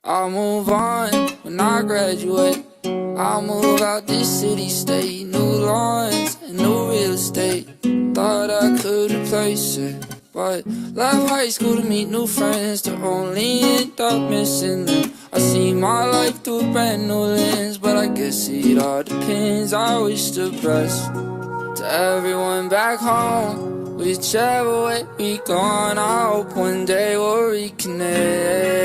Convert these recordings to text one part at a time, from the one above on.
I'll move on when I graduate. I'll move out this city, state. New lawns and new real estate. Thought I could replace it, but left high school to meet new friends, to only end up missing them. I see my life through a brand new lens, but I guess it all depends. I wish the best to everyone back home. Whichever way we gone, I hope one day we'll reconnect.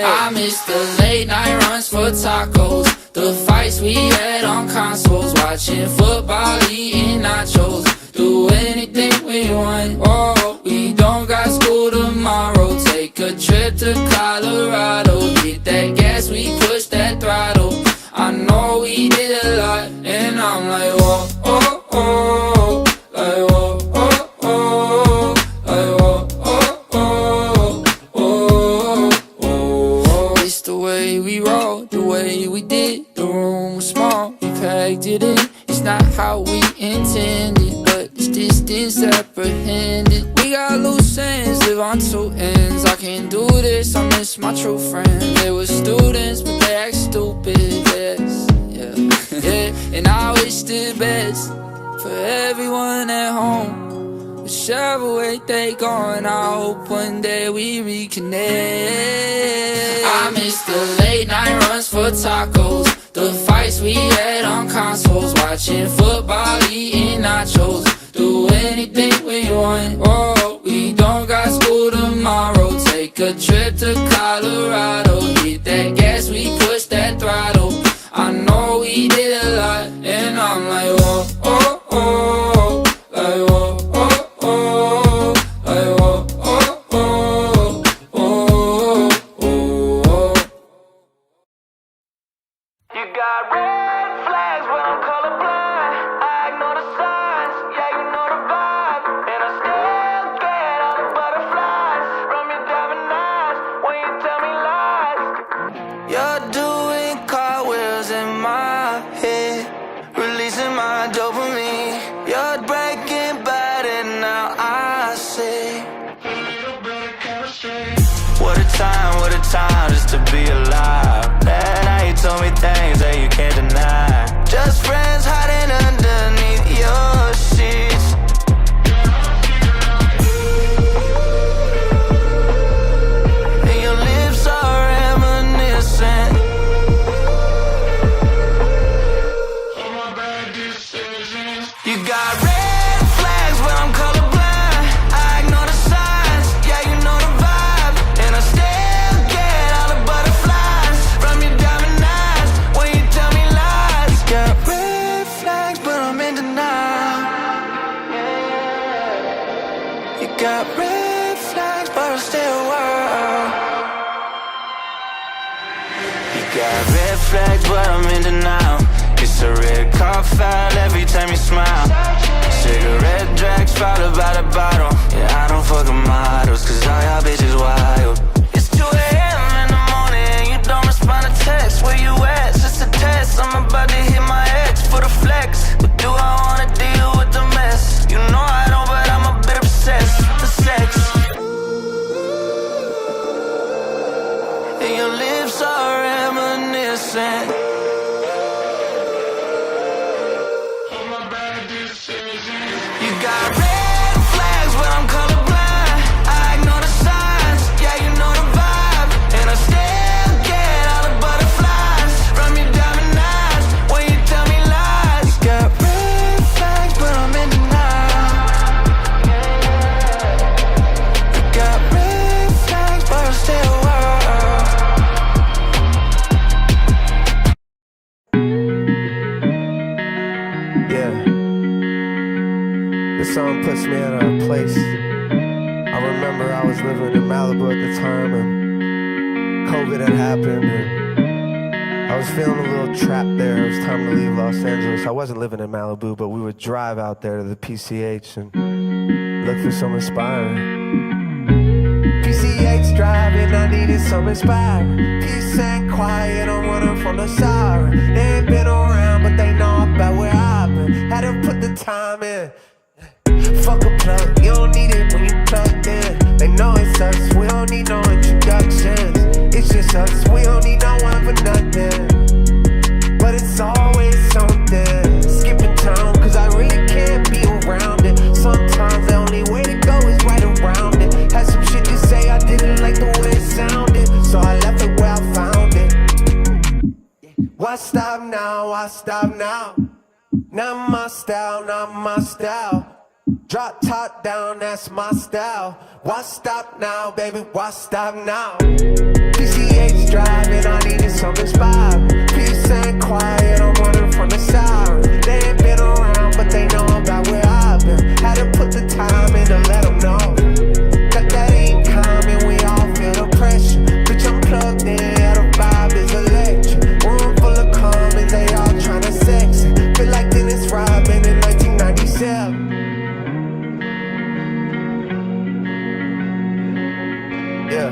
I miss the late night runs for tacos, the fights we had on consoles, watching football, eating nachos, do anything we want. Oh, we don't got school tomorrow. Take a trip to Colorado, hit that gas, we push that throttle. I know we did a lot, and I'm like, whoa, oh, oh, like, whoa, oh, oh, like, whoa, oh, oh, oh, oh. It's the way we roll, the way we did. The room was small, we packed it in. It's not how we intended, but this distance apprehended. We got loose ends, live on two ends. I can't do this, I miss my true friends. They were students, but they act stupid, yes, yeah, yeah. And I wish the best for everyone at home. Whichever way they gone, I hope one day we reconnect. I miss the late night runs for tacos, the fights we had on consoles, watching football, eating nachos, do anything we want. Oh, we don't got school tomorrow. Take a trip to Colorado, hit that gas, we push that throttle. I know we did a lot, and I'm like, whoa, oh, oh, like, whoa, oh, oh, like, whoa, oh, oh, oh, oh, oh. You got red flags, but I'm colorblind. I ignore the signs, yeah, you know the vibe. And I still get all the butterflies from your diamond eyes when you tell me lies. You're doing cartwheels in my head, releasing my dopamine. You're breaking bad and now I see. What a time just to be alive. That night you told me things that you can't deny. Just friends hiding underneath your sheets. And your lips are reminiscent. You got red flags, but I'm colorblind. I ignore the signs, yeah, you know the vibe. And I still get all the butterflies from your diamond eyes when you tell me lies. You got red flags, but I'm in denial. You got red flags, but I'm still wild. You got red flags, but I'm in denial. It's a red car foul every time you smile. Cigarette drags followed by the bottle. Yeah, I don't fuck with models, cause all y'all bitches wild. It's 2 a.m. in the morning, you don't respond to text. Where you at? It's just a test. I'm about to hit my ex for the flex. But do I wanna deal with the mess? You know I don't, but I'm a bit obsessed with the sex. And your lips are reminiscent. You got red flags, but I'm colorblind. I ignore the signs, yeah, you know the vibe. And I still get all the butterflies from your diamond eyes when you tell me lies. You got red flags, but I'm in denial. You got red flags, but I'm still wild. Yeah. This song puts me in a place. I remember I was living in Malibu at the time and COVID had happened and I was feeling a little trapped there. It was time to leave Los Angeles. I wasn't living in Malibu, but we would drive out there to the PCH and look for some inspiring. PCH driving, I needed some inspiring. Peace and quiet, I'm running from the siren. They ain't been around, but they know about where I've been. Had to put the time in. Fuck a plug, you don't need it when you plugged in. They know it's us, we don't need no introductions. It's just us, we stop now? Why stop now? Not my style, not my style. Drop top down, that's my style. Why stop now, baby? Why stop now? PCH driving, I needed some inspired. Peace and quiet, I'm running from the siren. They ain't been around, but they know about where I've been. Had to put the time in to let them know that ain't coming, we all feel the pressure. Bitch, I'm plugged in, yeah, the vibe is electric. Room full of comments, they all tryna sex it. Feel like Dennis Rodman in 1997. Yeah.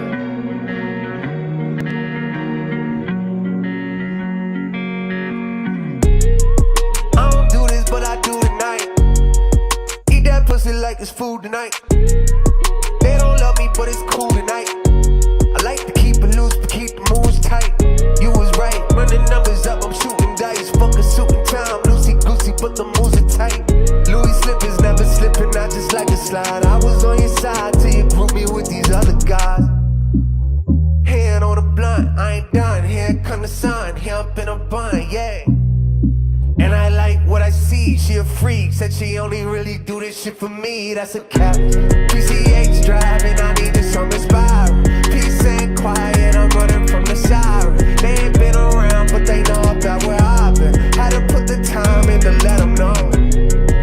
I don't do this, but I do tonight. Eat that pussy like it's food tonight. They don't love me, but it's cool tonight. I like to keep it loose, but keep the moves tight. You was right, running numbers up, I'm shooting dice. Fuck a suit and time, loosey goosey, but the moves are tight. Louis slippers never slipping, I just like to slide. I was on your side till you group me with these other guys. Hand on the blunt, I ain't done. Here come the sun, here up in a bun, yeah. And I like what I see, she a freak. Said she only really do this shit for me, that's a cap. PCH driving, I needed some inspiring. Peace and quiet, I'm running from the siren. They ain't been around, but they know about where I've been. Had to put the time in to let them know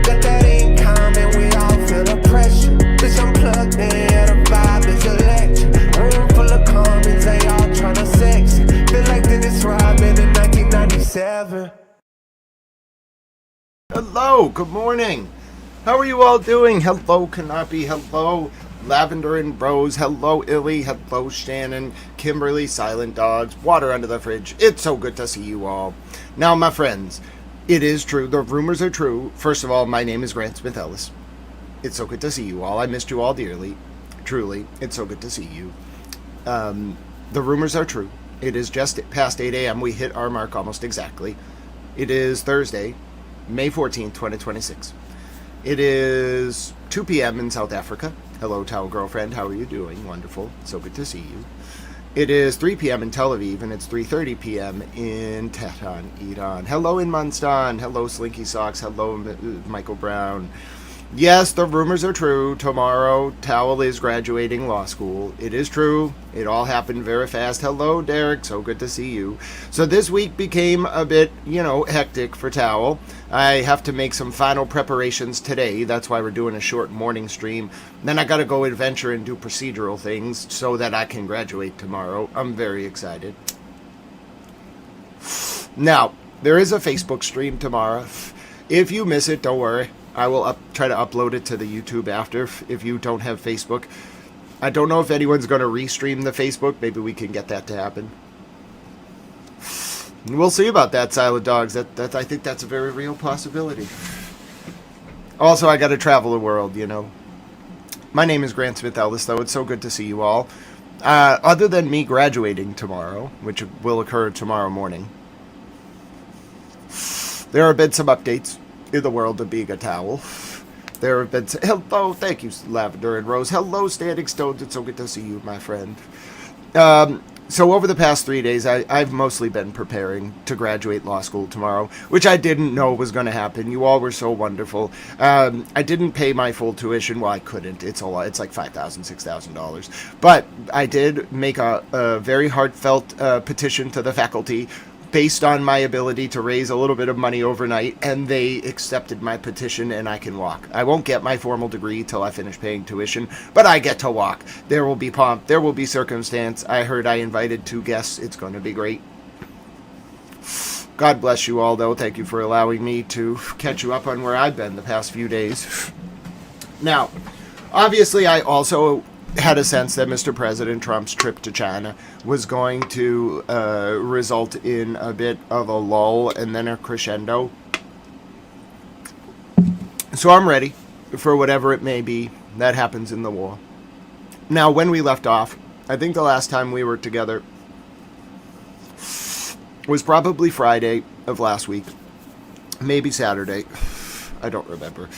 that ain't coming, we all feel the pressure. Bitch, I'm plugged in, yeah, the vibe is electric. Room full of comments, they all tryna sex it. Feel like Dennis Rodman in 1997. Hello, good morning. How are you all doing? Hello, Kanapi. Hello, Lavender and Bros. Hello, Illy. Hello, Shannon. Kimberly, Silent Dogs. Water under the fridge. It's so good to see you all. Now, my friends, it is true. The rumors are true. First of all, my name is Grant Smith Ellis. It's so good to see you all. I missed you all dearly. Truly, it's so good to see you. The rumors are true. It is just past 8 a.m. We hit our mark almost exactly. It is Thursday, May 14th, 2026. It is 2 p.m. in South Africa. Hello, Towel Girlfriend. How are you doing? Wonderful. So good to see you. It is 3 p.m. in Tel Aviv, and it's 3:30 p.m. in Tehran, Iran. Hello, in Munstan. Hello, Slinky Socks. Hello, Michael Brown. Yes, the rumors are true. Tomorrow, Towel is graduating law school. It is true. It all happened very fast. Hello, Derek. So good to see you. So this week became a bit, hectic for Towel. I have to make some final preparations today. That's why we're doing a short morning stream. Then I got to go adventure and do procedural things so that I can graduate tomorrow. I'm very excited. Now, there is a Facebook stream tomorrow. If you miss it, don't worry. I will try to upload it to the YouTube after if you don't have Facebook. I don't know if anyone's going to restream the Facebook. Maybe we can get that to happen. We'll see about that, Silent Dogs. I think that's a very real possibility. Also, I got to travel the world, My name is Grant Smith Ellis, though. It's so good to see you all. Other than me graduating tomorrow, which will occur tomorrow morning, there have been some updates in the world of being a towel. There have been hello, thank you, Lavender and Rose. Hello, Standing Stones. It's so good to see you, my friend. So over the past 3 days, I've mostly been preparing to graduate law school tomorrow, which I didn't know was going to happen. You all were so wonderful. I didn't pay my full tuition. Well, I couldn't. It's a lot. It's like $5,000, $6,000. But I did make a very heartfelt petition to the faculty based on my ability to raise a little bit of money overnight, and they accepted my petition, and I can walk. I won't get my formal degree till I finish paying tuition, but I get to walk. There will be pomp. There will be circumstance. I heard I invited 2 guests. It's going to be great. God bless you all, though. Thank you for allowing me to catch you up on where I've been the past few days. Now, obviously, I also had a sense that Mr. President Trump's trip to China was going to result in a bit of a lull and then a crescendo. So I'm ready for whatever it may be that happens in the war. Now, when we left off, I think the last time we were together was probably Friday of last week, maybe Saturday. I don't remember.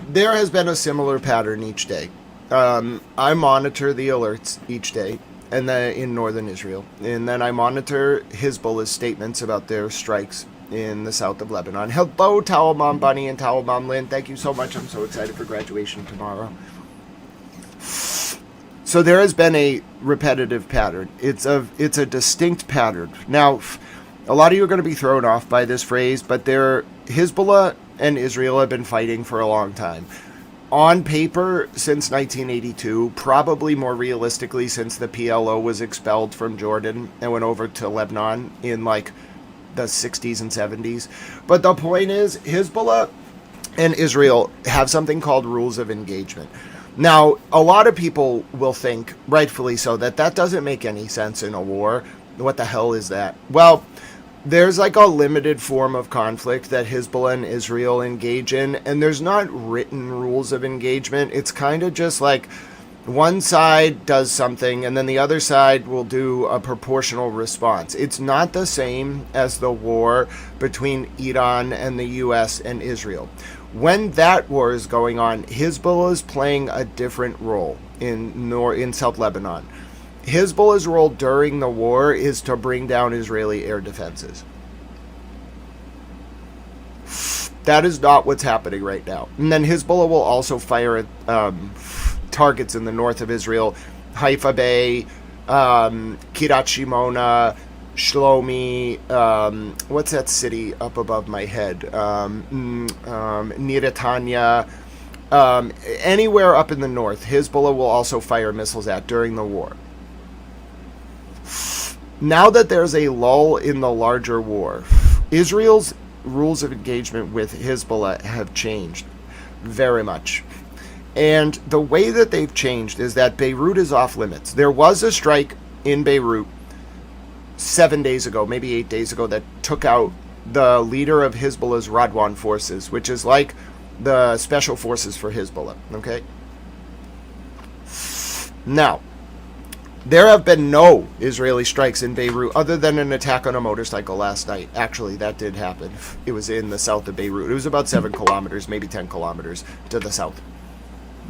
There has been a similar pattern each day. I monitor the alerts each day, in northern Israel. And then I monitor Hezbollah's statements about their strikes in the south of Lebanon. Hello, Towel Mom Bunny and Towel Mom Lynn. Thank you so much. I'm so excited for graduation tomorrow. So there has been a repetitive pattern. It's a distinct pattern. Now, a lot of you are going to be thrown off by this phrase, but Hezbollah and Israel have been fighting for a long time. On paper, since 1982, probably more realistically since the PLO was expelled from Jordan and went over to Lebanon in like the 60s and 70s. But the point is, Hezbollah and Israel have something called rules of engagement. Now, a lot of people will think, rightfully so, that doesn't make any sense in a war. What the hell is that? Well, there's like a limited form of conflict that Hezbollah and Israel engage in, and there's not written rules of engagement. It's kind of just like one side does something, and then the other side will do a proportional response. It's not the same as the war between Iran and the U.S. and Israel. When that war is going on, Hezbollah is playing a different role in South Lebanon. Hezbollah's role during the war is to bring down Israeli air defenses. That is not what's happening right now. And then Hezbollah will also fire at targets in the north of Israel, Haifa Bay, Kiryat Shimona, Shlomi, what's that city up above my head? Niratanya. Anywhere up in the north, Hezbollah will also fire missiles at during the war. Now that there's a lull in the larger war, Israel's rules of engagement with Hezbollah have changed very much. And the way that they've changed is that Beirut is off limits. There was a strike in Beirut 7 days ago, maybe 8 days ago, that took out the leader of Hezbollah's Radwan forces, which is like the special forces for Hezbollah, okay? Now, there have been no Israeli strikes in Beirut other than an attack on a motorcycle last night. Actually, that did happen. It was in the south of Beirut. It was about 7 kilometers, maybe 10 kilometers to the south.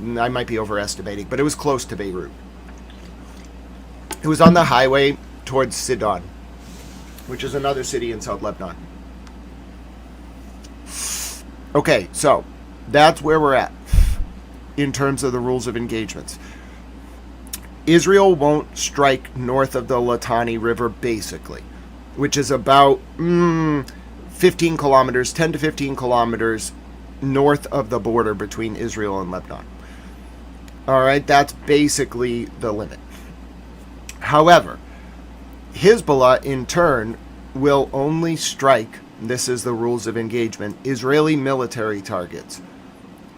I might be overestimating, but it was close to Beirut. It was on the highway towards Sidon, which is another city in South Lebanon. Okay, so that's where we're at in terms of the rules of engagements. Israel won't strike north of the Litani River, basically, which is about 15 kilometers, 10 to 15 kilometers north of the border between Israel and Lebanon. All right, that's basically the limit. However, Hezbollah, in turn, will only strike, this is the rules of engagement, Israeli military targets.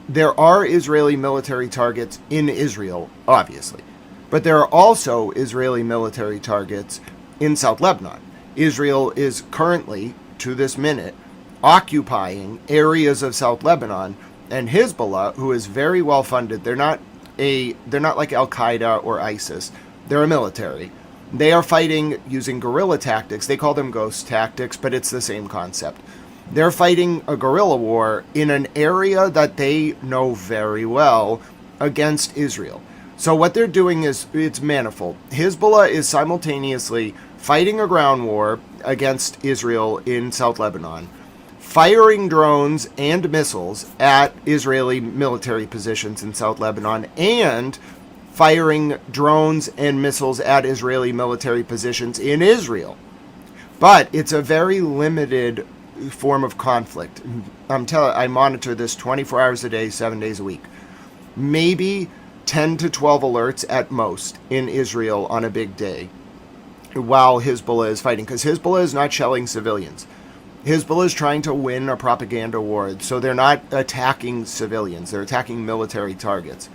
There are Israeli military targets in Israel, obviously, but there are also Israeli military targets in South Lebanon. Israel is currently, to this minute, occupying areas of South Lebanon, and Hezbollah, who is very well funded, they're not like Al-Qaeda or ISIS, they're a military. They are fighting using guerrilla tactics. They call them ghost tactics, but it's the same concept. They're fighting a guerrilla war in an area that they know very well against Israel. So what they're doing is, it's manifold. Hezbollah is simultaneously fighting a ground war against Israel in South Lebanon, firing drones and missiles at Israeli military positions in South Lebanon, and firing drones and missiles at Israeli military positions in Israel. But it's a very limited form of conflict. I monitor this 24 hours a day, 7 days a week. Maybe 10 to 12 alerts at most in Israel on a big day while Hezbollah is fighting, because Hezbollah is not shelling civilians. Hezbollah is trying to win a propaganda war, so they're not attacking civilians. They're attacking military targets.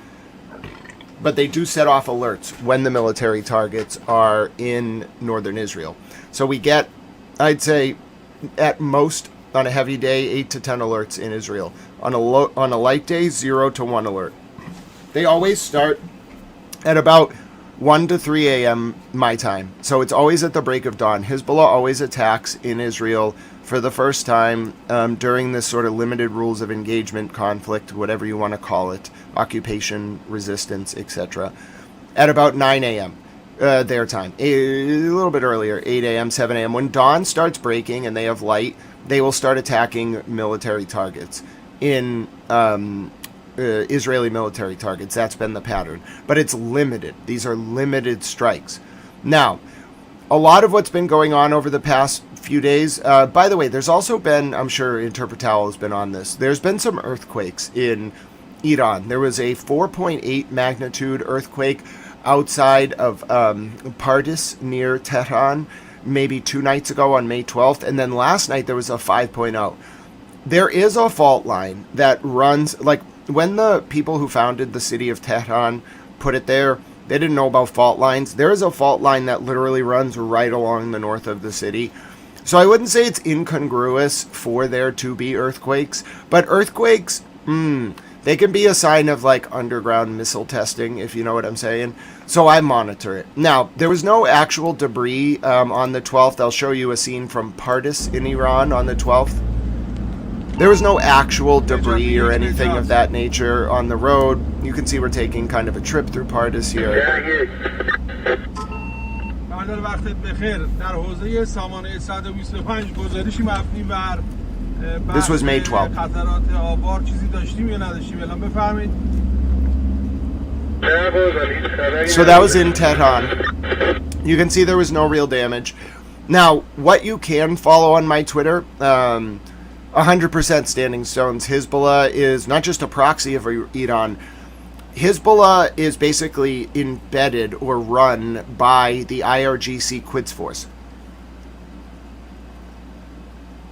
But they do set off alerts when the military targets are in northern Israel. So we get, I'd say, at most on a heavy day, 8 to 10 alerts in Israel. On a light day, 0 to 1 alert. They always start at about 1 to 3 a.m. my time. So it's always at the break of dawn. Hezbollah always attacks in Israel for the first time during this sort of limited rules of engagement conflict, whatever you want to call it, occupation, resistance, etc., at about 9 a.m. their time, a little bit earlier, 8 a.m., 7 a.m. When dawn starts breaking and they have light, they will start attacking military targets in Israeli military targets. That's been the pattern. But it's limited. These are limited strikes. Now, a lot of what's been going on over the past few days, by the way, there's also been, I'm sure Interpretal has been on this, there's been some earthquakes in Iran. There was a 4.8 magnitude earthquake outside of Pardis near Tehran maybe 2 nights ago on May 12th, and then last night there was a 5.0. There is a fault line that runs, like when the people who founded the city of Tehran put it there, they didn't know about fault lines. There is a fault line that literally runs right along the north of the city. So I wouldn't say it's incongruous for there to be earthquakes, but earthquakes, they can be a sign of like underground missile testing, if you know what I'm saying. So I monitor it. Now, there was no actual debris on the 12th. I'll show you a scene from Pardis in Iran on the 12th. There was no actual debris or anything of that nature on the road. You can see we're taking kind of a trip through Pardis here. This was May 12th. So that was in Tehran. You can see there was no real damage. Now, what you can follow on my Twitter, 100% Standing Stones. Hezbollah is not just a proxy of Iran. Hezbollah is basically embedded or run by the IRGC Quds Force.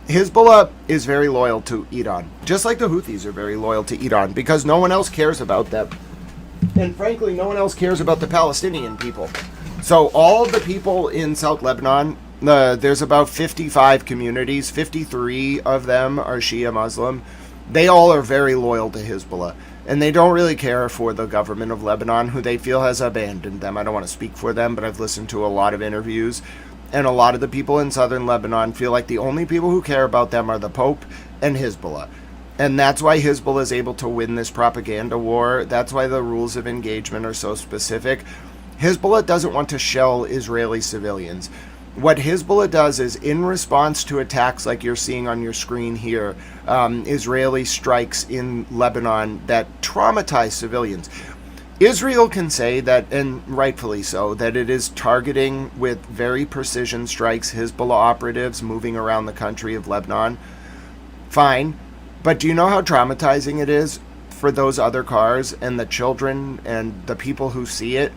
Hezbollah is very loyal to Iran, just like the Houthis are very loyal to Iran, because no one else cares about them. And frankly, no one else cares about the Palestinian people. So all the people in South Lebanon, there's about 55 communities, 53 of them are Shia Muslim. They all are very loyal to Hezbollah, and they don't really care for the government of Lebanon, who they feel has abandoned them. I don't want to speak for them, but I've listened to a lot of interviews, and a lot of the people in southern Lebanon feel like the only people who care about them are the Pope and Hezbollah. And that's why Hezbollah is able to win this propaganda war. That's why the rules of engagement are so specific. Hezbollah doesn't want to shell Israeli civilians. What Hezbollah does is, in response to attacks like you're seeing on your screen here, Israeli strikes in Lebanon that traumatize civilians. Israel can say that, and rightfully so, that it is targeting with very precision strikes Hezbollah operatives moving around the country of Lebanon. Fine. But do you know how traumatizing it is for those other cars and the children and the people who see it?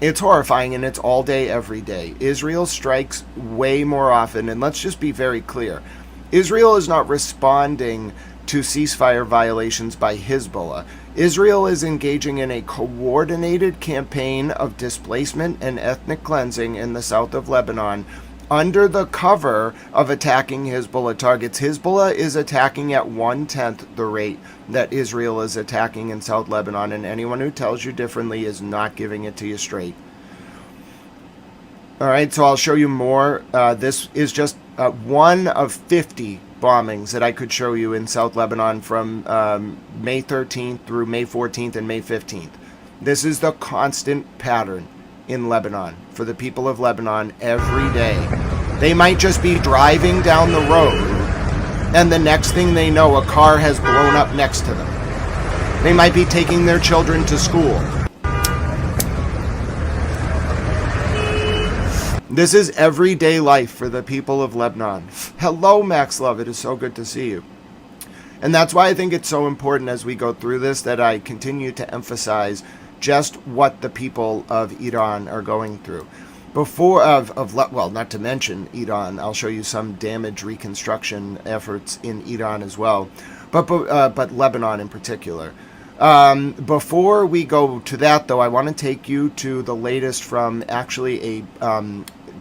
It's horrifying, and it's all day, every day. Israel strikes way more often, and let's just be very clear. Israel is not responding to ceasefire violations by Hezbollah. Israel is engaging in a coordinated campaign of displacement and ethnic cleansing in the south of Lebanon under the cover of attacking Hezbollah targets. Hezbollah is attacking at 1/10 the rate that Israel is attacking in South Lebanon, and anyone who tells you differently is not giving it to you straight. All right, so I'll show you more. This is just one of 50 bombings that I could show you in South Lebanon from May 13th through May 14th and May 15th. This is the constant pattern in Lebanon for the people of Lebanon every day. They might just be driving down the road, and the next thing they know, a car has blown up next to them. They might be taking their children to school. This is everyday life for the people of Lebanon. Hello, Max Love. It is so good to see you. And that's why I think it's so important as we go through this that I continue to emphasize just what the people of Iran are going through. Well, not to mention Iran, I'll show you some damage reconstruction efforts in Iran as well, but Lebanon in particular. Before we go to that, though, I want to take you to the latest from actually a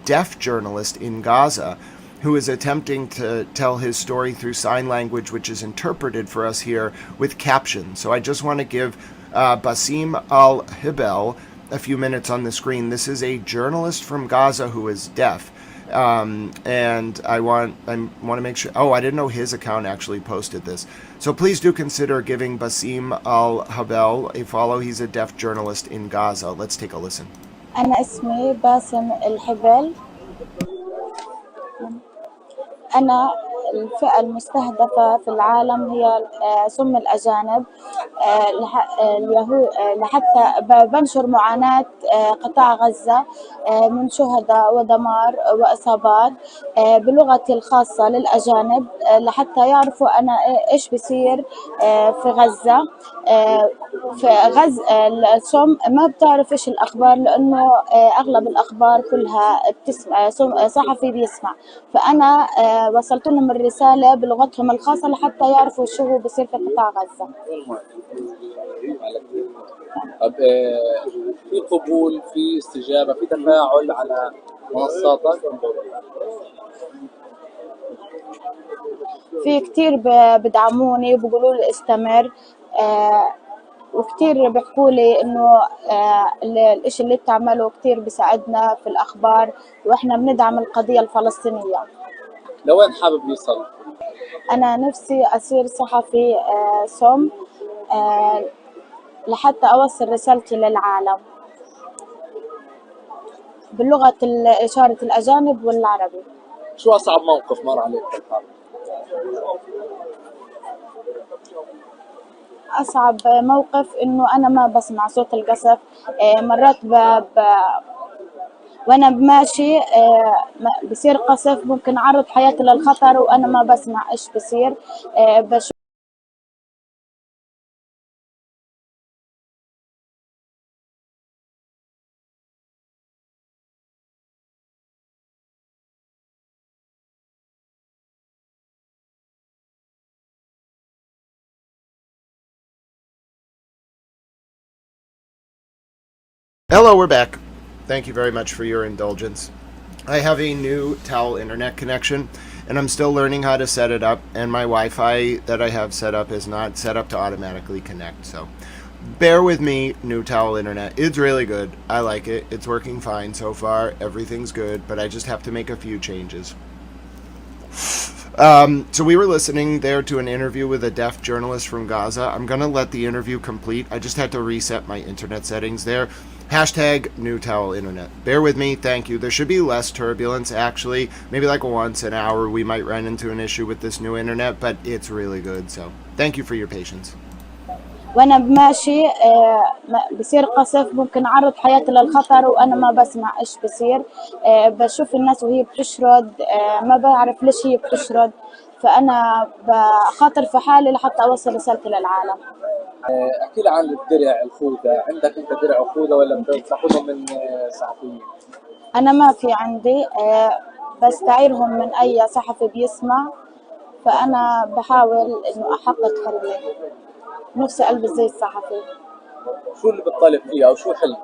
deaf journalist in Gaza who is attempting to tell his story through sign language, which is interpreted for us here with captions. So I just want to give Basim Al-Hibel a few minutes on the screen. This is a journalist from Gaza who is deaf, and I want to make sure. Oh, I didn't know his account actually posted this. So please do consider giving Basim Al-Hibel a follow. He's a deaf journalist in Gaza. Let's take a listen. أنا اسمي باسم الحبل. أنا الفئة المستهدفة في العالم هي سم الأجانب. اليهود، لحتى بنشر معاناة قطاع غزة من شهداء ودمار وإصابات بلغتي الخاصة للأجانب، لحتى يعرفوا أنا إيش بصير في غزة. في غزة السم ما بتعرف إيش الأخبار، لأنه أغلب الأخبار كلها بتسمع، صحفي بيسمع. فأنا وصلت لهم الرسالة بلغتهم الخاصة لحتى يعرفوا شو هو بصير في قطاع غزة. طب في قبول، في استجابة، في تفاعل على منصاتك؟ في كتير بدعموني وبقولوا لي استمر، وكتير بيحكوا لي إنه الإشي اللي بتعمله كتير بيساعدنا في الأخبار، وإحنا بندعم القضية الفلسطينية. لوين حابب يوصل؟ أنا نفسي أصير صحفي سم، آه، لحتى أوصل رسالتي للعالم بلغة إشارة الأجانب والعربي. شو أصعب موقف مر عليك في الحرب؟ أصعب موقف إنه أنا ما بسمع صوت القصف. مرات وأنا ماشي بصير قصف ممكن أعرض حياتي للخطر وأنا ما بسمع إيش بصير. بشوف Hello, we're back. Thank you very much for your indulgence. I have a new towel internet connection and I'm still learning how to set it up, and my Wi-Fi that I have set up is not set up to automatically connect, so bear with me. New towel internet, it's really good. I like it. It's working fine so far. Everything's good, but I just have to make a few changes. So we were listening there to an interview with a deaf journalist from Gaza. I'm gonna let the interview complete. I just had to reset my internet settings there. Hashtag new towel internet. Bear with me, thank you. There should be less turbulence actually. Maybe like once an hour we might run into an issue with this new internet, but it's really good. So thank you for your patience. وأنا ماشي بصير قصف ممكن أعرض حياتي للخطر وأنا ما بسمع إيش بصير. بشوف الناس وهي بتشرد، ما بعرف ليش هي بتشرد، فأنا بخاطر في حالي لحتى أوصل رسالتي للعالم. احكي لي عن الدرع الخوذة. عندك أنت درع خوذة ولا بتاخذهم من صحفيين؟ أنا ما في عندي، بستعيرهم من أي صحفي بيسمع، فأنا بحاول إنه أحقق حلمي. نفسي ألبس زي الصحفي. شو اللي بتطالب فيه أو شو حلمك؟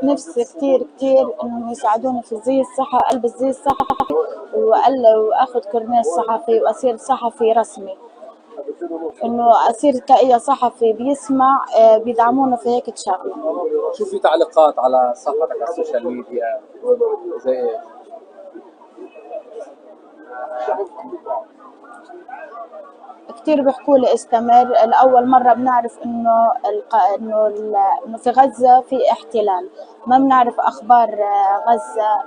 نفسي كتير كتير إنهم يساعدوني في زي الصحة، ألبس زي الصحفي وأخذ كورنيش صحفي وأصير صحفي رسمي، إنه أصير كأي صحفي بيسمع بيدعمونا في هيك شغلة. شو في تعليقات على صفحتك على السوشيال ميديا زي إيه؟ كتير بيحكوا لي استمر. لأول مرة بنعرف إنه في غزة في احتلال، ما بنعرف أخبار غزة.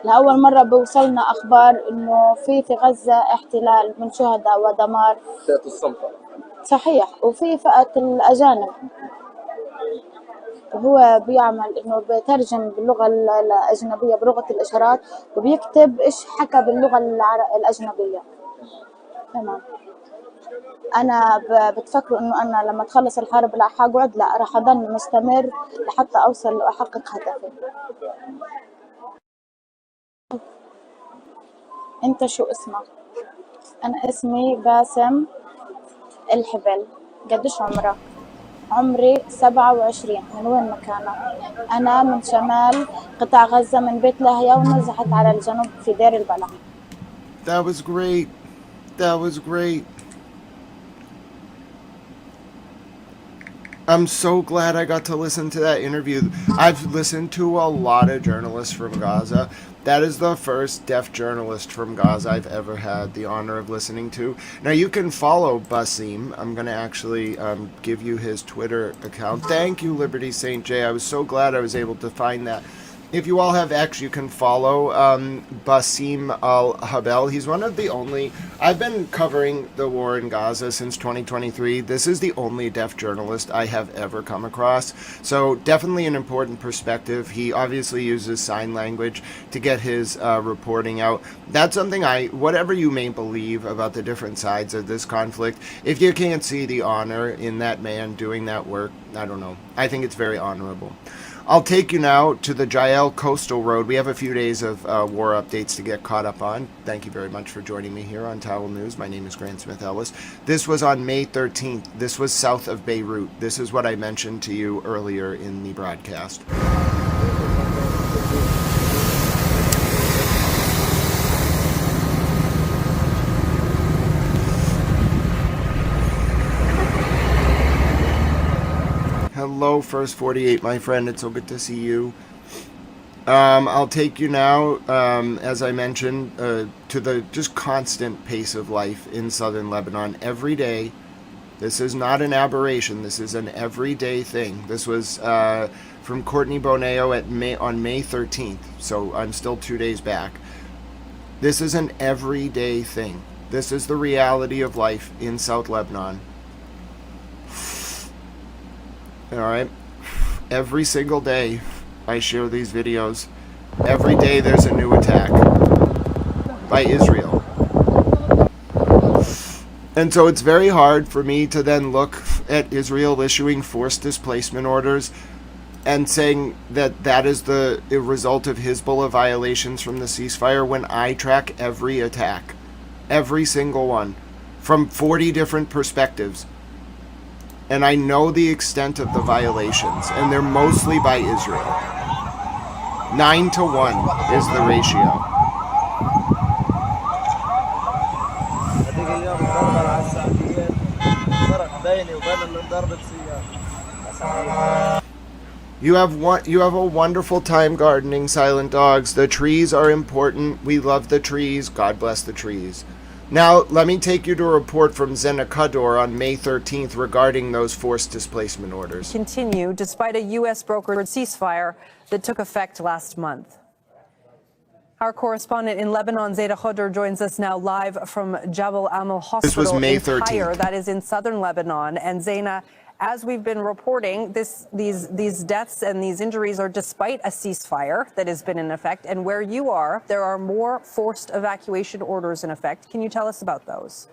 لأول مرة بوصلنا أخبار إنه في غزة احتلال من شهداء ودمار. فئة السلطة. صحيح، وفي فئة الأجانب، وهو بيعمل إنه بيترجم باللغة الأجنبية بلغة الإشارات وبيكتب إيش حكى باللغة الأجنبية. تمام. أنا بتفكر إنه أنا لما تخلص الحرب لا حقعد، لا راح أضل مستمر لحتى أوصل وأحقق هدفي. أنت شو اسمك؟ أنا اسمي باسم الحبل. قديش عمرك؟ عمري 27. من وين مكانك؟ أنا من شمال قطاع غزة، من بيت لاهيا، ونزحت على الجنوب في دير البلح. That was great. That was great. I'm so glad I got to listen to that interview. I've listened to a lot of journalists from Gaza. That is the first deaf journalist from Gaza I've ever had the honor of listening to. Now, you can follow Basim. I'm going to actually give you his Twitter account. Thank you, Liberty St. J. I was so glad I was able to find that. If you all have X, you can follow Basim Al-Habel. He's one of the only... I've been covering the war in Gaza since 2023. This is the only deaf journalist I have ever come across. So definitely an important perspective. He obviously uses sign language to get his reporting out. That's something whatever you may believe about the different sides of this conflict, if you can't see the honor in that man doing that work, I don't know. I think it's very honorable. I'll take you now to the Jael Coastal Road. We have a few days of war updates to get caught up on. Thank you very much for joining me here on Towel News. My name is Grant Smith Ellis. This was on May 13th. This was south of Beirut. This is what I mentioned to you earlier in the broadcast. Hello, First 48, my friend. It's so good to see you. I'll take you now, as I mentioned, to the just constant pace of life in southern Lebanon every day. This is not an aberration. This is an everyday thing. This was from Courtney Boneo on May 13th, so I'm still 2 days back. This is an everyday thing. This is the reality of life in South Lebanon. Alright, every single day I share these videos. Every day there's a new attack by Israel. And so it's very hard for me to then look at Israel issuing forced displacement orders and saying that that is the result of Hezbollah violations from the ceasefire when I track every attack. Every single one. From 40 different perspectives. And I know the extent of the violations, and they're mostly by Israel. 9-1 is the ratio. You have a wonderful time gardening, Silent Dogs. The trees are important. We love the trees. God bless the trees. Now, let me take you to a report from Zena Kador on May 13th regarding those forced displacement orders. Continue despite a U.S. brokered ceasefire that took effect last month. Our correspondent in Lebanon, Zena Kador, joins us now live from Jabal Amal Hospital. This was May 13th. Tyre, that is in southern Lebanon. And Zena, as we've been reporting, these deaths and these injuries are despite a ceasefire that has been in effect. And where you are, there are more forced evacuation orders in effect. Can you tell us about those?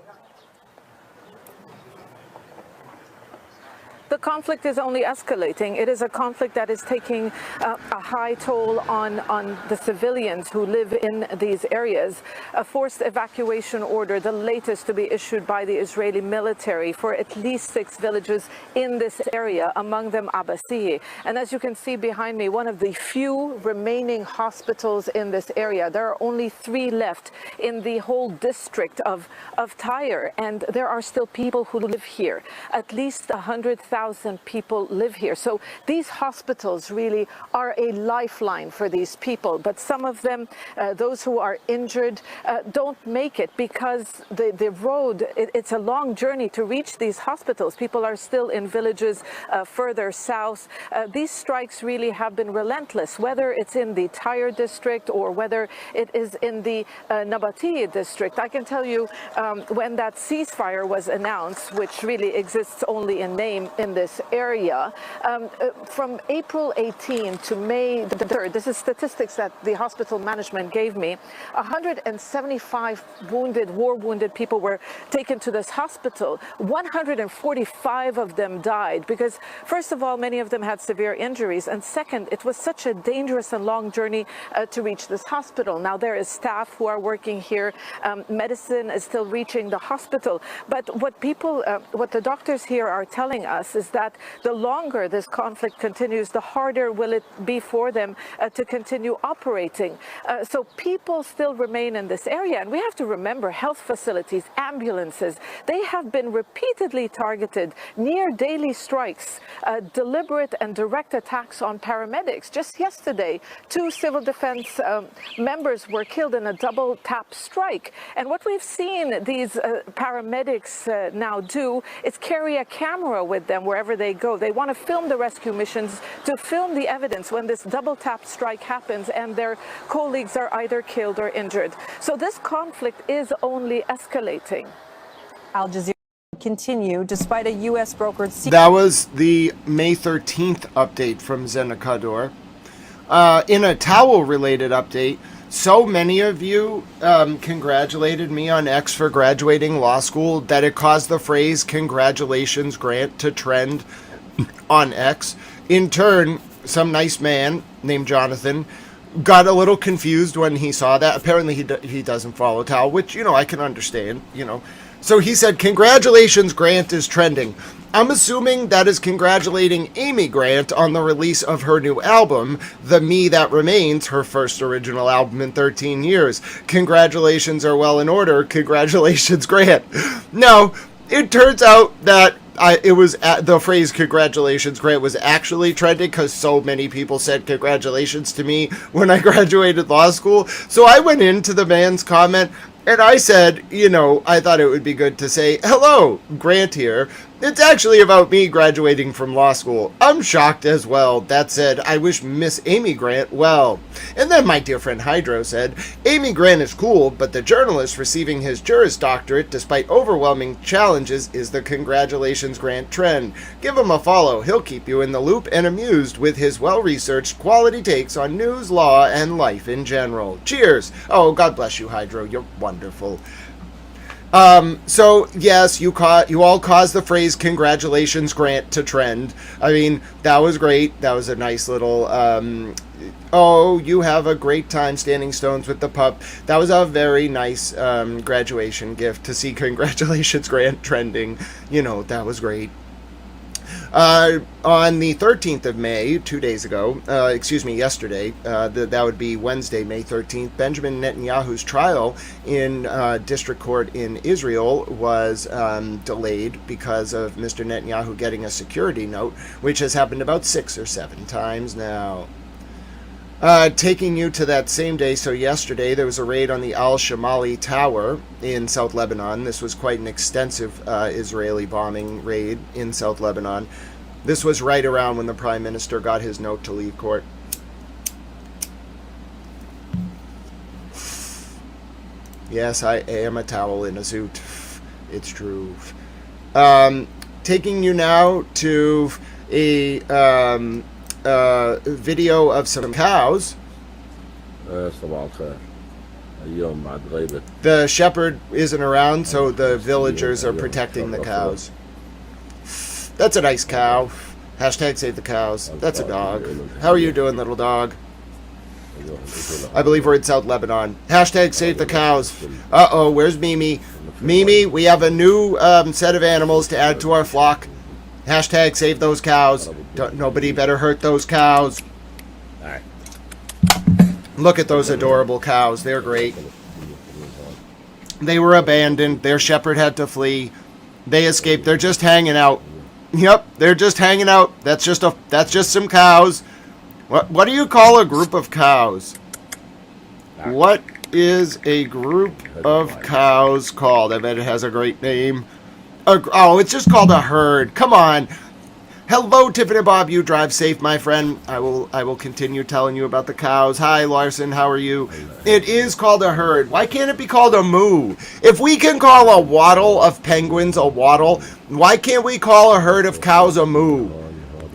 The conflict is only escalating. It is a conflict that is taking a high toll on the civilians who live in these areas. A forced evacuation order, the latest to be issued by the Israeli military for at least 6 villages in this area, among them Abbasiyeh. And as you can see behind me, one of the few remaining hospitals in this area. There are only 3 left in the whole district of Tyre, and there are still people who live here. At least 100,000 people live here. So these hospitals really are a lifeline for these people. But some of them, those who are injured, don't make it because the road, it's a long journey to reach these hospitals. People are still in villages further south. These strikes really have been relentless, whether it's in the Tyre district or whether it is in the Nabateeh district. I can tell you when that ceasefire was announced, which really exists only in name in this area, from April 18 to May the 3rd, this is statistics that the hospital management gave me, 175 war-wounded people were taken to this hospital. 145 of them died because, first of all, many of them had severe injuries, and second, it was such a dangerous and long journey to reach this hospital. Now, there is staff who are working here. Medicine is still reaching the hospital, but what the doctors here are telling us is that the longer this conflict continues, the harder will it be for them to continue operating. So people still remain in this area. And we have to remember health facilities, ambulances, they have been repeatedly targeted, near daily strikes, deliberate and direct attacks on paramedics. Just yesterday, 2 civil defense members were killed in a double tap strike. And what we've seen these paramedics now do is carry a camera with them wherever they go. They want to film the rescue missions, to film the evidence when this double tap strike happens and their colleagues are either killed or injured. So this conflict is only escalating. Al Jazeera continue despite a U.S. brokered secret. That was the May 13th update from Zena Kador. In a towel-related update, so many of you congratulated me on X for graduating law school that it caused the phrase "Congratulations, Grant" to trend on X. In turn, some nice man named Jonathan got a little confused when he saw that. Apparently he doesn't follow Towel, which, I can understand, So he said, "Congratulations, Grant is trending." I'm assuming that is congratulating Amy Grant on the release of her new album, The Me That Remains, her first original album in 13 years. Congratulations are well in order. Congratulations, Grant. Now, it turns out that the phrase "Congratulations, Grant" was actually trending because so many people said congratulations to me when I graduated law school. So I went into the man's comment and I said, I thought it would be good to say, "Hello, Grant here. It's actually about me graduating from law school. I'm shocked as well. That said, I wish Miss Amy Grant well." And then my dear friend Hydro said, "Amy Grant is cool, but the journalist receiving his Juris Doctorate despite overwhelming challenges is the Congratulations Grant trend. Give him a follow. He'll keep you in the loop and amused with his well-researched quality takes on news, law, and life in general. Cheers." Oh, God bless you, Hydro. You're wonderful. So yes, you all caused the phrase "Congratulations, Grant" to trend. I mean, that was great. That was a nice little, oh, you have a great time standing stones with the pup. That was a very nice, graduation gift to see "Congratulations, Grant" trending. That was great. On the 13th of May, 2 days ago, yesterday, that would be Wednesday, May 13th, Benjamin Netanyahu's trial in district court in Israel was delayed because of Mr. Netanyahu getting a security note, which has happened about 6 or 7 times now. Taking you to that same day, so yesterday, there was a raid on the Al-Shamali Tower in South Lebanon. This was quite an extensive Israeli bombing raid in South Lebanon. This was right around when the Prime Minister got his note to leave court. Yes, I am a towel in a suit. It's true. Taking you now to a video of some cows. The shepherd isn't around, so the villagers are protecting the cows. That's a nice cow. Hashtag save the cows. That's a dog. How are you doing, little dog? I believe we're in South Lebanon. Hashtag save the cows. Uh-oh, where's Mimi? Mimi, we have a new set of animals to add to our flock. Hashtag save those cows. Nobody better hurt those cows. Look at those adorable cows. They're great. They were abandoned. Their shepherd had to flee. They escaped. They're just hanging out. Yep, they're just hanging out. That's just some cows. What do you call a group of cows? What is a group of cows called? I bet it has a great name. Oh, it's just called a herd. Come on. Hello, Tiffany Bob. You drive safe, my friend. I will continue telling you about the cows. Hi, Larson. How are you? It is called a herd. Why can't it be called a moo? If we can call a waddle of penguins a waddle, why can't we call a herd of cows a moo?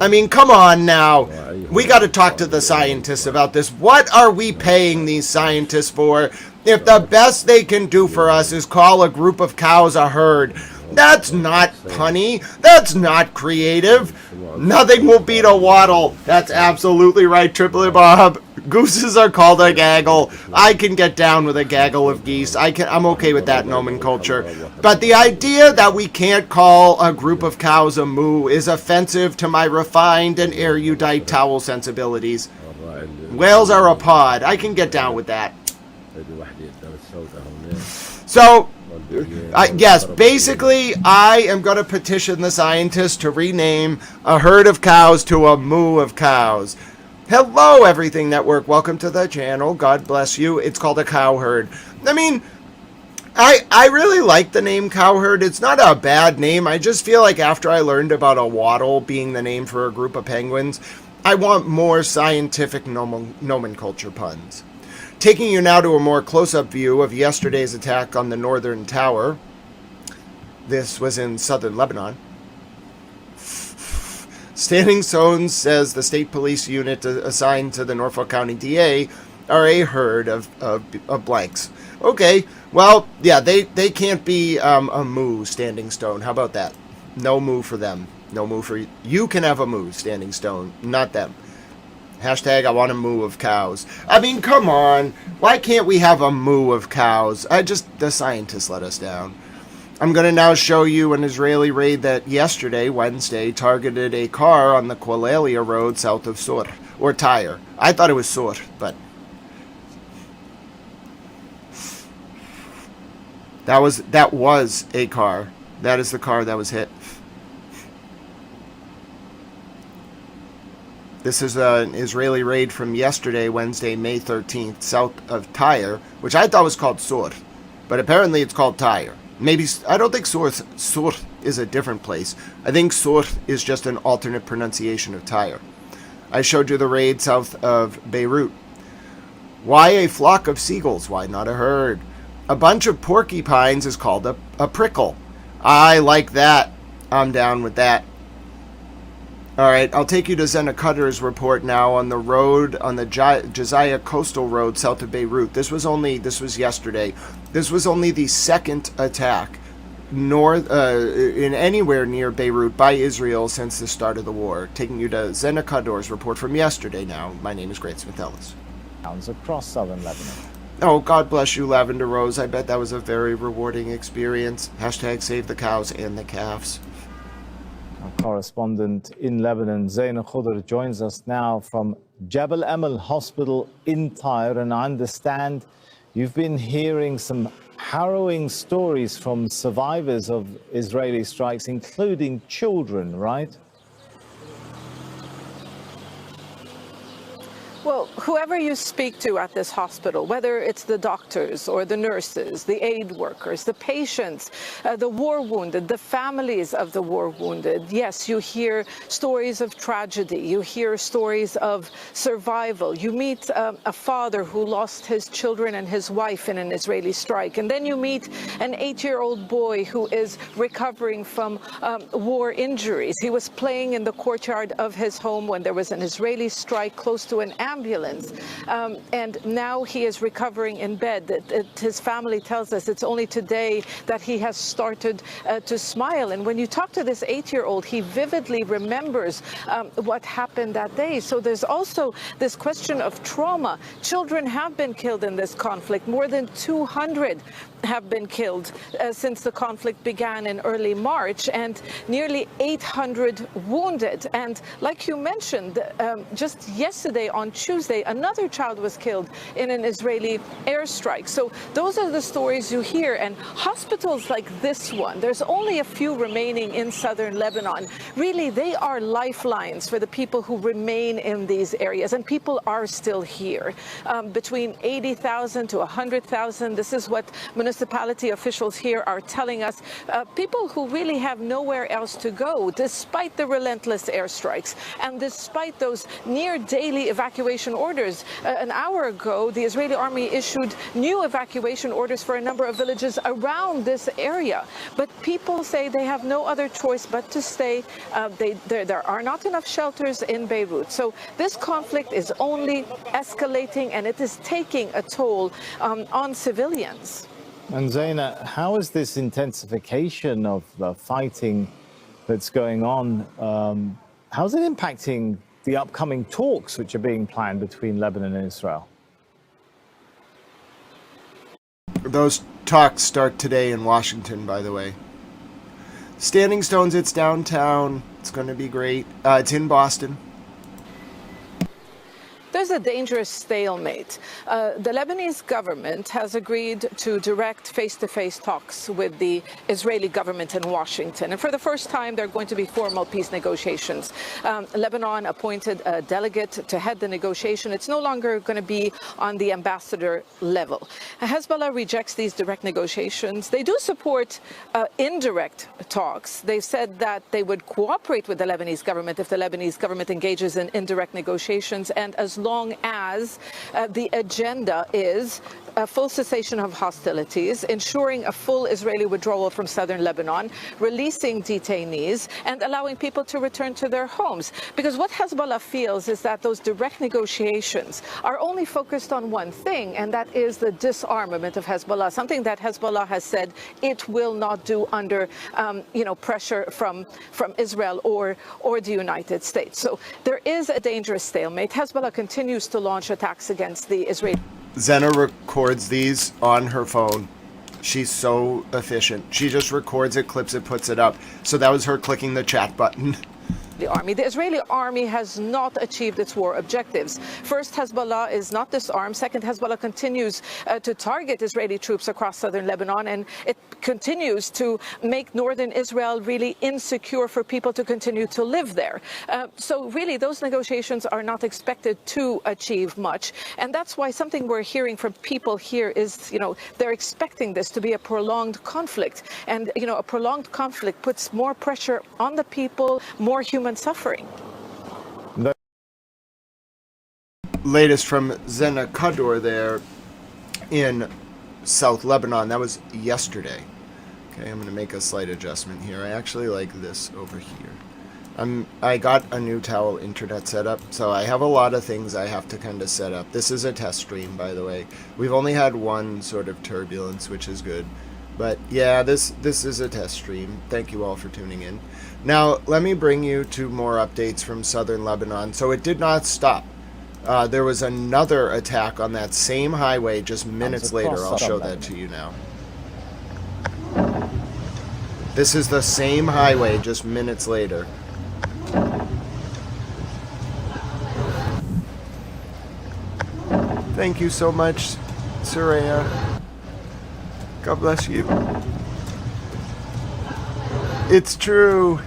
I mean, come on now. We got to talk to the scientists about this. What are we paying these scientists for if the best they can do for us is call a group of cows a herd? That's not punny. That's not creative. Nothing will beat a waddle. That's absolutely right, Triple Bob. Gooses are called a gaggle. I can get down with a gaggle of geese. I'm okay with that nomenclature. But the idea that we can't call a group of cows a moo is offensive to my refined and erudite towel sensibilities. Whales are a pod. I can get down with that. So, yes, basically, I am going to petition the scientists to rename a herd of cows to a moo of cows. Hello, Everything Network. Welcome to the channel. God bless you. It's called a cow herd. I mean, I really like the name cow herd. It's not a bad name. I just feel like after I learned about a waddle being the name for a group of penguins, I want more scientific nomenclature puns. Taking you now to a more close-up view of yesterday's attack on the Northern Tower. This was in southern Lebanon. Standing Stone says the state police unit assigned to the Norfolk County DA are a herd of blanks. Okay, well, yeah, they can't be a moo, Standing Stone. How about that? No moo for them. No moo for you. You can have a moo, Standing Stone, not them. Hashtag I want a moo of cows. I mean, come on. Why can't we have a moo of cows? The scientists let us down. I'm going to now show you an Israeli raid that yesterday, Wednesday, targeted a car on the Qualalia Road south of Sur, or Tyre. I thought it was Sur, but that was a car. That is the car that was hit. This is an Israeli raid from yesterday, Wednesday, May 13th, south of Tyre, which I thought was called Sur, but apparently it's called Tyre. Maybe, I don't think Sur is a different place. I think Sur is just an alternate pronunciation of Tyre. I showed you the raid south of Beirut. Why a flock of seagulls? Why not a herd? A bunch of porcupines is called a prickle. I like that. I'm down with that. Alright, I'll take you to Zena Cutter's report now on the road, on the Josiah Coastal Road south of Beirut. This was yesterday. This was only the second attack in anywhere near Beirut by Israel since the start of the war. Taking you to Zena Cutter's report from yesterday now. My name is Grant Smith Ellis. Across southern Lebanon. Oh, God bless you, Lavender Rose. I bet that was a very rewarding experience. Hashtag save the cows and the calves. Our correspondent in Lebanon, Zaina Khudr, joins us now from Jabal Amal Hospital in Tyre. And I understand you've been hearing some harrowing stories from survivors of Israeli strikes, including children, right? Well, whoever you speak to at this hospital, whether it's the doctors or the nurses, the aid workers, the patients, the war wounded, the families of the war wounded, yes, you hear stories of tragedy. You hear stories of survival. You meet a father who lost his children and his wife in an Israeli strike. And then you meet an 8-year-old boy who is recovering from war injuries. He was playing in the courtyard of his home when there was an Israeli strike close to an ambulance, and now he is recovering in bed. His family tells us it's only today that he has started to smile. And when you talk to this 8-year-old, he vividly remembers what happened that day. So there's also this question of trauma. Children have been killed in this conflict. More than 200 have been killed since the conflict began in early March, and nearly 800 wounded. And like you mentioned, just yesterday on Tuesday, another child was killed in an Israeli airstrike. So those are the stories you hear. And hospitals like this one, there's only a few remaining in southern Lebanon. Really, they are lifelines for the people who remain in these areas. And people are still here. Between 80,000 to 100,000. This is what municipality officials here are telling us. People who really have nowhere else to go, despite the relentless airstrikes and despite those near daily evacuation orders. An hour ago, the Israeli army issued new evacuation orders for a number of villages around this area. But people say they have no other choice but to stay. There are not enough shelters in Beirut. So this conflict is only escalating, and it is taking a toll on civilians. And Zaina, how is this intensification of the fighting that's going on, how's it impacting the upcoming talks which are being planned between Lebanon and Israel? Those talks start today in Washington, by the way. Standing Stones, it's downtown. It's going to be great. It's in Boston. There's a dangerous stalemate. The Lebanese government has agreed to direct face-to-face talks with the Israeli government in Washington. And for the first time, there are going to be formal peace negotiations. Lebanon appointed a delegate to head the negotiation. It's no longer going to be on the ambassador level. Hezbollah rejects these direct negotiations. They do support indirect talks. They've said that they would cooperate with the Lebanese government if the Lebanese government engages in indirect negotiations, and as long as the agenda is a full cessation of hostilities, ensuring a full Israeli withdrawal from southern Lebanon, releasing detainees, and allowing people to return to their homes. Because what Hezbollah feels is that those direct negotiations are only focused on one thing, and that is the disarmament of Hezbollah, something that Hezbollah has said it will not do under pressure from Israel or the United States. So there is a dangerous stalemate. Hezbollah continues to launch attacks against the Israeli. Zena records these on her phone. She's so efficient. She just records it, clips it, puts it up. So that was her clicking the chat button. The army. The Israeli army has not achieved its war objectives. First, Hezbollah is not disarmed. Second, Hezbollah continues to target Israeli troops across southern Lebanon, and it continues to make northern Israel really insecure for people to continue to live there. So really, those negotiations are not expected to achieve much. And that's why something we're hearing from people here is, they're expecting this to be a prolonged conflict. And, a prolonged conflict puts more pressure on the people, more human suffering. Latest from Zena Kador there in South Lebanon. That was yesterday. Okay, I'm going to make a slight adjustment here. I actually like this over here. I got a new towel internet set up, so I have a lot of things I have to kind of set up. This is a test stream, by the way. We've only had one sort of turbulence, which is good. But yeah, this is a test stream. Thank you all for tuning in. Now, let me bring you to more updates from southern Lebanon. So it did not stop. There was another attack on that same highway just minutes later. I'll show that to you now. This is the same highway just minutes later. Thank you so much, Soraya. God bless you. It's true.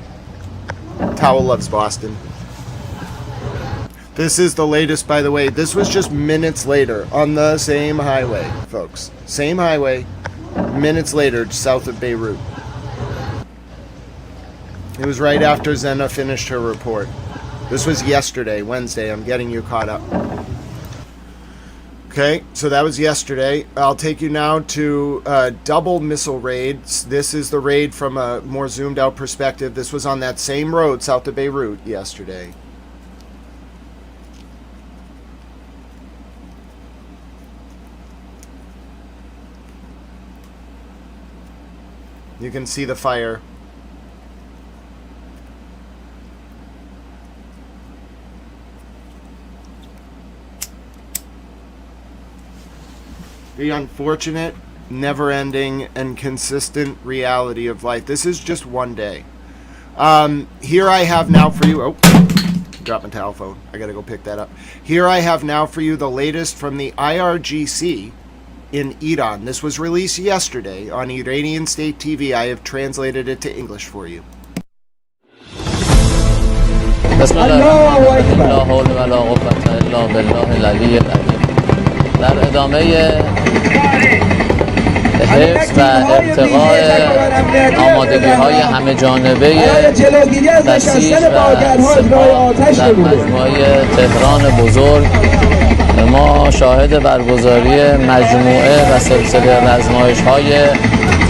Towel loves Boston. This is the latest, by the way. This was just minutes later on the same highway, folks. Same highway, minutes later, south of Beirut. It was right after Zena finished her report. This was yesterday, Wednesday. I'm getting you caught up. Okay, so that was yesterday. I'll take you now to double missile raids. This is the raid from a more zoomed out perspective. This was on that same road south of Beirut yesterday. You can see the fire. The unfortunate, never-ending, and consistent reality of life. This is just one day. Here I have now for you... Oh, dropped my towel phone. I gotta go pick that up. Here I have now for you the latest from the IRGC in Iran. This was released yesterday on Iranian State TV. I have translated it to English for you. در ادامه حفظ و ارتقاء آمادگی‌های همه جانبه بسیج و سپاه در مجموعه تهران بزرگ ما شاهد برگزاری مجموعه و سلسله رزمایش‌های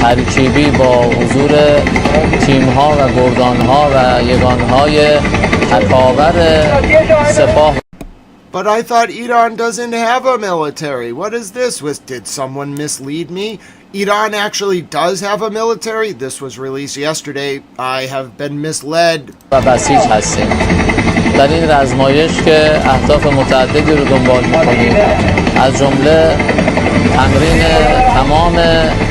ترکیبی با حضور تیم‌ها و گردان‌ها و یگان‌های تکاور سپاه. But I thought Iran doesn't have a military. What is this? Did someone mislead me? Iran actually does have a military. This was released yesterday. I have been misled. و بسیج هستیم. در این رزمایش که اهداف متعددی رو دنبال می‌کنیم، از جمله تمرین تمام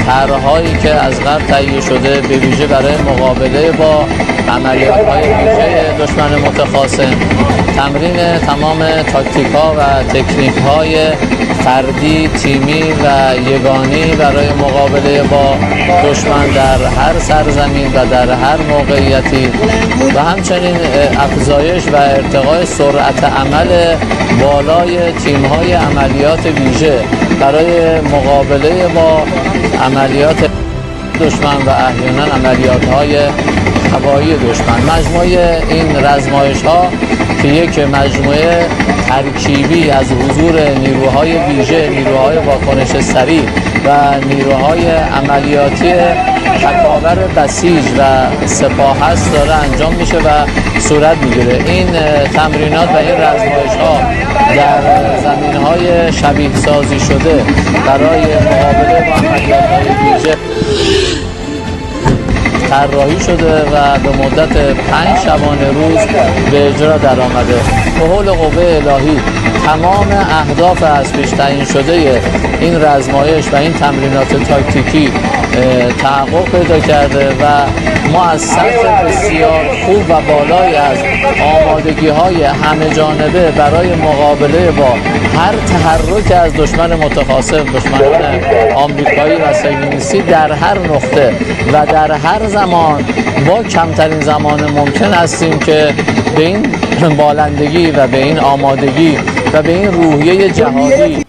طرح‌هایی که از قبل تهیه شده به ویژه برای مقابله با عملیات‌های ویژه دشمن متخاصم، تمرین تمام تاکتیک‌ها و تکنیک‌های فردی، تیمی و یگانی برای مقابله با دشمن در هر سرزمین و در هر موقعیتی و همچنین افزایش و ارتقای سرعت عمل بالای تیم‌های عملیات ویژه برای مقابله با عملیات دشمن و احیانا عملیات‌های هوایی دشمن. مجموعه این رزمایش‌ها که یک مجموعه ترکیبی از حضور نیروهای ویژه، نیروهای واکنش سریع و نیروهای عملیاتی تکاور بسیج و سپاه هست داره انجام میشه و صورت میگیره. این تمرینات و این رزمایش‌ها در زمین‌های شبیه سازی شده برای مقابله با عملیات‌های ویژه طراحی شده و به مدت 5 شبانه روز به اجرا در آمده. به حول قوه الهی تمام اهداف از پیش تعیین شده این رزمایش و این تمرینات تاکتیکی تحقق پیدا کرده و ما از سطح بسیار خوب و بالایی از آمادگی‌های همه جانبه برای مقابله با هر تحرک از دشمن متخاصم، دشمنان آمریکایی و صهیونیستی در هر نقطه و در هر زمان با کمترین زمان ممکن هستیم که به این بالندگی و به این آمادگی و به این روحیه جهادی.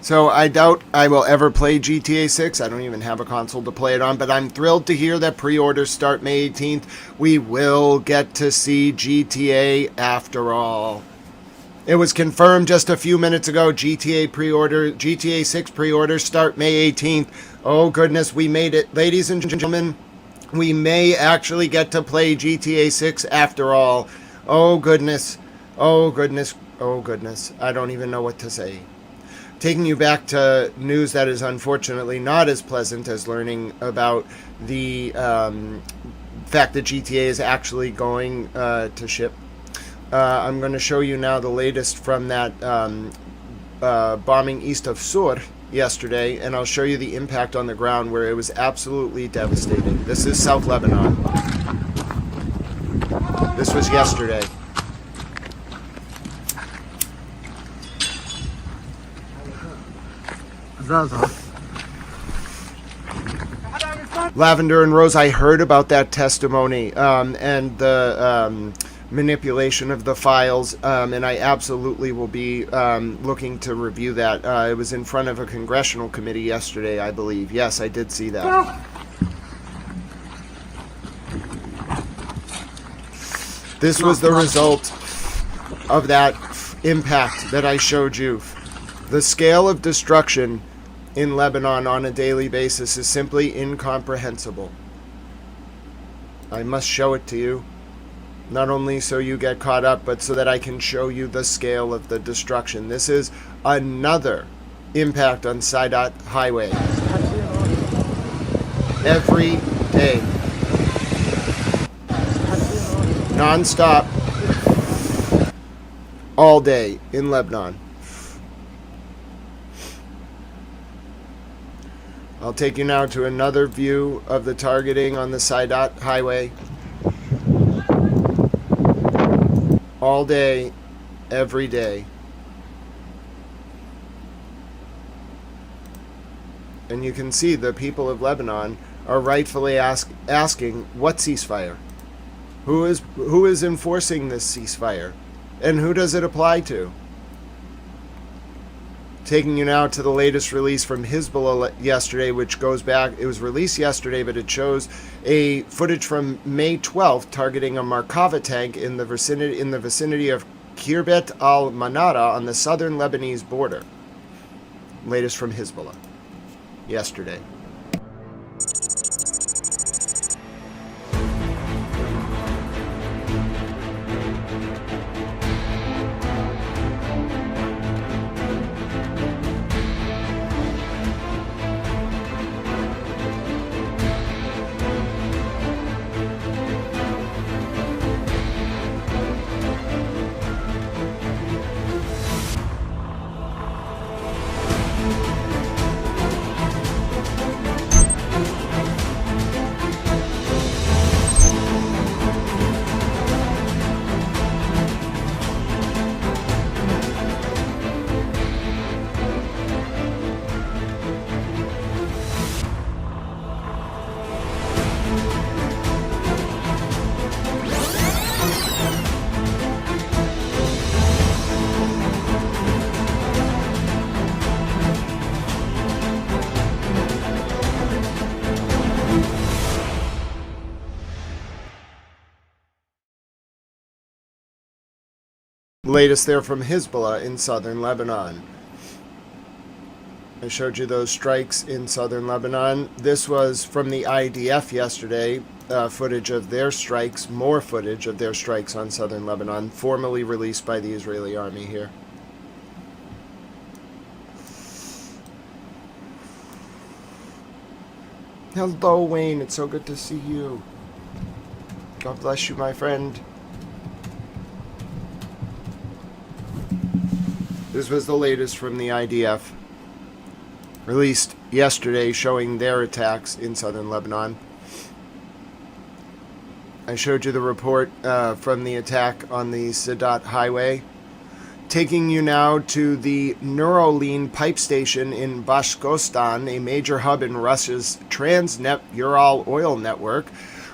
So I doubt I will ever play GTA 6. I don't even have a console to play it on, but I'm thrilled to hear that pre-orders start May 18th. We will get to see GTA after all. It was confirmed just a few minutes ago. GTA 6 pre-orders start May 18th. Oh goodness, we made it. Ladies and gentlemen, we may actually get to play GTA 6 after all. Oh goodness. Oh goodness. Oh goodness. I don't even know what to say. Taking you back to news that is unfortunately not as pleasant as learning about the fact that GTA is actually going to ship. I'm going to show you now the latest from that bombing east of Sur yesterday, and I'll show you the impact on the ground where it was absolutely devastating. This is South Lebanon. This was yesterday. Lavender and Rose, I heard about that testimony and the manipulation of the files, and I absolutely will be looking to review that. It was in front of a congressional committee yesterday, I believe. Yes, I did see that. This was the result of that impact that I showed you. The scale of destruction in Lebanon on a daily basis is simply incomprehensible. I must show it to you, not only so you get caught up, but so that I can show you the scale of the destruction. This is another impact on Saidat Highway. Every day. Non-stop. All day in Lebanon. I'll take you now to another view of the targeting on the Saidat Highway. All day, every day. And you can see the people of Lebanon are rightfully asking, what ceasefire? Who is enforcing this ceasefire? And who does it apply to? Taking you now to the latest release from Hezbollah yesterday, which goes back, it was released yesterday, but it shows a footage from May 12th targeting a Markava tank in the vicinity of Khirbet al-Manara on the southern Lebanese border. Latest from Hezbollah yesterday. Latest there from Hezbollah in southern Lebanon. I showed you those strikes in southern Lebanon. This was from the IDF yesterday, footage of their strikes, more footage of their strikes on southern Lebanon, formally released by the Israeli army here. Hello, Wayne. It's so good to see you. God bless you, my friend. This was the latest from the IDF, released yesterday, showing their attacks in southern Lebanon. I showed you the report from the attack on the Sadat Highway. Taking you now to the Nuroline pipe station in Bashkortostan, a major hub in Russia's Transneft-Ural oil network.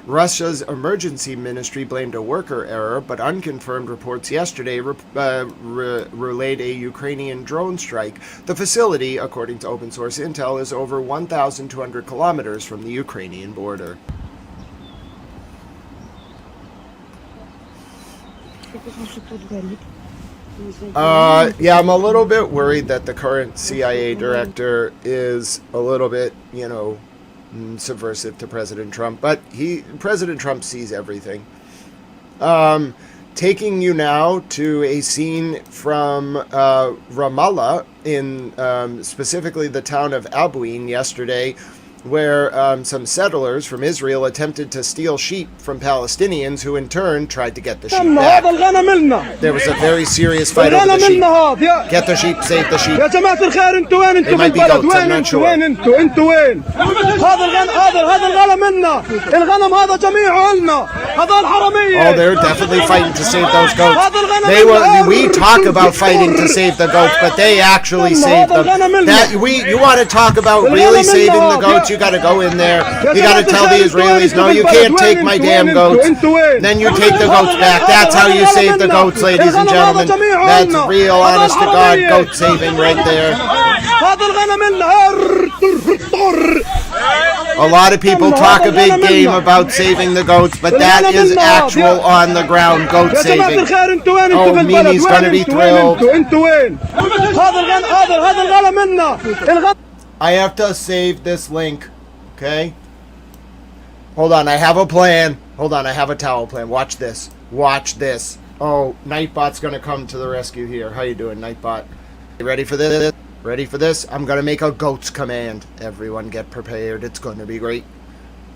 Russia's emergency ministry blamed a worker error, but unconfirmed reports yesterday relayed a Ukrainian drone strike. The facility, according to open source intel, is over 1,200 kilometers from the Ukrainian border. Yeah, I'm a little bit worried that the current CIA director is a little bit, subversive to President Trump, but President Trump sees everything. Taking you now to a scene from Ramallah, in specifically the town of Abuin yesterday, where some settlers from Israel attempted to steal sheep from Palestinians, who in turn tried to get the sheep back. There was a very serious fight over the sheep. Get the sheep, save the sheep. They might be goats, I'm not sure. Oh, they're definitely fighting to save those goats. We talk about fighting to save the goats, but they actually save them. You want to talk about really saving the goats? You got to go in there. You got to tell the Israelis, no, you can't take my damn goats. Then you take the goats back. That's how you save the goats, ladies and gentlemen. That's real, honest to God, goat saving right there. A lot of people talk a big game about saving the goats, but that is actual on the ground goat saving. Oh, Mimi's gonna be thrilled. I have to save this link, okay? Hold on, I have a plan. Hold on, I have a towel plan. Watch this. Watch this. Oh, Nightbot's gonna come to the rescue here. How you doing, Nightbot? You ready for this? Ready for this? I'm gonna make a goats command. Everyone get prepared. It's gonna be great.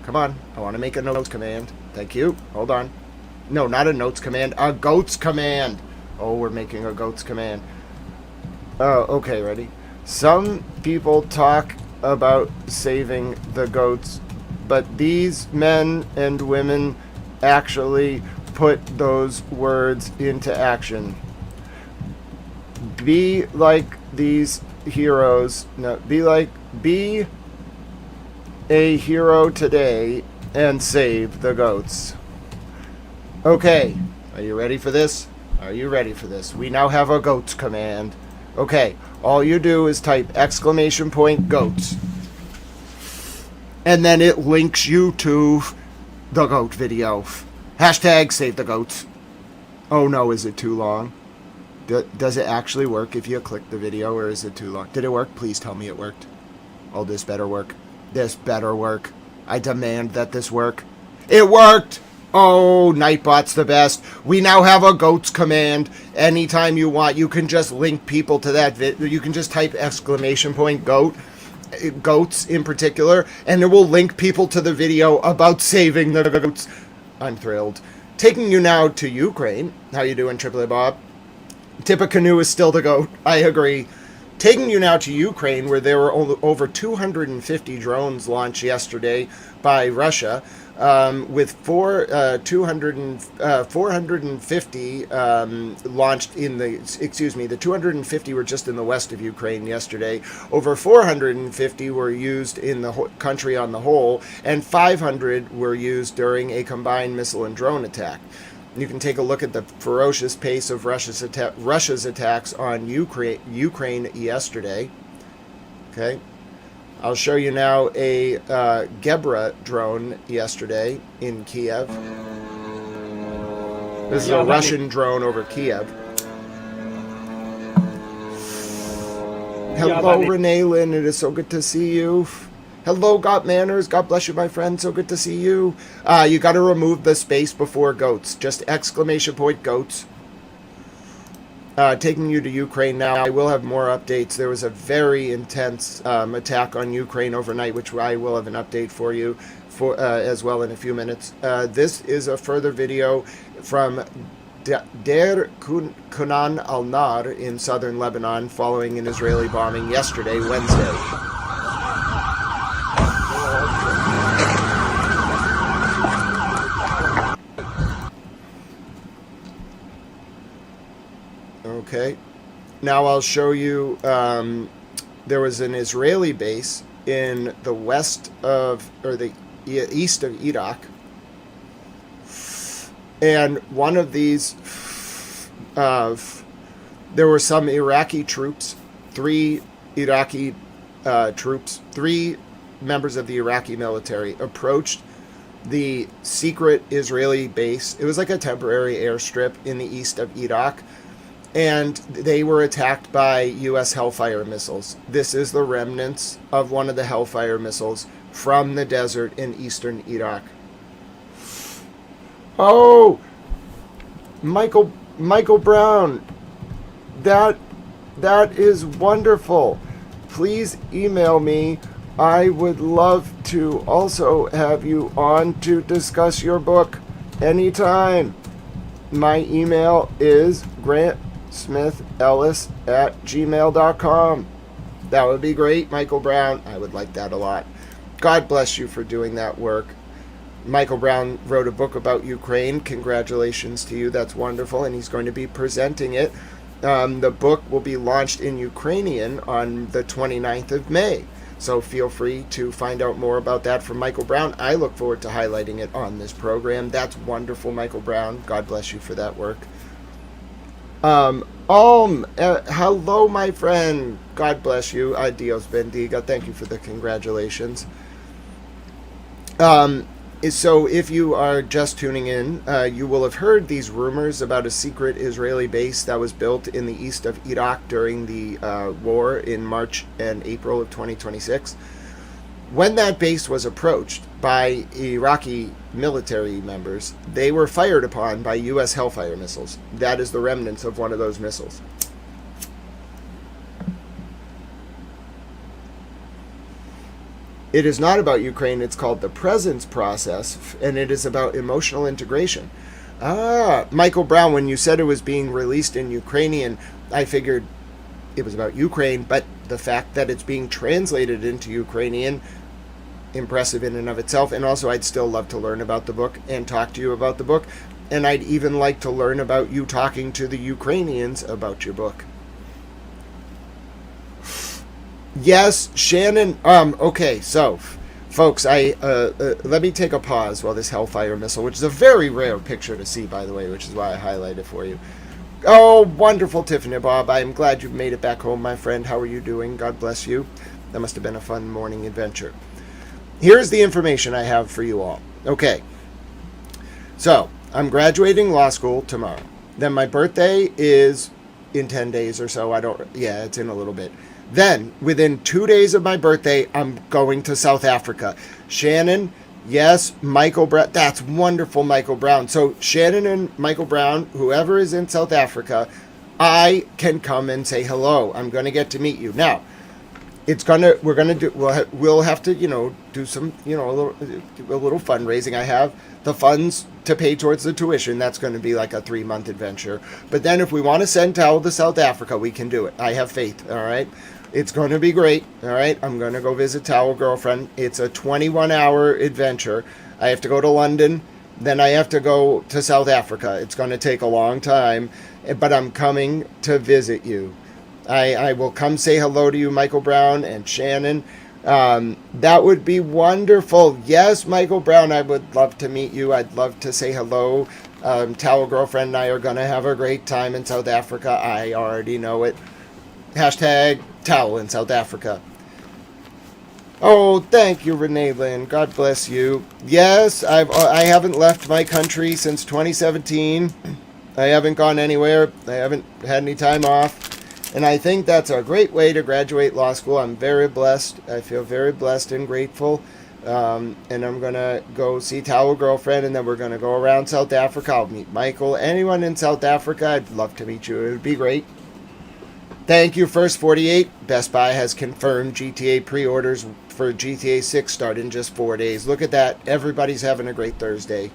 Come on. I want to make a notes command. Thank you. Hold on. No, not a notes command. A goats command. Oh, we're making a goats command. Oh, okay, ready? Some people talk about saving the goats, but these men and women actually put those words into action. Be like these heroes. No, be a hero today and save the goats. Okay, are you ready for this? Are you ready for this? We now have a goats command. Okay, all you do is type !goats. And then it links you to the goat video. Hashtag save the goats. Oh no, is it too long? Does it actually work if you click the video, or is it too long? Did it work? Please tell me it worked. Oh, this better work. This better work. I demand that this work. It worked! Oh, Nightbot's the best. We now have a goats command. Anytime you want, you can just link people to that video. You can just type !goat, goats in particular, and it will link people to the video about saving the goats. I'm thrilled. Taking you now to Ukraine. How you doing, Triple A Bob? Tippecanoe is still the goat. I agree. Taking you now to Ukraine, where there were over 250 drones launched yesterday by Russia, with 450 launched in the 250 were just in the west of Ukraine yesterday. Over 450 were used in the country on the whole, and 500 were used during a combined missile and drone attack. You can take a look at the ferocious pace of Russia's attacks on Ukraine yesterday. Okay. I'll show you now a Gebra drone yesterday in Kiev. This is a Russian drone over Kiev. Hello, Renee Lynn. It is so good to see you. Hello, Got Manners. God bless you, my friend. So good to see you. You got to remove the space before goats. Just exclamation point goats. Taking you to Ukraine now. I will have more updates. There was a very intense attack on Ukraine overnight, which I will have an update for you as well in a few minutes. This is a further video from Der Kunan al-Nar in southern Lebanon following an Israeli bombing yesterday, Wednesday. Okay, now I'll show you, there was an Israeli base in the west of, or the east of Iraq, and one of these, there were some Iraqi troops, three members of the Iraqi military approached the secret Israeli base. It was like a temporary airstrip in the east of Iraq, and they were attacked by U.S. Hellfire missiles. This is the remnants of one of the Hellfire missiles from the desert in eastern Iraq. Oh, Michael Brown, that is wonderful. Please email me. I would love to also have you on to discuss your book anytime. My email is grantsmithellis@gmail.com. That would be great, Michael Brown. I would like that a lot. God bless you for doing that work. Michael Brown wrote a book about Ukraine. Congratulations to you. That's wonderful. And he's going to be presenting it. The book will be launched in Ukrainian on the 29th of May. So feel free to find out more about that from Michael Brown. I look forward to highlighting it on this program. That's wonderful, Michael Brown. God bless you for that work. Hello, my friend. God bless you. Adios, bendiga. Thank you for the congratulations. So if you are just tuning in, you will have heard these rumors about a secret Israeli base that was built in the east of Iraq during the war in March and April of 2026. When that base was approached by Iraqi military members, they were fired upon by U.S. Hellfire missiles. That is the remnants of one of those missiles. It is not about Ukraine. It's called the Presence Process, and it is about emotional integration. Michael Brown, when you said it was being released in Ukrainian, I figured it was about Ukraine, but the fact that it's being translated into Ukrainian, impressive in and of itself. And also, I'd still love to learn about the book and talk to you about the book. And I'd even like to learn about you talking to the Ukrainians about your book. Yes, Shannon. Okay, so, folks, let me take a pause while this Hellfire missile, which is a very rare picture to see, by the way, which is why I highlight it for you. Oh, wonderful, Tiffany Bob. I'm glad you've made it back home, my friend. How are you doing? God bless you. That must have been a fun morning adventure. Here's the information I have for you all. Okay, so I'm graduating law school tomorrow. Then my birthday is in 10 days or so. It's in a little bit. Then, within 2 days of my birthday, I'm going to South Africa. Shannon, yes, Michael Brown. That's wonderful, Michael Brown. So, Shannon and Michael Brown, whoever is in South Africa, I can come and say hello. I'm going to get to meet you. Now, we'll have to, do some, a little fundraising. I have the funds to pay towards the tuition. That's going to be like a 3-month adventure. But then if we want to send Towel to South Africa, we can do it. I have faith, all right? It's going to be great, all right? I'm going to go visit Towel Girlfriend. It's a 21-hour adventure. I have to go to London. Then I have to go to South Africa. It's going to take a long time, but I'm coming to visit you. I will come say hello to you, Michael Brown and Shannon. That would be wonderful. Yes, Michael Brown, I would love to meet you. I'd love to say hello. Towel Girlfriend and I are going to have a great time in South Africa. I already know it. Hashtag Towel in South Africa. Oh, thank you, Renee Lynn. God bless you. Yes, I haven't left my country since 2017. I haven't gone anywhere. I haven't had any time off. And I think that's a great way to graduate law school. I'm very blessed. I feel very blessed and grateful. And I'm going to go see Towel Girlfriend, and then we're going to go around South Africa. I'll meet Michael. Anyone in South Africa, I'd love to meet you. It would be great. Thank you, First 48. Best Buy has confirmed GTA pre-orders for GTA 6 start in just 4 days. Look at that. Everybody's having a great Thursday.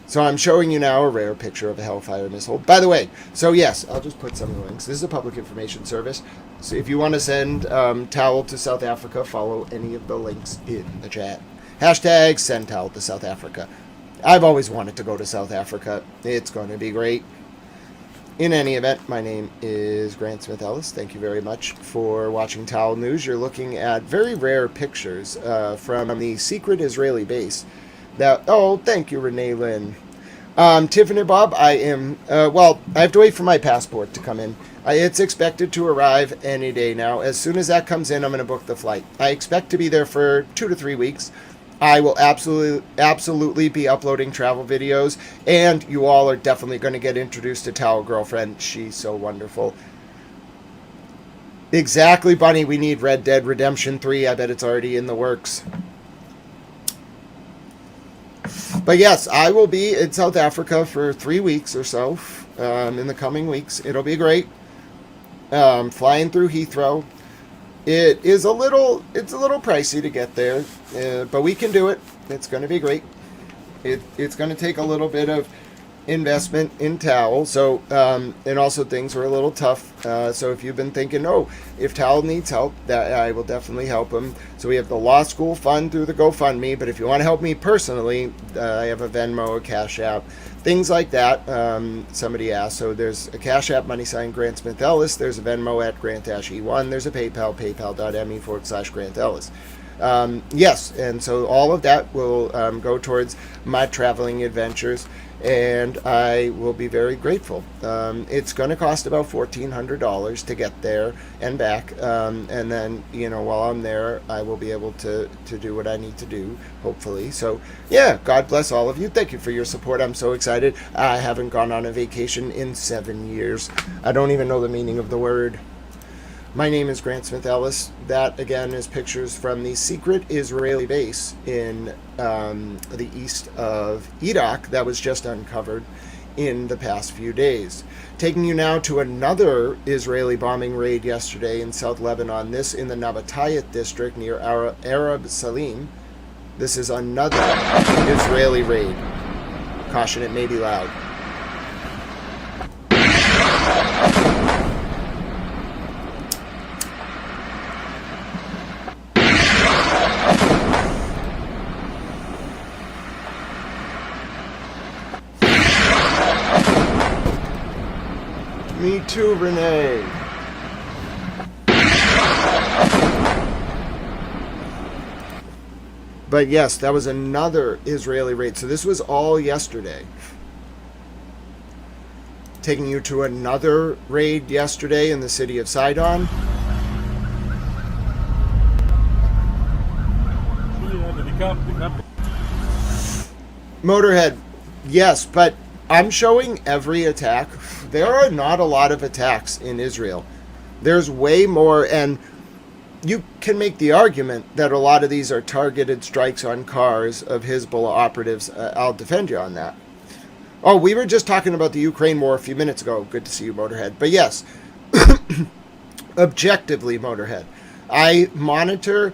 So I'm showing you now a rare picture of a Hellfire missile. By the way, so yes, I'll just put some of the links. This is a public information service. So if you want to send Towel to South Africa, follow any of the links in the chat. Hashtag send Towel to South Africa. I've always wanted to go to South Africa. It's going to be great. In any event, my name is Grant Smith Ellis. Thank you very much for watching Towel News. You're looking at very rare pictures from the secret Israeli base. Thank you, Renee Lynn. Tiffany Bob, I am, I have to wait for my passport to come in. It's expected to arrive any day now. As soon as that comes in, I'm going to book the flight. I expect to be there for 2 to 3 weeks. I will absolutely be uploading travel videos, and you all are definitely going to get introduced to Towel Girlfriend. She's so wonderful. Exactly, Bunny. We need Red Dead Redemption 3. I bet it's already in the works. But yes, I will be in South Africa for 3 weeks or so in the coming weeks. It'll be great. Flying through Heathrow. It's a little pricey to get there, but we can do it. It's going to be great. It's going to take a little bit of investment in Towel. So, and also things were a little tough. So if you've been thinking, if Towel needs help, that I will definitely help him. So we have the law school fund through the GoFundMe. But if you want to help me personally, I have a Venmo, a Cash App, things like that. Somebody asked. So there's a Cash App, $ Grant Smith Ellis. There's a Venmo at Grant-E1. There's a PayPal, paypal.me/Grant Ellis. Yes, and so all of that will go towards my traveling adventures, and I will be very grateful. It's going to cost about $1,400 to get there and back, and then, while I'm there, I will be able to do what I need to do, hopefully. So, yeah, God bless all of you. Thank you for your support. I'm so excited. I haven't gone on a vacation in 7 years. I don't even know the meaning of the word. My name is Grant Smith Ellis. That, again, is pictures from the secret Israeli base in the east of Iraq that was just uncovered in the past few days. Taking you now to another Israeli bombing raid yesterday in South Lebanon, this in the Nabatayat district near Arab Salim. This is another Israeli raid. Caution, it may be loud. Me too, Renee. But yes, that was another Israeli raid. So this was all yesterday. Taking you to another raid yesterday in the city of Sidon. Motorhead, yes, but I'm showing every attack. There are not a lot of attacks in Israel. There's way more, and you can make the argument that a lot of these are targeted strikes on cars of Hezbollah operatives. I'll defend you on that. Oh, we were just talking about the Ukraine war a few minutes ago. Good to see you, Motorhead. But yes, objectively, Motorhead, I monitor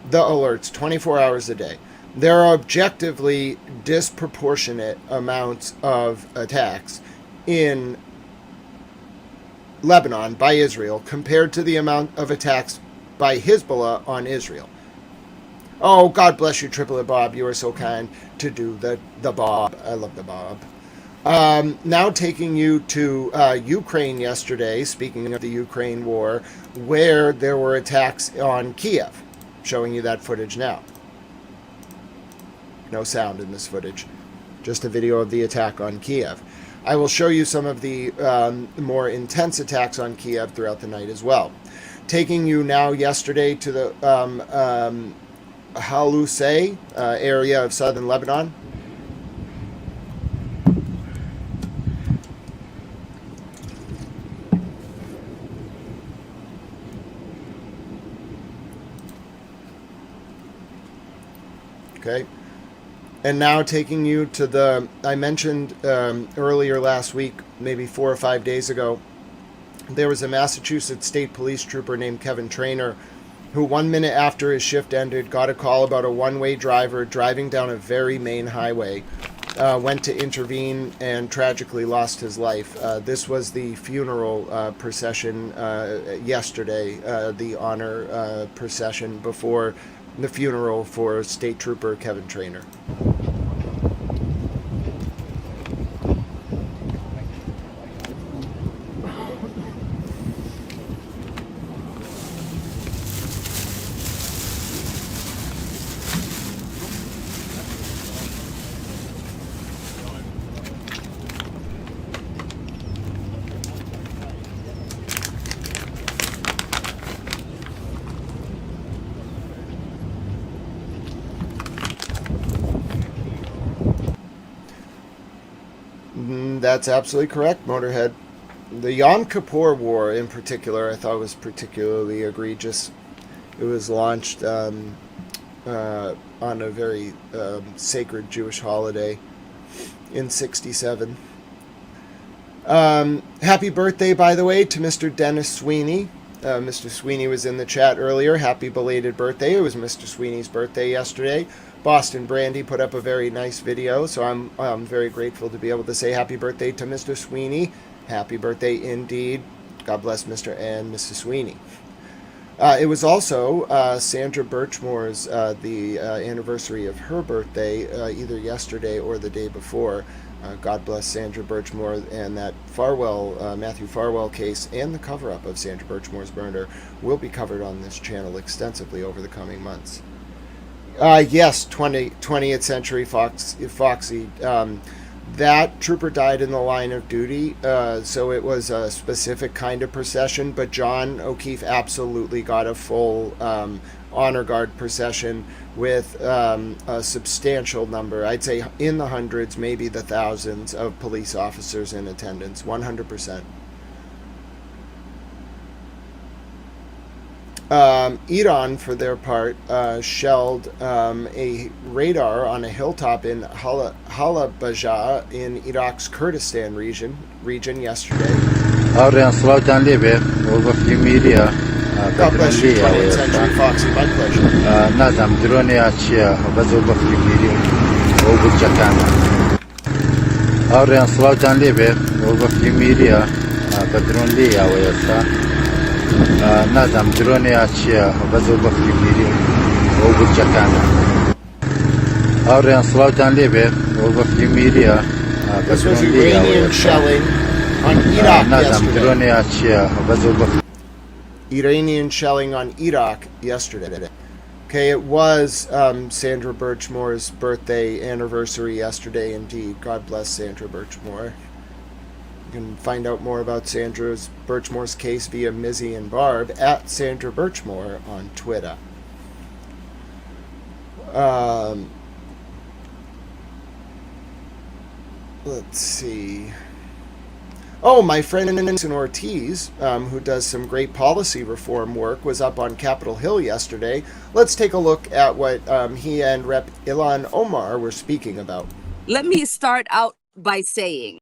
the alerts 24 hours a day. There are objectively disproportionate amounts of attacks in Lebanon by Israel compared to the amount of attacks by Hezbollah on Israel. Oh, God bless you, Triplet Bob. You are so kind to do the Bob. I love the Bob. Now taking you to Ukraine yesterday, speaking of the Ukraine war, where there were attacks on Kiev. Showing you that footage now. No sound in this footage. Just a video of the attack on Kiev. I will show you some of the more intense attacks on Kiev throughout the night as well. Taking you now yesterday to the Halusay area of southern Lebanon. Okay. And now taking you to the, I mentioned earlier last week, maybe 4 or 5 days ago, there was a Massachusetts State Police trooper named Kevin Trainer who 1 minute after his shift ended got a call about a one-way driver driving down a very main highway, went to intervene and tragically lost his life. This was the funeral procession yesterday, the honor procession before the funeral for State Trooper Kevin Trainer. That's absolutely correct, Motorhead. The Yom Kippur War, in particular, I thought was particularly egregious. It was launched on a very sacred Jewish holiday in '67. Happy birthday, by the way, to Mr. Dennis Sweeney. Mr. Sweeney was in the chat earlier. Happy belated birthday. It was Mr. Sweeney's birthday yesterday. Boston Brandy put up a very nice video, so I'm very grateful to be able to say happy birthday to Mr. Sweeney. Happy birthday indeed. God bless Mr. and Mrs. Sweeney. It was also Sandra Birchmore's the anniversary of her birthday, either yesterday or the day before. God bless Sandra Birchmore, and that Farwell, Matthew Farwell case and the cover-up of Sandra Birchmore's murder will be covered on this channel extensively over the coming months. Yes, 20th Century Foxy. That trooper died in the line of duty, so it was a specific kind of procession, but John O'Keefe absolutely got a full honor guard procession with a substantial number, I'd say in the hundreds, maybe the thousands of police officers in attendance, 100%. Iran, for their part, shelled a radar on a hilltop in Halabja in Iraq's Kurdistan region yesterday. God bless you, 20th Century Foxy, my pleasure. This was Iranian shelling on Iraq yesterday. Iranian shelling on Iraq yesterday. Okay, it was Sandra Birchmore's birthday anniversary yesterday indeed. God bless Sandra Birchmore. You can find out more about Sandra Birchmore's case via Mizzy and Barb at Sandra Birchmore on Twitter. Let's see. Oh, my friend Jason Ortiz, who does some great policy reform work, was up on Capitol Hill yesterday. Let's take a look at what he and Rep. Ilhan Omar were speaking about. Let me start out by saying,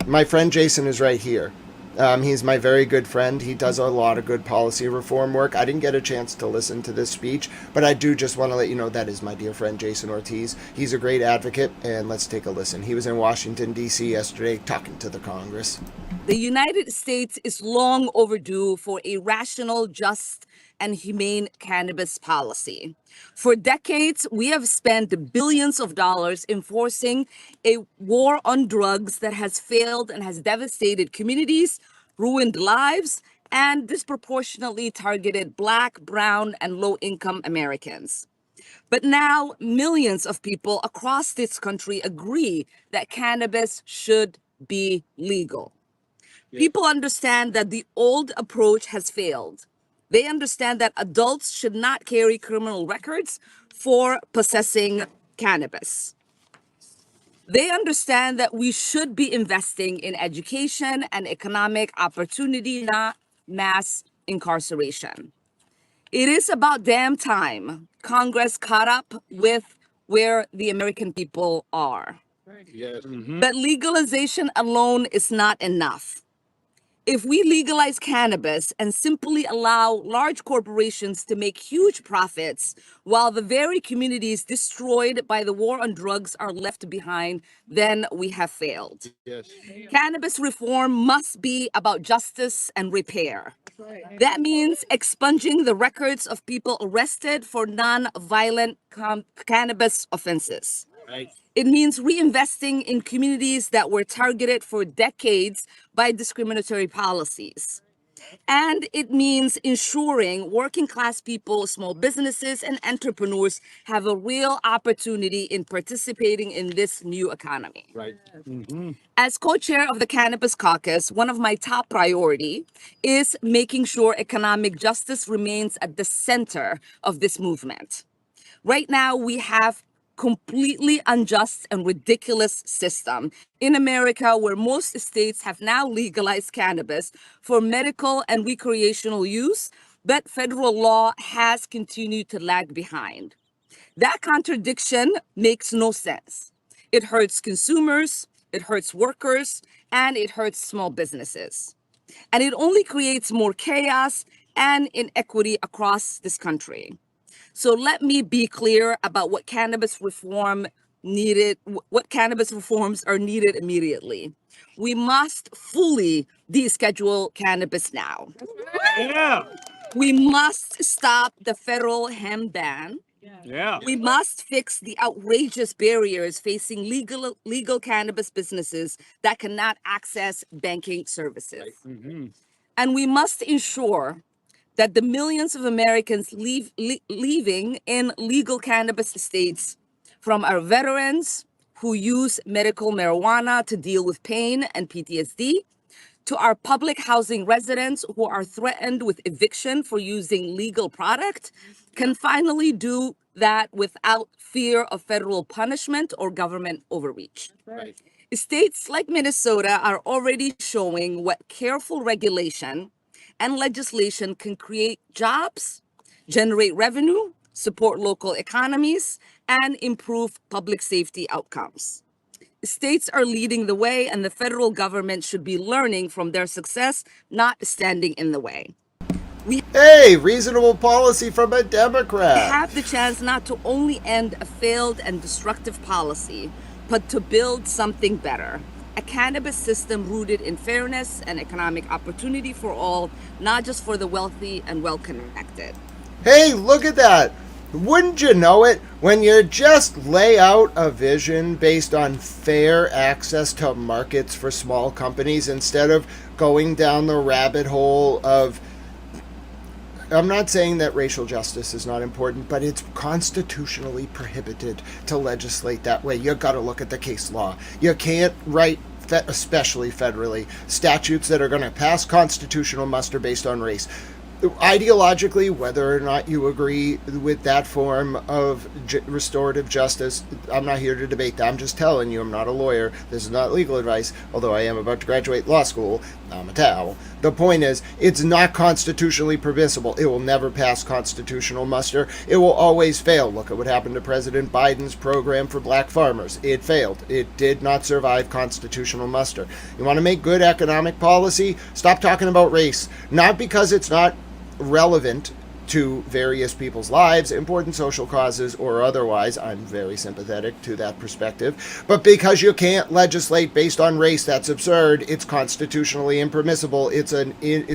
my friend Jason is right here. He's my very good friend. He does a lot of good policy reform work. I didn't get a chance to listen to this speech, but I do just want to let you know that is my dear friend Jason Ortiz. He's a great advocate, and let's take a listen. He was in Washington, D.C. yesterday talking to the Congress. The United States is long overdue for a rational, just, and humane cannabis policy. For decades, we have spent billions of dollars enforcing a war on drugs that has failed and has devastated communities, ruined lives, and disproportionately targeted Black, brown, and low-income Americans. But now, millions of people across this country agree that cannabis should be legal. People understand that the old approach has failed. They understand that adults should not carry criminal records for possessing cannabis. They understand that we should be investing in education and economic opportunity, not mass incarceration. It is about damn time Congress caught up with where the American people are. Yes. But legalization alone is not enough. If we legalize cannabis and simply allow large corporations to make huge profits while the very communities destroyed by the war on drugs are left behind, then we have failed. Yes. Cannabis reform must be about justice and repair. That means expunging the records of people arrested for non-violent cannabis offenses. Right. It means reinvesting in communities that were targeted for decades by discriminatory policies. And it means ensuring working class people, small businesses, and entrepreneurs have a real opportunity in participating in this new economy. Right. As co-chair of the Cannabis Caucus, one of my top priority is making sure economic justice remains at the center of this movement. Right now, we have completely unjust and ridiculous system in America where most states have now legalized cannabis for medical and recreational use, but federal law has continued to lag behind. That contradiction makes no sense. It hurts consumers, it hurts workers, and it hurts small businesses. And it only creates more chaos and inequity across this country. So let me be clear about what cannabis reforms are needed immediately. We must fully deschedule cannabis now. Yeah. We must stop the federal hemp ban. Yeah. We must fix the outrageous barriers facing legal cannabis businesses that cannot access banking services. And we must ensure that the millions of Americans living in legal cannabis states, from our veterans who use medical marijuana to deal with pain and PTSD, to our public housing residents who are threatened with eviction for using legal product, can finally do that without fear of federal punishment or government overreach. Right. States like Minnesota are already showing what careful regulation and legislation can create jobs, generate revenue, support local economies, and improve public safety outcomes. States are leading the way, and the federal government should be learning from their success, not standing in the way. Hey, reasonable policy from a Democrat. Have the chance not to only end a failed and destructive policy, but to build something better. A cannabis system rooted in fairness and economic opportunity for all, not just for the wealthy and well-connected. Hey, look at that. Wouldn't you know it? When you just lay out a vision based on fair access to markets for small companies instead of going down the rabbit hole of... I'm not saying that racial justice is not important, but it's constitutionally prohibited to legislate that way. You got to look at the case law. You can't write, especially federally, statutes that are going to pass constitutional muster based on race. Ideologically, whether or not you agree with that form of restorative justice, I'm not here to debate that. I'm just telling you, I'm not a lawyer. This is not legal advice, although I am about to graduate law school. I'm a towel. The point is, it's not constitutionally permissible. It will never pass constitutional muster. It will always fail. Look at what happened to President Biden's program for black farmers. It failed. It did not survive constitutional muster. You want to make good economic policy? Stop talking about race. Not because it's not relevant to various people's lives, important social causes or otherwise. I'm very sympathetic to that perspective. But because you can't legislate based on race, that's absurd. It's constitutionally impermissible. It's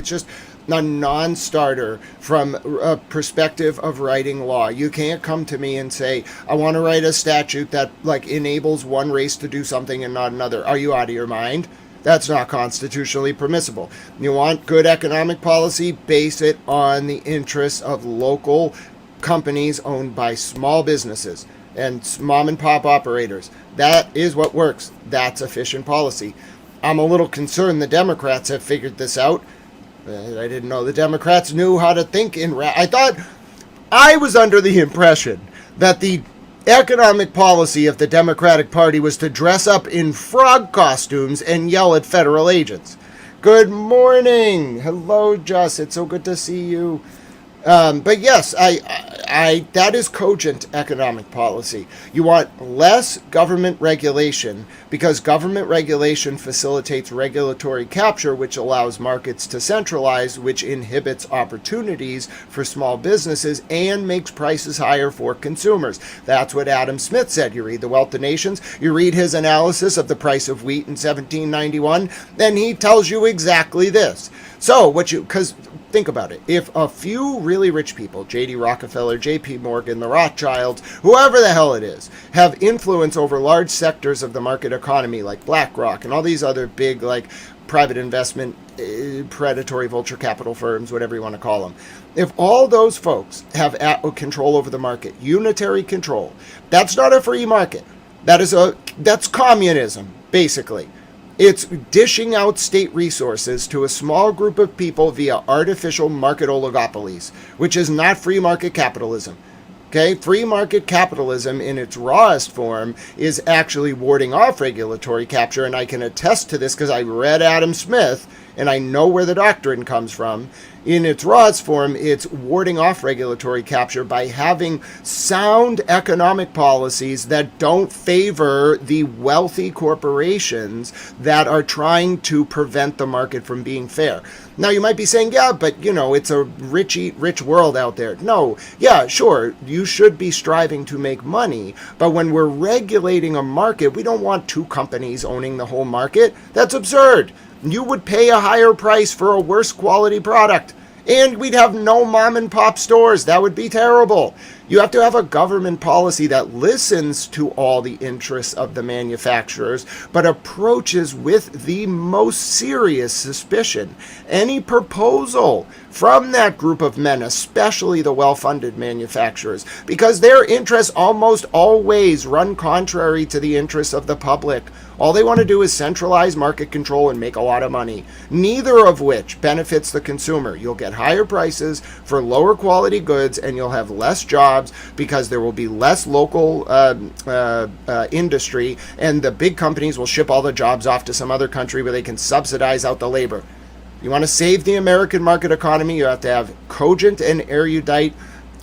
just a non-starter from a perspective of writing law. You can't come to me and say, I want to write a statute that enables one race to do something and not another. Are you out of your mind? That's not constitutionally permissible. You want good economic policy? Base it on the interests of local companies owned by small businesses and mom and pop operators. That is what works. That's efficient policy. I'm a little concerned the Democrats have figured this out. I didn't know the Democrats knew how to think I thought I was under the impression that the economic policy of the Democratic Party was to dress up in frog costumes and yell at federal agents. Good morning. Hello, Just. It's so good to see you. But yes, I that is cogent economic policy. You want less government regulation because government regulation facilitates regulatory capture, which allows markets to centralize, which inhibits opportunities for small businesses and makes prices higher for consumers. That's what Adam Smith said. You read The Wealth of Nations, you read his analysis of the price of wheat in 1791, and he tells you exactly this. So because think about it. If a few really rich people, J.D. Rockefeller, J.P. Morgan, the Rothschilds, whoever the hell it is, have influence over large sectors of the market economy like BlackRock and all these other big like private investment, predatory vulture capital firms, whatever you want to call them. If all those folks have control over the market, unitary control, that's not a free market. That's communism, basically. It's dishing out state resources to a small group of people via artificial market oligopolies, which is not free market capitalism. Okay, free market capitalism in its rawest form is actually warding off regulatory capture, and I can attest to this because I read Adam Smith and I know where the doctrine comes from. In its rawest form, it's warding off regulatory capture by having sound economic policies that don't favor the wealthy corporations that are trying to prevent the market from being fair. Now, you might be saying, yeah, but, it's a rich world out there. No, yeah, sure, you should be striving to make money, but when we're regulating a market, we don't want two companies owning the whole market. That's absurd. You would pay a higher price for a worse quality product. And we'd have no mom and pop stores. That would be terrible. You have to have a government policy that listens to all the interests of the manufacturers, but approaches with the most serious suspicion any proposal from that group of men, especially the well-funded manufacturers, because their interests almost always run contrary to the interests of the public. All they want to do is centralize market control and make a lot of money, neither of which benefits the consumer. You'll get higher prices for lower quality goods, and you'll have less jobs because there will be less local industry, and the big companies will ship all the jobs off to some other country where they can subsidize out the labor. You want to save the American market economy, you have to have cogent and erudite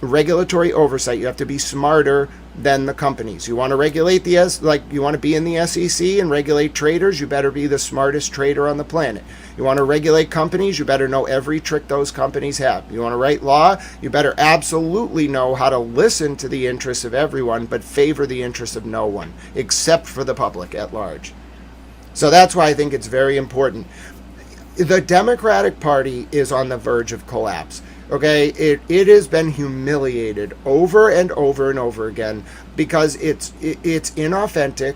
regulatory oversight. You have to be smarter than the companies. You want to regulate you want to be in the SEC and regulate traders, you better be the smartest trader on the planet. You want to regulate companies, you better know every trick those companies have. You want to write law, you better absolutely know how to listen to the interests of everyone, but favor the interests of no one, except for the public at large. So that's why I think it's very important. The Democratic Party is on the verge of collapse. Okay, it has been humiliated over and over and over again because it's inauthentic,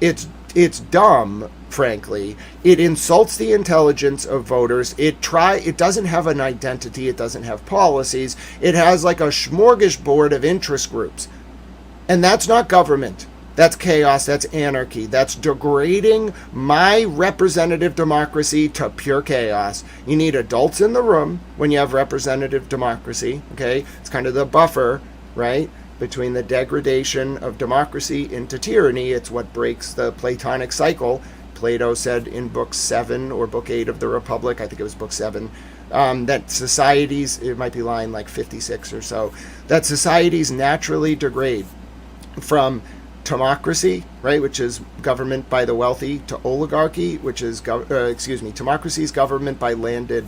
it's dumb, frankly. It insults the intelligence of voters. It doesn't have an identity, it doesn't have policies. It has like a smorgasbord of interest groups. And that's not government. That's chaos, that's anarchy, that's degrading my representative democracy to pure chaos. You need adults in the room when you have representative democracy, okay? It's kind of the buffer, right, between the degradation of democracy into tyranny. It's what breaks the Platonic cycle. Plato said in Book 7 or Book 8 of the Republic, I think it was Book 7, that societies, it might be line like 56 or so, that societies naturally degrade from democracy, right, which is government by the wealthy, to oligarchy, which is democracy is government by landed,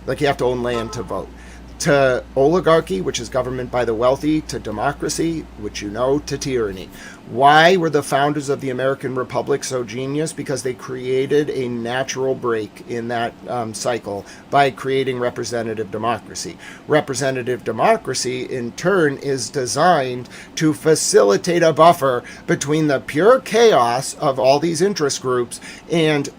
like you have to own land to vote, to oligarchy, which is government by the wealthy, to democracy, which to tyranny. Why were the founders of the American Republic so genius? Because they created a natural break in that cycle by creating representative democracy. Representative democracy, in turn, is designed to facilitate a buffer between the pure chaos of all these interest groups and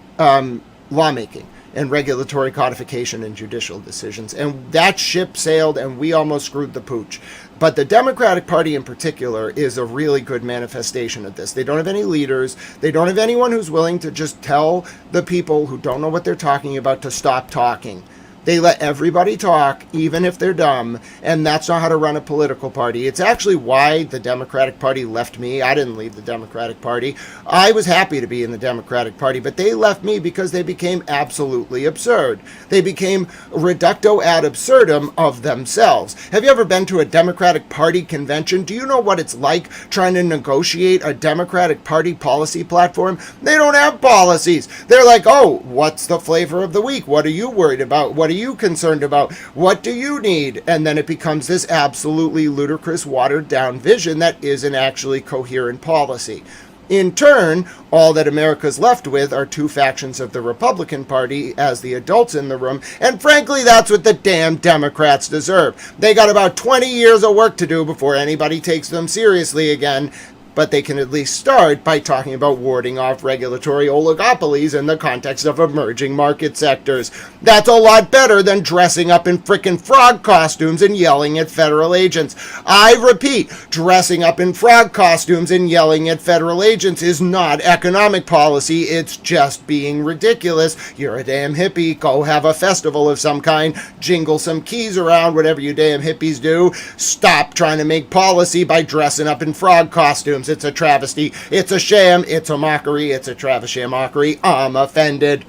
lawmaking and regulatory codification and judicial decisions. And that ship sailed, and we almost screwed the pooch. But the Democratic Party in particular is a really good manifestation of this. They don't have any leaders. They don't have anyone who's willing to just tell the people who don't know what they're talking about to stop talking. They let everybody talk, even if they're dumb, and that's not how to run a political party. It's actually why the Democratic Party left me. I didn't leave the Democratic Party. I was happy to be in the Democratic Party, but they left me because they became absolutely absurd. They became reducto ad absurdum of themselves. Have you ever been to a Democratic Party convention? Do you know what it's like trying to negotiate a Democratic Party policy platform? They don't have policies. They're like, oh, what's the flavor of the week? What are you worried about? What are you concerned about? What do you need? And then it becomes this absolutely ludicrous, watered down vision that isn't actually coherent policy. In turn, all that America's left with are two factions of the Republican Party as the adults in the room, and frankly, that's what the damn Democrats deserve. They got about 20 years of work to do before anybody takes them seriously again, but they can at least start by talking about warding off regulatory oligopolies in the context of emerging market sectors. That's a lot better than dressing up in frickin' frog costumes and yelling at federal agents. I repeat, dressing up in frog costumes and yelling at federal agents is not economic policy. It's just being ridiculous. You're a damn hippie. Go have a festival of some kind. Jingle some keys around, whatever you damn hippies do. Stop trying to make policy by dressing up in frog costumes. It's a travesty. It's a sham. It's a mockery. It's a Travis-sham mockery. I'm offended.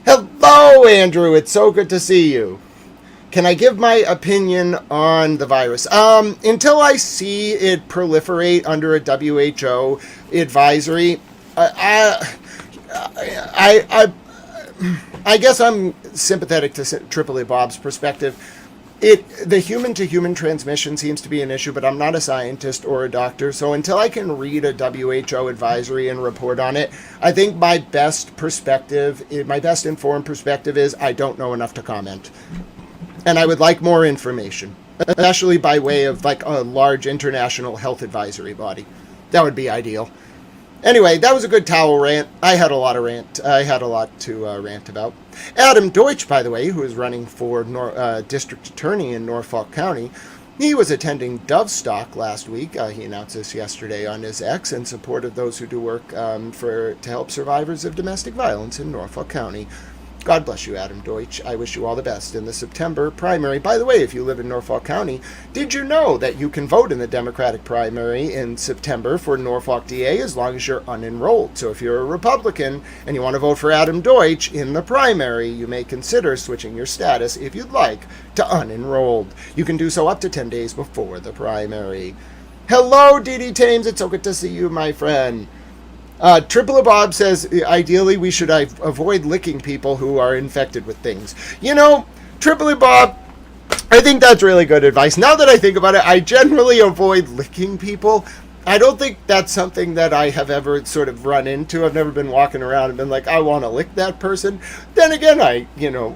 Hello, Andrew. It's so good to see you. Can I give my opinion on the virus? Until I see it proliferate under a WHO advisory, I guess I'm sympathetic to Triple A Bob's perspective. The human-to-human transmission seems to be an issue, but I'm not a scientist or a doctor, so until I can read a WHO advisory and report on it, I think my best informed perspective is I don't know enough to comment. And I would like more information, especially by way of like a large international health advisory body. That would be ideal. Anyway, that was a good towel rant. I had a lot to rant about. Adam Deutsch, by the way, who is running for district attorney in Norfolk County, he was attending Dovestock last week. He announced this yesterday on his X in support of those who do work to help survivors of domestic violence in Norfolk County. God bless you, Adam Deutsch. I wish you all the best in the September primary. By the way, if you live in Norfolk County, did you know that you can vote in the Democratic primary in September for Norfolk DA as long as you're unenrolled? So if you're a Republican and you want to vote for Adam Deutsch in the primary, you may consider switching your status, if you'd like, to unenrolled. You can do so up to 10 days before the primary. Hello, Dee Tames. It's so good to see you, my friend. Triple A Bob says, ideally we should avoid licking people who are infected with things. You know, Triple A Bob, I think that's really good advice. Now that I think about it, I generally avoid licking people. I don't think that's something that I have ever sort of run into. I've never been walking around and been like, I want to lick that person. Then again, you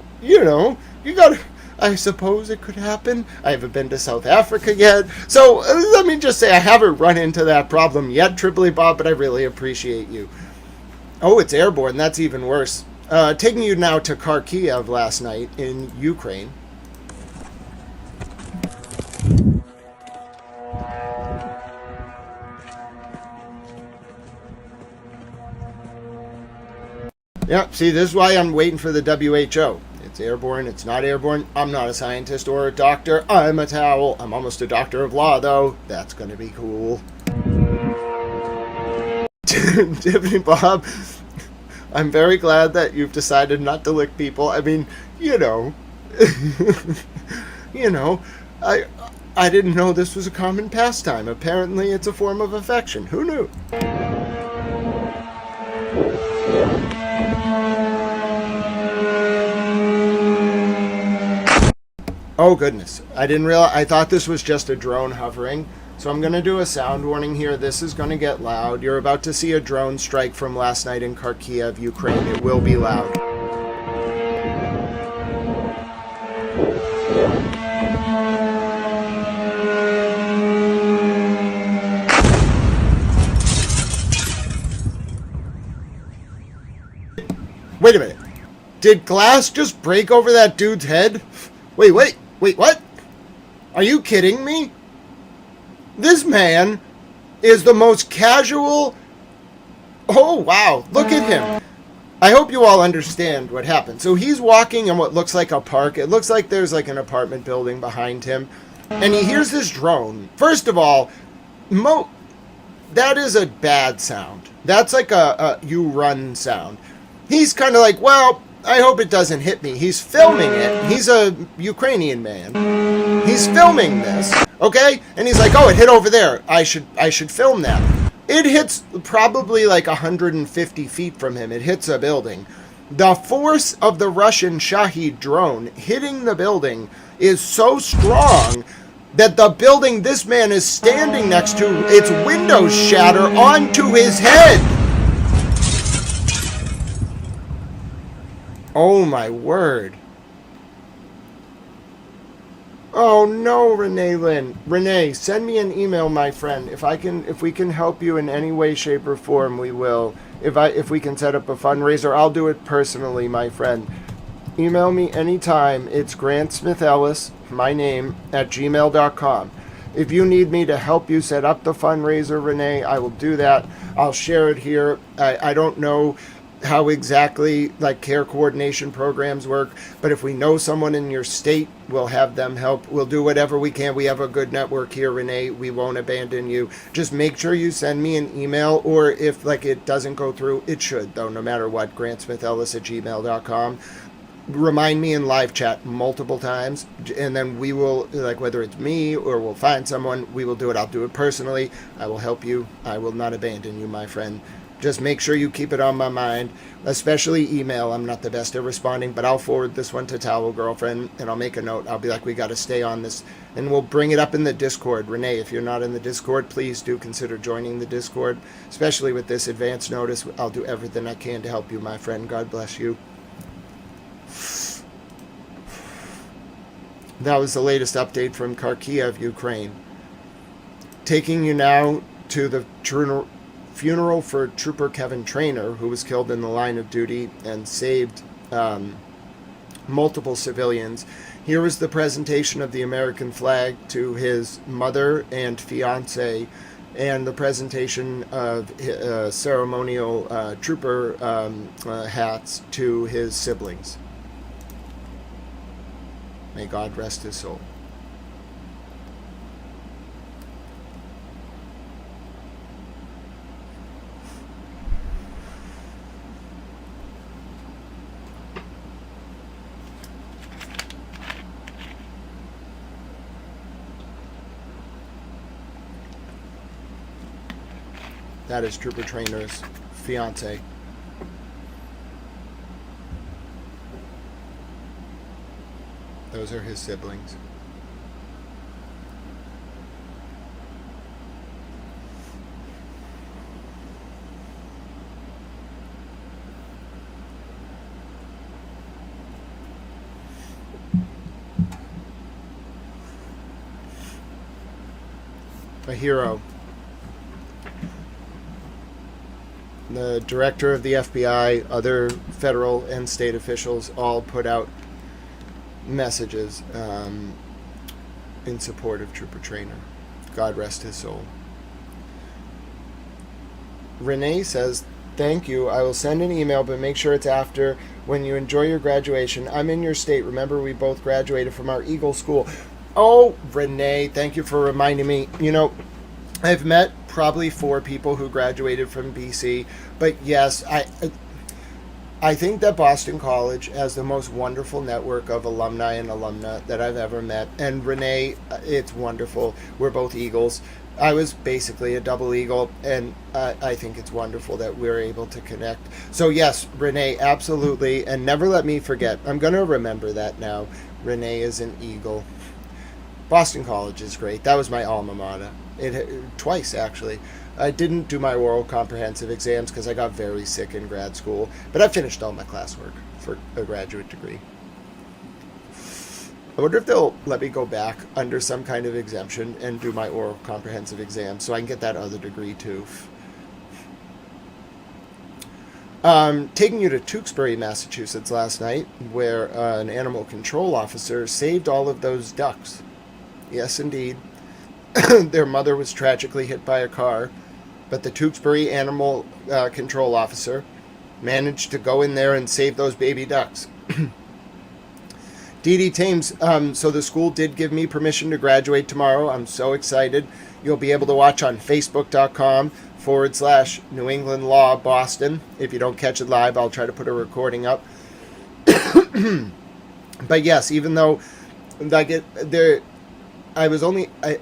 gotta... I suppose it could happen. I haven't been to South Africa yet. So let me just say I haven't run into that problem yet, Triple A Bob, but I really appreciate you. Oh, it's airborne. That's even worse. Taking you now to Kharkiv last night in Ukraine. Yeah, see, this is why I'm waiting for the WHO. It's airborne, it's not airborne. I'm not a scientist or a doctor. I'm a towel. I'm almost a doctor of law, though. That's going to be cool. Tiffany Bob, I'm very glad that you've decided not to lick people. I mean, I didn't know this was a common pastime. Apparently, it's a form of affection. Who knew? Oh goodness, I didn't realize, I thought this was just a drone hovering. So I'm going to do a sound warning here. This is going to get loud. You're about to see a drone strike from last night in Kharkiv, Ukraine. It will be loud. Wait a minute. Did glass just break over that dude's head? Wait, what? Are you kidding me? This man is the most casual... Oh, wow. Look at him. I hope you all understand what happened. So he's walking in what looks like a park. It looks like there's like an apartment building behind him. And he hears this drone. First of all, that is a bad sound. That's like a you run sound. He's kind of like, well, I hope it doesn't hit me. He's filming it. He's a Ukrainian man. He's filming this, okay? And he's like, oh, it hit over there. I should film that. It hits probably like 150 feet from him. It hits a building. The force of the Russian Shahed drone hitting the building is so strong that the building this man is standing next to, its windows shatter onto his head. Oh my word. Oh no, Renee Lynn. Renee, send me an email, my friend. If we can help you in any way, shape, or form, we will. If we can set up a fundraiser, I'll do it personally, my friend. Email me anytime. It's Grant Smith Ellis, my name, at gmail.com. If you need me to help you set up the fundraiser, Renee, I will do that. I'll share it here. I don't know how exactly like care coordination programs work, but if we know someone in your state, we'll have them help. We'll do whatever we can. We have a good network here, Renee. We won't abandon you. Just make sure you send me an email, or if like it doesn't go through, it should though, no matter what, grantsmithellis@gmail.com. Remind me in live chat multiple times, and then we will, like, whether it's me or we'll find someone, we will do it. I'll do it personally. I will help you. I will not abandon you, my friend. Just make sure you keep it on my mind, especially email. I'm not the best at responding, but I'll forward this one to Towel Girlfriend, and I'll make a note. I'll be like, we got to stay on this, and we'll bring it up in the Discord. Renee, if you're not in the Discord, please do consider joining the Discord, especially with this advance notice. I'll do everything I can to help you, my friend. God bless you. That was the latest update from Kharkiv, Ukraine. Taking you now to the funeral for Trooper Kevin Trainer, who was killed in the line of duty and saved multiple civilians. Here was the presentation of the American flag to his mother and fiance, and the presentation of ceremonial trooper hats to his siblings. May God rest his soul. That is Trooper Trainer's fiance. Those are his siblings. A hero. The director of the FBI, other federal and state officials all put out messages in support of Trooper Trainer. God rest his soul. Renee says, thank you. I will send an email, but make sure it's after when you enjoy your graduation. I'm in your state. Remember, we both graduated from our Eagle School. Oh, Renee, thank you for reminding me. You know, I've met probably 4 people who graduated from BC, but yes, I think that Boston College has the most wonderful network of alumni and alumna that I've ever met. And Renee, it's wonderful. We're both Eagles. I was basically a double Eagle, and I think it's wonderful that we're able to connect. So yes, Renee, absolutely. And never let me forget. I'm going to remember that now. Renee is an Eagle. Boston College is great. That was my alma mater. Twice, actually. I didn't do my oral comprehensive exams because I got very sick in grad school, but I finished all my classwork for a graduate degree. I wonder if they'll let me go back under some kind of exemption and do my oral comprehensive exam so I can get that other degree too. Taking you to Tewksbury, Massachusetts last night, where an animal control officer saved all of those ducks. Yes, indeed. Their mother was tragically hit by a car, but the Tewksbury animal control officer managed to go in there and save those baby ducks. Dee Dee Thames, so the school did give me permission to graduate tomorrow. I'm so excited. You'll be able to watch on facebook.com/New England Law Boston. If you don't catch it live, I'll try to put a recording up. But yes, even though I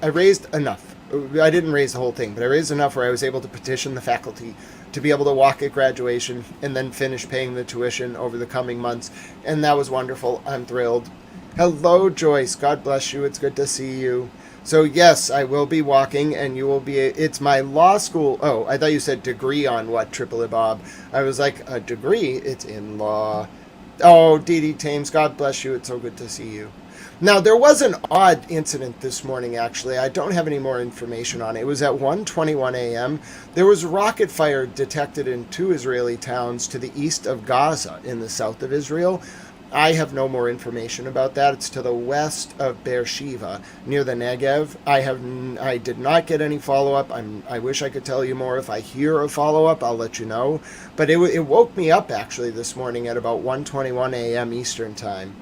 raised enough. I didn't raise the whole thing, but I raised enough where I was able to petition the faculty to be able to walk at graduation and then finish paying the tuition over the coming months. And that was wonderful. I'm thrilled. Hello, Joyce. God bless you. It's good to see you. So yes, I will be walking, and you will be. It's my law school. Oh, I thought you said degree on what, Triple Bob. I was like, a degree? It's in law. Oh, Dee Dee Thames, God bless you. It's so good to see you. Now, there was an odd incident this morning, actually. I don't have any more information on it. It was at 1:21 a.m. There was rocket fire detected in 2 Israeli towns to the east of Gaza in the south of Israel. I have no more information about that. It's to the west of Beersheba, near the Negev. I did not get any follow-up. I wish I could tell you more. If I hear a follow-up, I'll let you know. But it woke me up, actually, this morning at about 1:21 a.m. Eastern Time.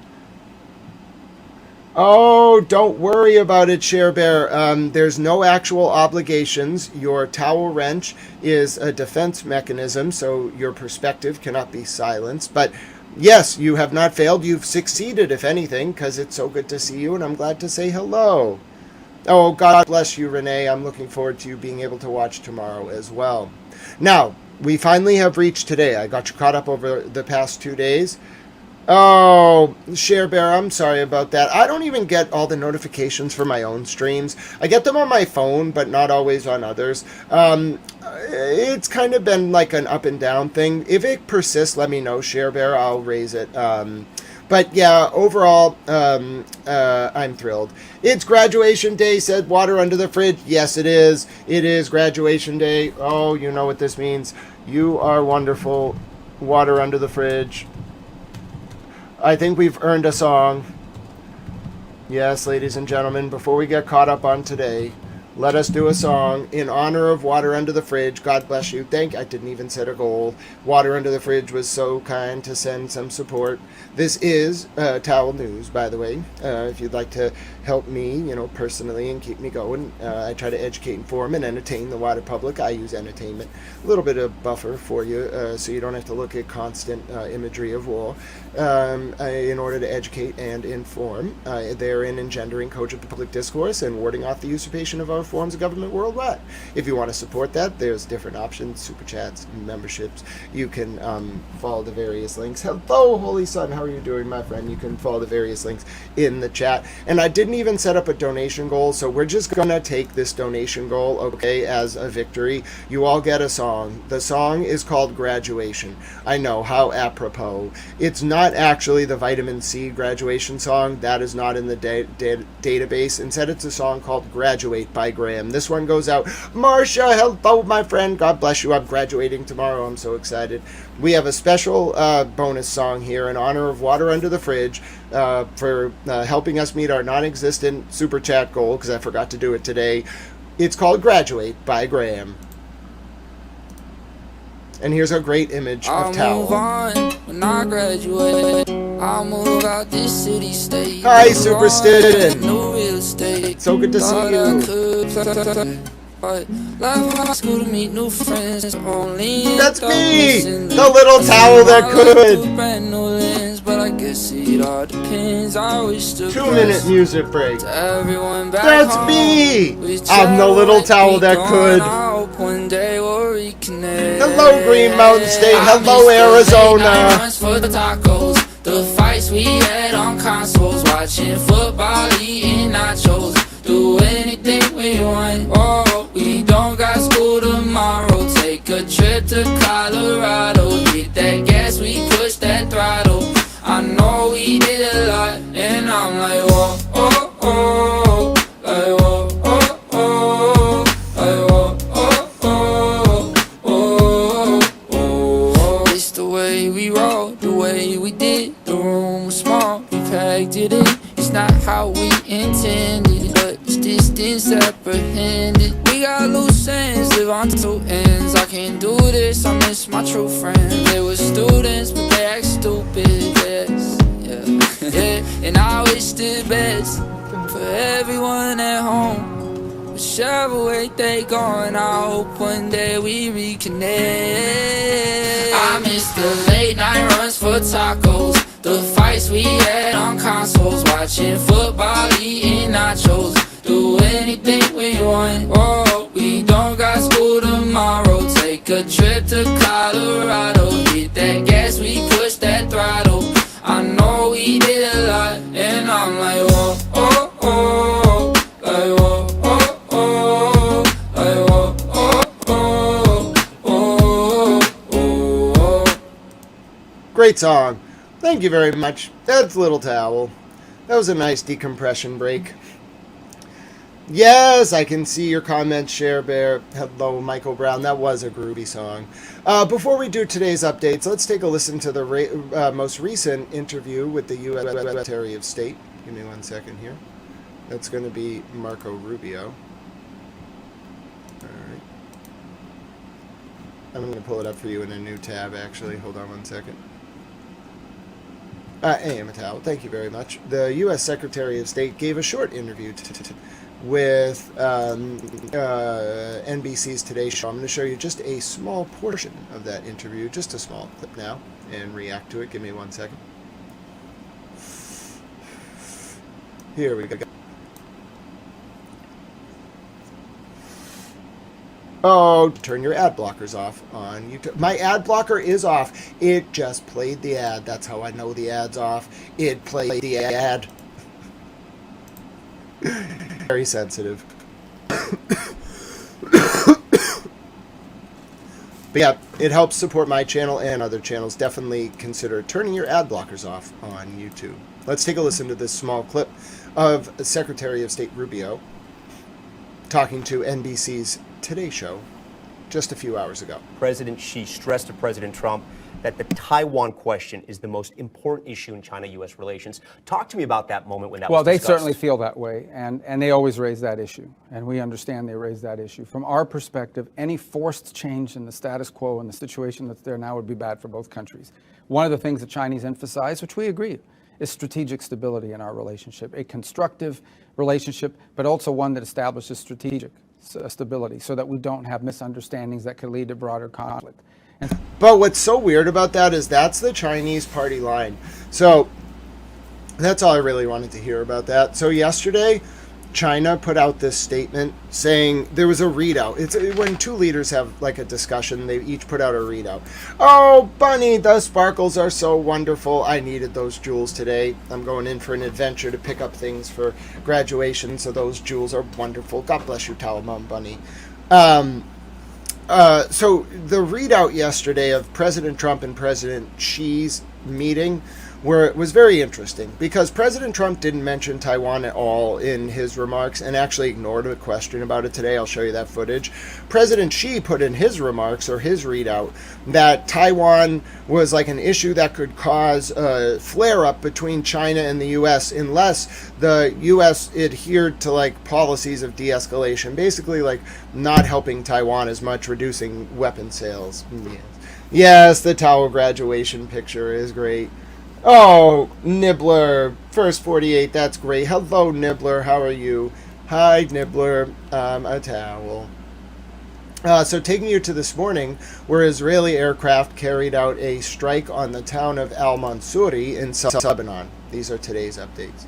Oh, don't worry about it, Share Bear. There's no actual obligations. Your towel wrench is a defense mechanism, so your perspective cannot be silenced. But yes, you have not failed. You've succeeded, if anything, because it's so good to see you, and I'm glad to say hello. Oh, God bless you, Renee. I'm looking forward to you being able to watch tomorrow as well. Now, we finally have reached today. I got you caught up over the past 2 days. Oh, Share Bear, I'm sorry about that. I don't even get all the notifications for my own streams. I get them on my phone, but not always on others. It's kind of been like an up and down thing. If it persists, let me know, Share Bear. I'll raise it. But yeah, overall, I'm thrilled. It's graduation day, said Water Under the Fridge. Yes, it is. It is graduation day. Oh, you know what this means. You are wonderful. Water Under the Fridge. I think we've earned a song. Yes, ladies and gentlemen, before we get caught up on today, let us do a song in honor of Water Under the Fridge. God bless you. I didn't even set a goal. Water Under the Fridge was so kind to send some support. This is Towel News, by the way. If you'd like to help me, personally and keep me going, I try to educate, inform, and entertain the wider public. I use entertainment. A little bit of buffer for you, so you don't have to look at constant imagery of war. In order to educate and inform, therein engendering cogent public discourse and warding off the usurpation of our forms of government worldwide. If you want to support that, there's different options, super chats, memberships. You can follow the various links. Hello, Holy Sun, how are you doing, my friend? You can follow the various links in the chat. And I didn't even set up a donation goal, so we're just gonna take this donation goal, okay, as a victory. You all get a song. The song is called Graduation. I know, how apropos. It's not actually the Vitamin C graduation song. That is not in the database. Instead, it's a song called Graduate by Graham. This one goes out. Marcia, hello, my friend. God bless you. I'm graduating tomorrow. I'm so excited. We have a special bonus song here in honor of Water Under the Fridge for helping us meet our non-existent super chat goal, because I forgot to do it today. It's called Graduate by Graham. And here's a great image of Towel. Move on when I graduate. I'll move out this city state. Hi, Superstition. No real estate. So good to see you. But left high school to meet new friends. Only that's me, the little towel that could. Brand new lens, but I guess it all depends. I wish to 2-minute music break. Everyone back that's home. me. I'm the little towel that could. One day we'll reconnect. Hello, Green Mountain State. Hello, Arizona. For the tacos, the fights we had on consoles, watching football, eating nachos, do anything we want. Oh, we don't got school tomorrow. Take a trip to Colorado. Hit that gas, we push that throttle. I know we did a lot, and I'm like, whoa, oh, oh, like, whoa, oh, oh, like, whoa, oh, oh, oh, oh. It's the way we roll, the way we did. The room was small, we packed it it. It's not how we intended it, but it's distance apprehended. We got loose ends, live on two ends. I can't do this, I miss my true friends. They were students, but they act stupid, yes, yeah, yeah. And I wish the best for everyone at home. Whichever way they going, I hope one day we reconnect. I miss the late night runs for tacos, the fights we had on consoles, watching football, eating nachos, do anything we want. Oh, we don't got school tomorrow, take a trip to Colorado, hit that gas, we push that throttle. I know we did a lot, and I'm like, oh, oh, oh, like, oh. Great song. Thank you very much. That's Little Towel. That was a nice decompression break. Yes, I can see your comments, Share Bear. Hello, Michael Brown. That was a groovy song. Before we do today's updates, let's take a listen to the most recent interview with the U.S. Secretary of State. Give me 1 second here. That's going to be Marco Rubio. All right. I'm going to pull it up for you in a new tab, actually. Hold on 1 second. A.M. Mattel, thank you very much. The U.S. Secretary of State gave a short interview with NBC's Today Show. I'm going to show you just a small portion of that interview, just a small clip now, and react to it. Give me 1 second. Here we go. Oh, turn your ad blockers off on YouTube. My ad blocker is off. It just played the ad. That's how I know the ad's off. It played the ad. Very sensitive. But yeah, it helps support my channel and other channels. Definitely consider turning your ad blockers off on YouTube. Let's take a listen to this small clip of Secretary of State Rubio talking to NBC's Today Show just a few hours ago. President Xi stressed to President Trump that the Taiwan question is the most important issue in China-U.S. relations. Talk to me about that moment when that was discussed. Well, they certainly feel that way, and they always raise that issue, and we understand they raise that issue. From our perspective, any forced change in the status quo and the situation that's there now would be bad for both countries. One of the things the Chinese emphasize, which we agree, is strategic stability in our relationship, a constructive relationship, but also one that establishes strategic stability so that we don't have misunderstandings that could lead to broader conflict. But what's so weird about that is that's the Chinese party line. So that's all I really wanted to hear about that. So yesterday, China put out this statement saying there was a readout. It's when two leaders have like a discussion, they each put out a readout. Oh, Bunny, the sparkles are so wonderful. I needed those jewels today. I'm going in for an adventure to pick up things for graduation, so those jewels are wonderful. God bless you, Talamum Bunny. So the readout yesterday of President Trump and President Xi's meeting was very interesting because President Trump didn't mention Taiwan at all in his remarks and actually ignored a question about it today. I'll show you that footage. President Xi put in his remarks or his readout that Taiwan was like an issue that could cause a flare-up between China and the U.S. unless the U.S. adhered to like policies of de-escalation, basically like not helping Taiwan as much, reducing weapon sales. Yes, the Tao graduation picture is great. Oh, Nibbler, first 48, that's great. Hello, Nibbler, how are you? Hi, Nibbler, a towel. So taking you to this morning, where Israeli aircraft carried out a strike on the town of Al-Mansuri in Lebanon. These are today's updates.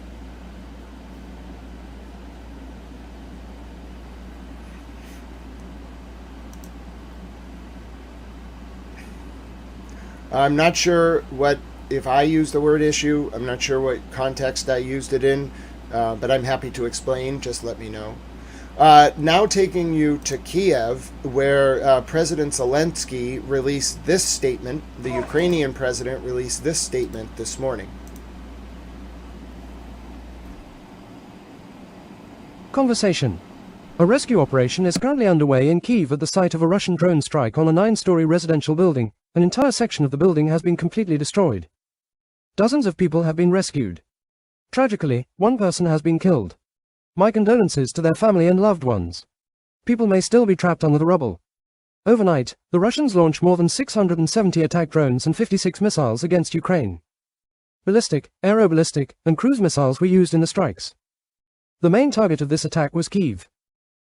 I'm not sure if I use the word issue. I'm not sure what context I used it in, but I'm happy to explain. Just let me know. Now taking you to Kiev, where President Zelensky released this statement. The Ukrainian president released this statement this morning. Conversation. A rescue operation is currently underway in Kyiv at the site of a Russian drone strike on a 9-story residential building. An entire section of the building has been completely destroyed. Dozens of people have been rescued. Tragically, one person has been killed. My condolences to their family and loved ones. People may still be trapped under the rubble. Overnight, the Russians launched more than 670 attack drones and 56 missiles against Ukraine. Ballistic, aeroballistic, and cruise missiles were used in the strikes. The main target of this attack was Kyiv.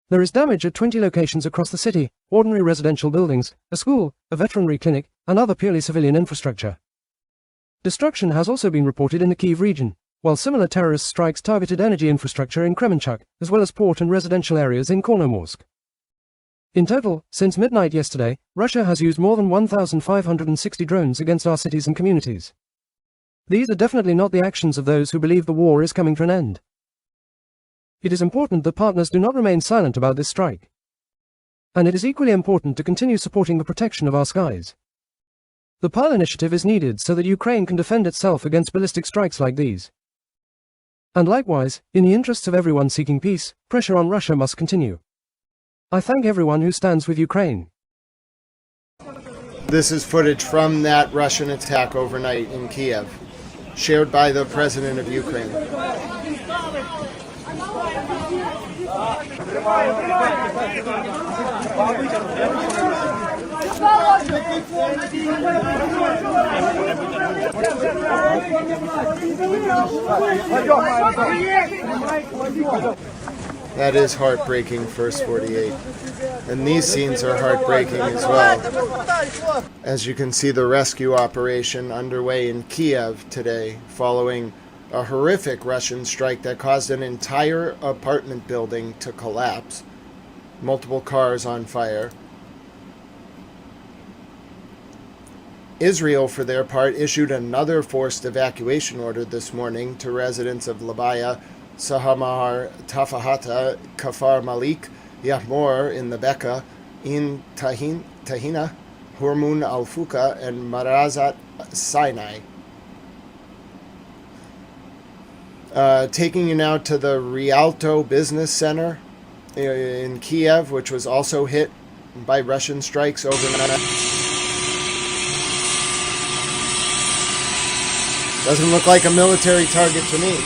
There is damage at 20 locations across the city, ordinary residential buildings, a school, a veterinary clinic, and other purely civilian infrastructure. Destruction has also been reported in the Kyiv region, while similar terrorist strikes targeted energy infrastructure in Kremenchuk, as well as port and residential areas in Kornomorsk. In total, since midnight yesterday, Russia has used more than 1,560 drones against our cities and communities. These are definitely not the actions of those who believe the war is coming to an end. It is important that partners do not remain silent about this strike. And it is equally important to continue supporting the protection of our skies. The PAL initiative is needed so that Ukraine can defend itself against ballistic strikes like these. And likewise, in the interests of everyone seeking peace, pressure on Russia must continue. I thank everyone who stands with Ukraine. This is footage from that Russian attack overnight in Kiev, shared by the president of Ukraine. That is heartbreaking, First 48. And these scenes are heartbreaking as well. As you can see, the rescue operation underway in Kiev today, following a horrific Russian strike that caused an entire apartment building to collapse. Multiple cars on fire. Israel, for their part, issued another forced evacuation order this morning to residents of Labaya, Sahamar, Tafahata, Kafar Malik, Yahmor in the Bekaa, in Tahina, Hormun al-Fuka, and Marazat Sinai. Taking you now to the Rialto Business Center in Kiev, which was also hit by Russian strikes overnight. Doesn't look like a military target to me.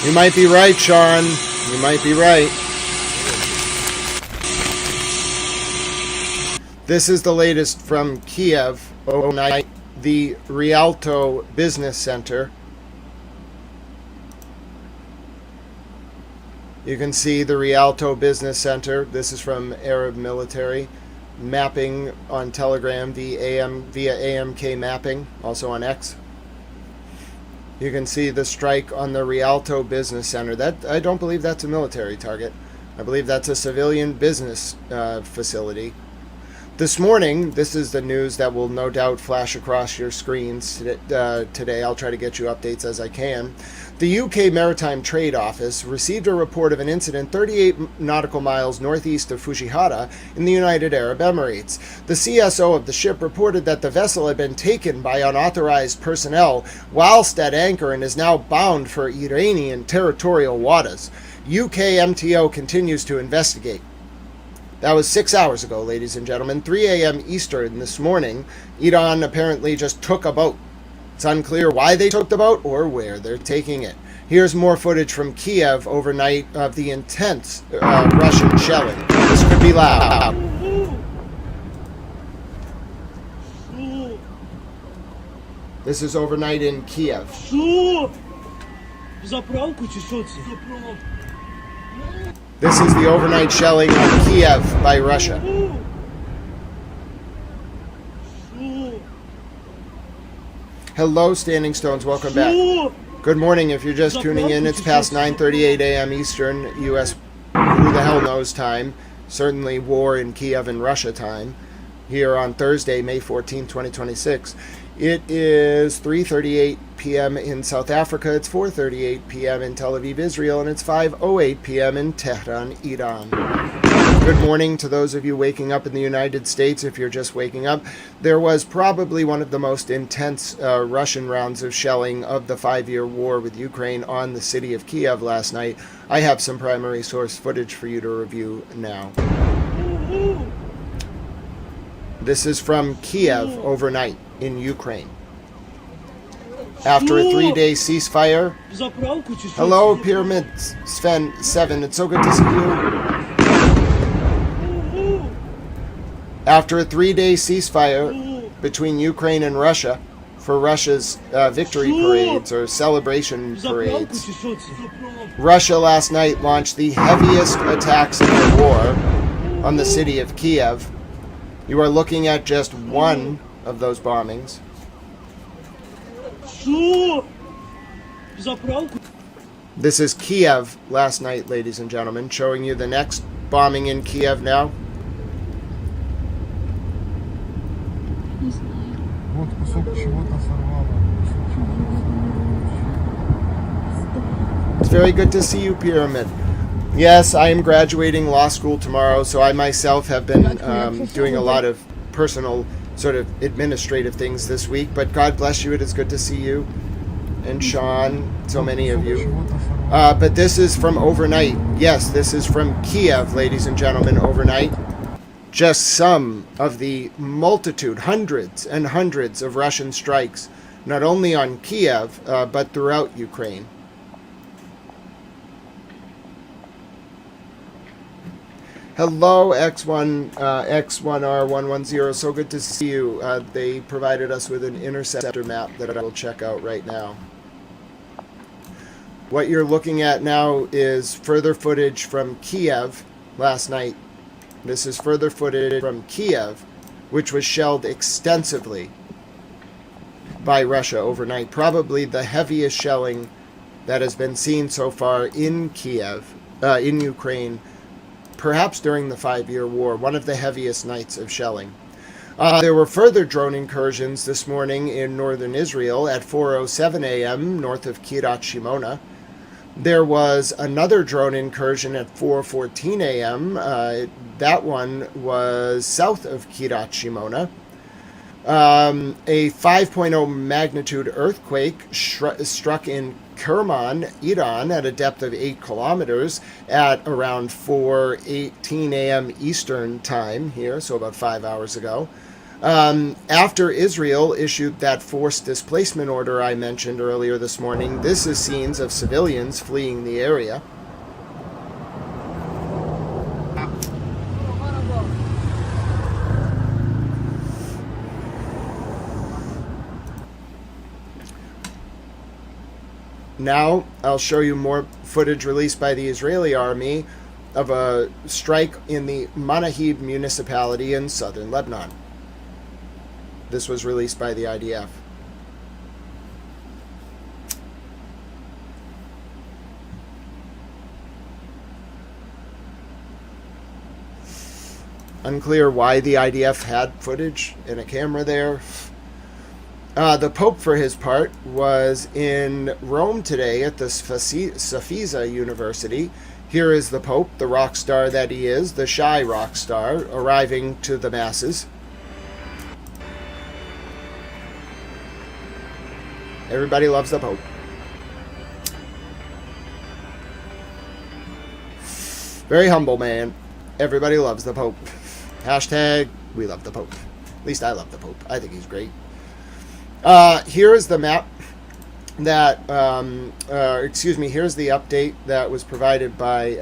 You might be right, Sean. You might be right. This is the latest from Kiev overnight, the Rialto Business Center. You can see the Rialto Business Center. This is from Arab Military. Mapping on Telegram via AMK mapping, also on X. You can see the strike on the Rialto Business Center. That I don't believe that's a military target. I believe that's a civilian business facility. This morning, this is the news that will no doubt flash across your screens today. I'll try to get you updates as I can. The UK Maritime Trade Office received a report of an incident 38 nautical miles northeast of Fujihara in the United Arab Emirates. The CSO of the ship reported that the vessel had been taken by unauthorized personnel whilst at anchor and is now bound for Iranian territorial waters. UK MTO continues to investigate. That was 6 hours ago, ladies and gentlemen. 3 a.m. Eastern this morning, Iran apparently just took a boat. It's unclear why they took the boat or where they're taking it. Here's more footage from Kiev overnight of the intense Russian shelling. This could be loud. This is overnight in Kiev. This is the overnight shelling of Kiev by Russia. Hello, Standing Stones. Welcome back. Good morning. If you're just tuning in, it's past 9:38 a.m. Eastern, U.S. who the hell knows time. Certainly war in Kiev and Russia time. Here on Thursday, May 14, 2026. It is 3:38 p.m. in South Africa. It's 4:38 p.m. in Tel Aviv, Israel, and it's 5:08 p.m. in Tehran, Iran. Good morning to those of you waking up in the United States. If you're just waking up, there was probably one of the most intense Russian rounds of shelling of the 5-year war with Ukraine on the city of Kiev last night. I have some primary source footage for you to review now. This is from Kiev overnight in Ukraine. After a 3-day ceasefire. Hello, Pyramid Sven 7. It's so good to see you. After a 3-day ceasefire between Ukraine and Russia for Russia's victory parades or celebration parades, Russia last night launched the heaviest attacks of the war on the city of Kiev. You are looking at just one of those bombings. This is Kiev last night, ladies and gentlemen, showing you the next bombing in Kiev now. It's very good to see you, Pyramid. Yes, I am graduating law school tomorrow, so I myself have been doing a lot of personal sort of administrative things this week, but God bless you, it is good to see you. And Sean, so many of you. But this is from overnight. Yes, this is from Kiev, ladies and gentlemen, overnight. Just some of the multitude, hundreds and hundreds of Russian strikes, not only on Kiev, but throughout Ukraine. Hello, X1R110. So good to see you. They provided us with an interceptor map that I will check out right now. What you're looking at now is further footage from Kiev last night. This is further footage from Kiev, which was shelled extensively by Russia overnight. Probably the heaviest shelling that has been seen so far in Kiev, in Ukraine, perhaps during the 5-year war, one of the heaviest nights of shelling. There were further drone incursions this morning in northern Israel at 4:07 a.m. north of Kiryat Shimona. There was another drone incursion at 4:14 a.m. That one was south of Kiryat Shimona. A 5.0 magnitude earthquake struck in Kerman, Iran, at a depth of 8 kilometers at around 4:18 a.m. Eastern time here, so about 5 hours ago. After Israel issued that forced displacement order I mentioned earlier this morning, this is scenes of civilians fleeing the area. Now, I'll show you more footage released by the Israeli army of a strike in the Manahib municipality in southern Lebanon. This was released by the IDF. Unclear why the IDF had footage and a camera there. The Pope, for his part, was in Rome today at the Sapienza University. Here is the Pope, the rock star that he is, the shy rock star, arriving to the masses. Everybody loves the Pope. Very humble man. Everybody loves the Pope. Hashtag, we love the Pope. At least I love the Pope. I think he's great. Here is the map that, here's the update that was provided by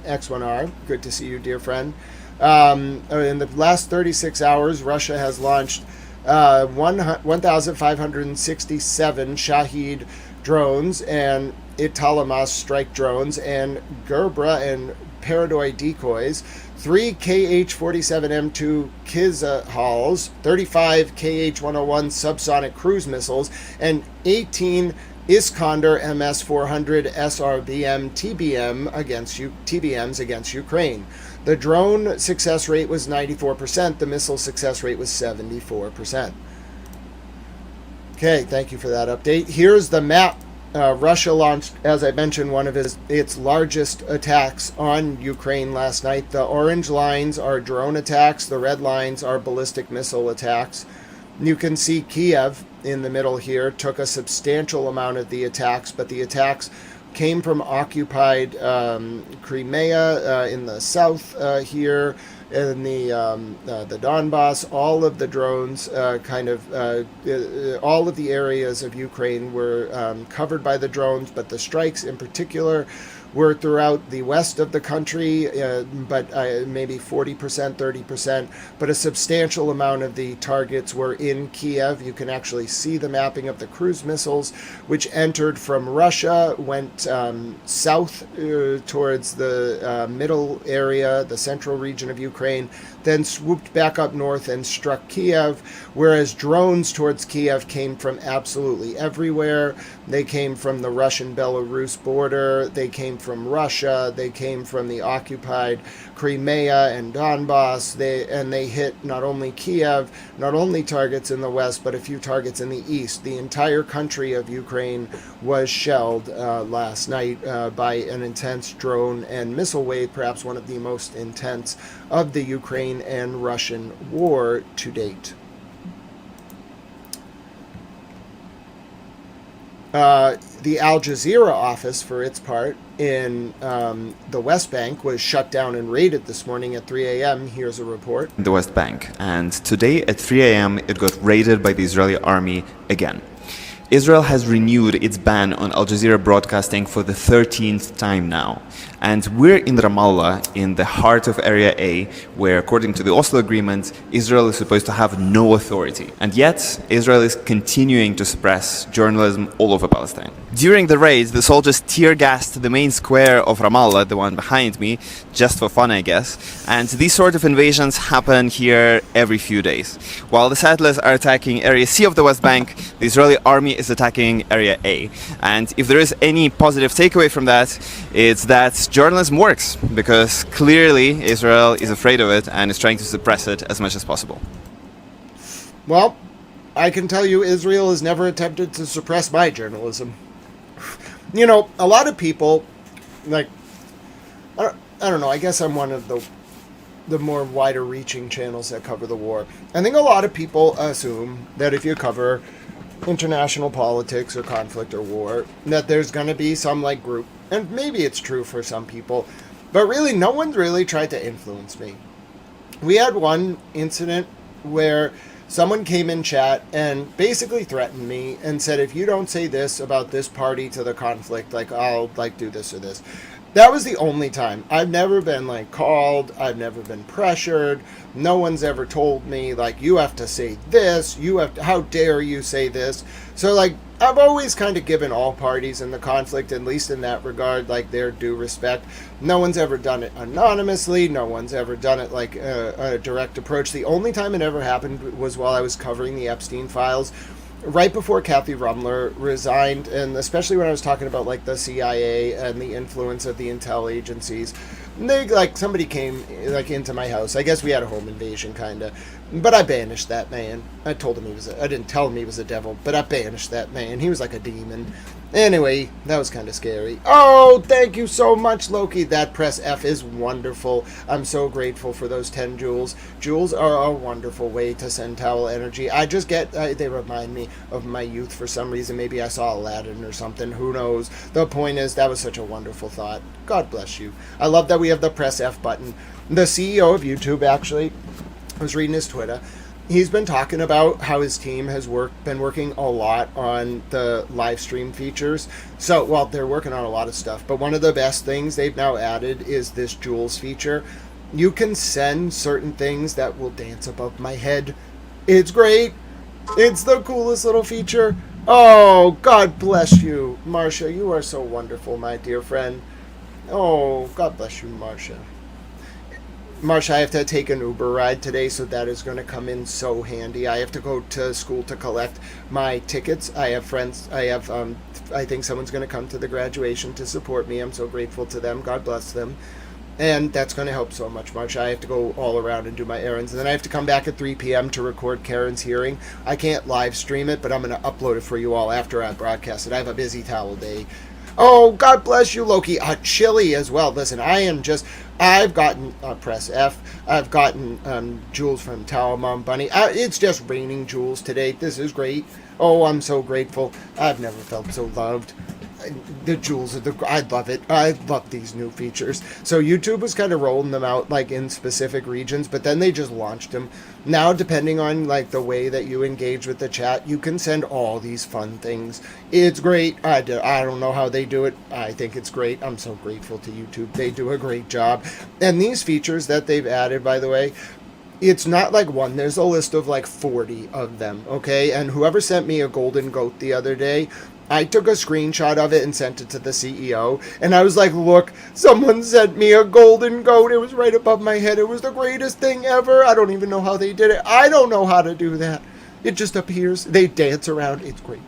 X1R. Good to see you, dear friend. In the last 36 hours, Russia has launched 1,567 Shahed drones and Italamas strike drones and Gerbera and Peridoi decoys, 3 KH-47M2 Kizahals, 35 KH-101 subsonic cruise missiles, and 18 Iskander MS-400 SRBM TBMs against Ukraine. The drone success rate was 94%. The missile success rate was 74%. Okay, thank you for that update. Here's the map Russia launched, as I mentioned, one of its largest attacks on Ukraine last night. The orange lines are drone attacks. The red lines are ballistic missile attacks. You can see Kiev in the middle here took a substantial amount of the attacks, but the attacks came from occupied Crimea in the south here, in the Donbass. All of the drones, all of the areas of Ukraine were covered by the drones, but the strikes in particular were throughout the west of the country, but maybe 40%, 30%, but a substantial amount of the targets were in Kiev. You can actually see the mapping of the cruise missiles, which entered from Russia, went south towards the middle area, the central region of Ukraine, then swooped back up north and struck Kiev, whereas drones towards Kiev came from absolutely everywhere. They came from the Russian-Belarus border, they came from Russia, they came from the occupied Crimea and Donbass, they hit not only Kiev, not only targets in the west, but a few targets in the east. The entire country of Ukraine was shelled last night by an intense drone and missile wave, perhaps one of the most intense of the Ukraine and Russian war to date. The Al Jazeera office, for its part, in the West Bank was shut down and raided this morning at 3 a.m. Here's a report. The West Bank. And today at 3 a.m. it got raided by the Israeli army again. Israel has renewed its ban on Al Jazeera broadcasting for the 13th time now. And we're in Ramallah, in the heart of Area A, where, according to the Oslo Agreement, Israel is supposed to have no authority. And yet, Israel is continuing to suppress journalism all over Palestine. During the raids, the soldiers tear-gassed the main square of Ramallah, the one behind me, just for fun, I guess. And these sort of invasions happen here every few days. While the settlers are attacking Area C of the West Bank, the Israeli army is attacking Area A. And if there is any positive takeaway from that, it's that journalism works, because clearly Israel is afraid of it and is trying to suppress it as much as possible. Well, I can tell you Israel has never attempted to suppress my journalism. You know, a lot of people, like, I don't know, I guess I'm one of the more wider reaching channels that cover the war. I think a lot of people assume that if you cover international politics or conflict or war, that there's going to be some like group, and maybe it's true for some people, but really no one's really tried to influence me. We had one incident where someone came in chat and basically threatened me and said, if you don't say this about this party to the conflict, like I'll like do this or this. That was the only time. I've never been like called, I've never been pressured. No one's ever told me like, you have to say this, how dare you say this. So like, I've always kind of given all parties in the conflict, at least in that regard, like their due respect. No one's ever done it anonymously. No one's ever done it like a direct approach. The only time it ever happened was while I was covering the Epstein files, right before Kathy Rumler resigned, and especially when I was talking about like the CIA and the influence of the intel agencies. They, like, somebody came like into my house. I guess we had a home invasion, kind of. But I banished that man. I told him I didn't tell him he was a devil, but I banished that man. He was like a demon. Anyway, that was kind of scary. Oh, thank you so much, Loki. That press F is wonderful. I'm so grateful for those 10 jewels. Jewels are a wonderful way to send towel energy. I just get, they remind me of my youth for some reason. Maybe I saw Aladdin or something. Who knows? The point is, that was such a wonderful thought. God bless you. I love that we have the press F button. The CEO of YouTube, actually, I was reading his Twitter. He's been talking about how his team has been working a lot on the live stream features. So, well, they're working on a lot of stuff, but one of the best things they've now added is this Jewels feature. You can send certain things that will dance above my head. It's great. It's the coolest little feature. Oh, God bless you, Marcia. You are so wonderful, my dear friend. Oh, God bless you, Marcia. Marcia, I have to take an Uber ride today, so that is going to come in so handy. I have to go to school to collect my tickets. I have friends. I think someone's going to come to the graduation to support me. I'm so grateful to them. God bless them. And that's going to help so much. I have to go all around and do my errands. And then I have to come back at 3 p.m. to record Karen's hearing. I can't live stream it, but I'm going to upload it for you all after I broadcast it. I have a busy towel day. Oh, God bless you, Loki. Chili as well. Listen, I've gotten Press F. I've gotten jewels from Tower Mom Bunny. It's just raining jewels today. This is great. Oh, I'm so grateful. I've never felt so loved. The jewels I love it. I love these new features. So YouTube was kind of rolling them out like in specific regions, but then they just launched them. Now, depending on like the way that you engage with the chat, you can send all these fun things. It's great. I don't know how they do it. I think it's great. I'm so grateful to YouTube. They do a great job. And these features that they've added, by the way, it's not like one. There's a list of like 40 of them, okay? And whoever sent me a golden goat the other day, I took a screenshot of it and sent it to the CEO. And I was like, look, someone sent me a golden goat. It was right above my head. It was the greatest thing ever. I don't even know how they did it. I don't know how to do that. It just appears. They dance around. It's great.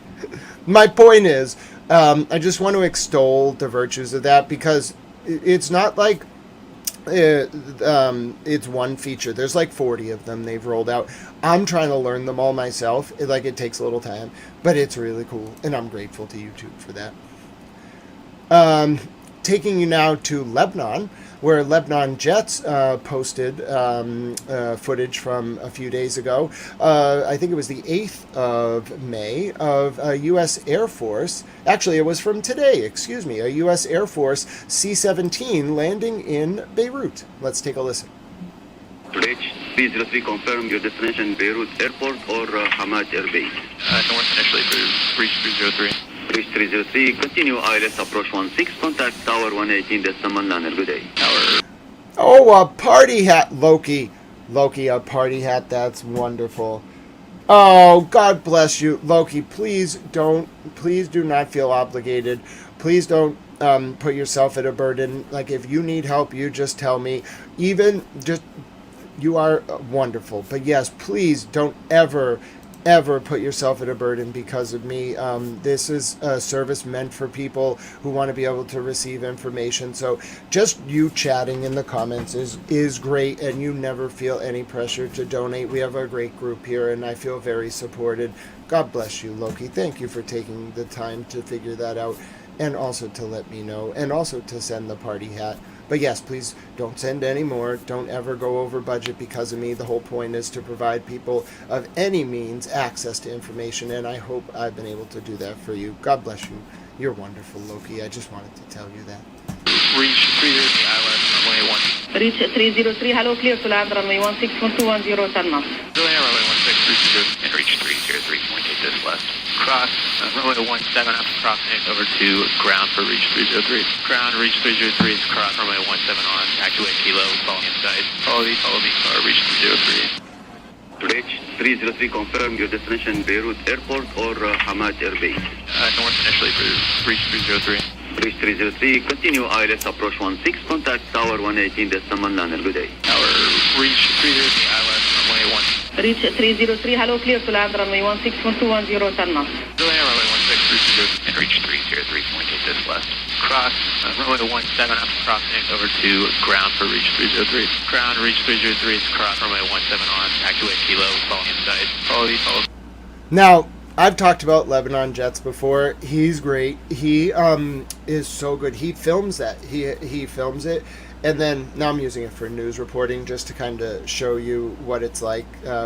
My point is, I just want to extol the virtues of that because it's not like it's one feature. There's like 40 of them they've rolled out. I'm trying to learn them all myself. It takes a little time, but it's really cool, and I'm grateful to YouTube for that. Taking you now to Lebanon, where Lebanon Jets posted footage from a few days ago. I think it was the 8th of May of a U.S. Air Force. Actually, it was from today, excuse me. A U.S. Air Force C-17 landing in Beirut. Let's take a listen. Rich 303, confirm your destination Beirut Airport or Hamad Air Base. North initially for Reach 303. Reach 303, continue ILS approach 16, contact Tower 118, Decimal Liner, good day. Tower. Oh, a party hat, Loki. Loki, a party hat, that's wonderful. Oh, God bless you. Loki, please do not feel obligated. Please don't put yourself at a burden. Like, if you need help, you just tell me. You are wonderful. But yes, please don't ever put yourself at a burden because of me. This is a service meant for people who want to be able to receive information. So just you chatting in the comments is great, and you never feel any pressure to donate. We have a great group here, and I feel very supported. God bless you, Loki. Thank you for taking the time to figure that out, and also to let me know, and also to send the party hat. But yes, please don't send any more. Don't ever go over budget because of me. The whole point is to provide people of any means access to information, and I hope I've been able to do that for you. God bless you. You're wonderful, Loki. I just wanted to tell you that. Reach 303, ILS runway 1. Reach 303, hello, clear to land runway 16, 1210, 10 knots. Brilliant, runway 16, and reach 303, point take this left. Cross, runway 17 after crossing over to ground for reach 303. Ground, reach 303 is cross, runway 17 on, activate kilo, following inside. Follow me, reach 303. Reach 303, confirm your destination Beirut Airport or Hamad Air Base. North initially for reach 303. Reach 303, continue ILS approach 16, contact Tower 118, Decimal Liner, good day. Tower, reach 303, ILS runway 1. Reach 303, hello, clear to land runway 16, 1210, 10 knots. Brilliant, runway 16, and reach 303, point take this left. Cross, runway 17 after crossing over to ground for reach 303. Ground, reach 303 is cross, runway 17 on, activate kilo, following inside. Follow. Now, I've talked about Lebanon Jets before. He's great. He is so good. He films that. He films it. And then now I'm using it for news reporting just to kind of show you what it's like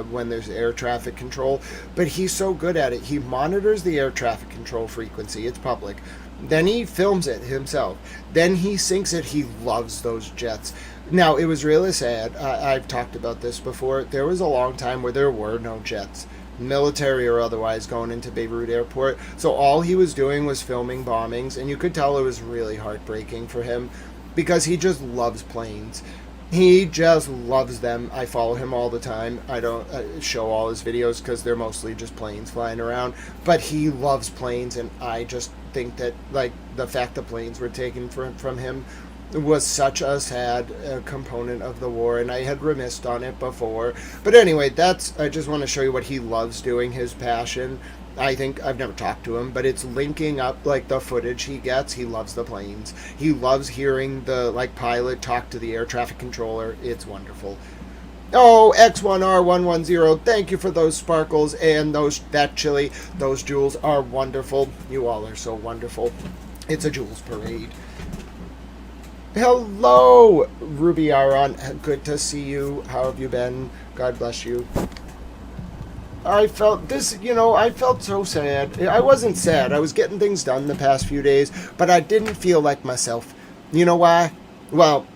when there's air traffic control. But he's so good at it. He monitors the air traffic control frequency. It's public. Then he films it himself. Then he syncs it. He loves those jets. Now, it was really sad. I've talked about this before. There was a long time where there were no jets, military or otherwise, going into Beirut Airport. So all he was doing was filming bombings, and you could tell it was really heartbreaking for him because he just loves planes. He just loves them. I follow him all the time. I don't show all his videos because they're mostly just planes flying around, but he loves planes, and I just think that like the fact the planes were taken from him was such a sad component of the war, and I had remissed on it before. But anyway, I just want to show you what he loves doing, his passion. I think I've never talked to him, but it's linking up like the footage he gets. He loves the planes. He loves hearing the pilot talk to the air traffic controller. It's wonderful. Oh, X1R110, thank you for those sparkles and that chili. Those jewels are wonderful. You all are so wonderful. It's a jewels parade. Hello, Ruby Aron. Good to see you. How have you been? God bless you. I felt so sad. I wasn't sad. I was getting things done the past few days, but I didn't feel like myself. You know why? Well,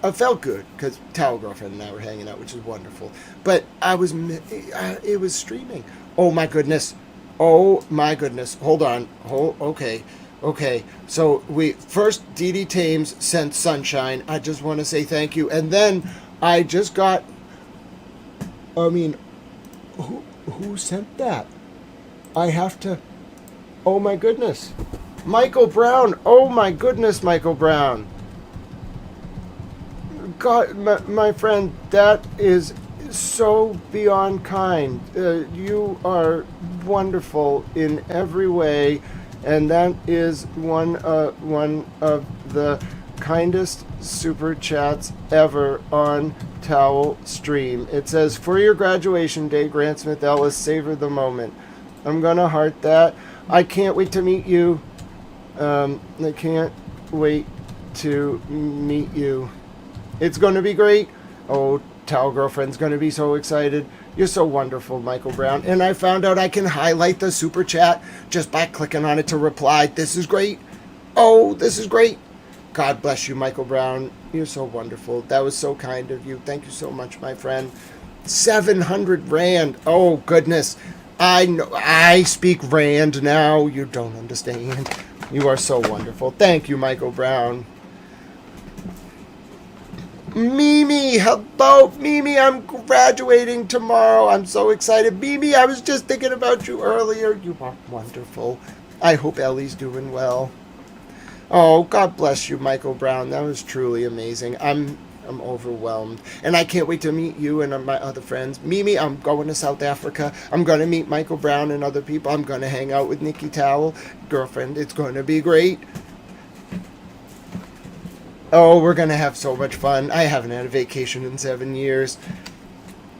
I felt good because Towel Girlfriend and I were hanging out, which is wonderful. But it was streaming. Oh my goodness. Hold on. Okay. So first Dee Dee Thames sent Sunshine. I just want to say thank you. And then I just got, who sent that? I have to, oh my goodness. Michael Brown. Oh my goodness, Michael Brown. God, my friend, that is so beyond kind. You are wonderful in every way, and that is one of the kindest super chats ever on Towel Stream. It says, for your graduation day, Grant Smith Ellis, savor the moment. I'm gonna heart that. I can't wait to meet you. I can't wait to meet you. It's going to be great. Oh, Towel Girlfriend's going to be so excited. You're so wonderful, Michael Brown. And I found out I can highlight the super chat just by clicking on it to reply. This is great. Oh, this is great. God bless you, Michael Brown. You're so wonderful. That was so kind of you. Thank you so much, my friend. 700 Rand. Oh, goodness. I know. I speak Rand now. You don't understand. You are so wonderful. Thank you, Michael Brown. Mimi, hello. Mimi, I'm graduating tomorrow. I'm so excited. Mimi, I was just thinking about you earlier. You are wonderful. I hope Ellie's doing well. Oh, God bless you, Michael Brown. That was truly amazing. I'm overwhelmed. And I can't wait to meet you and my other friends. Mimi, I'm going to South Africa. I'm going to meet Michael Brown and other people. I'm going to hang out with Nikki Towel. Girlfriend, it's going to be great. Oh, we're going to have so much fun. I haven't had a vacation in 7 years.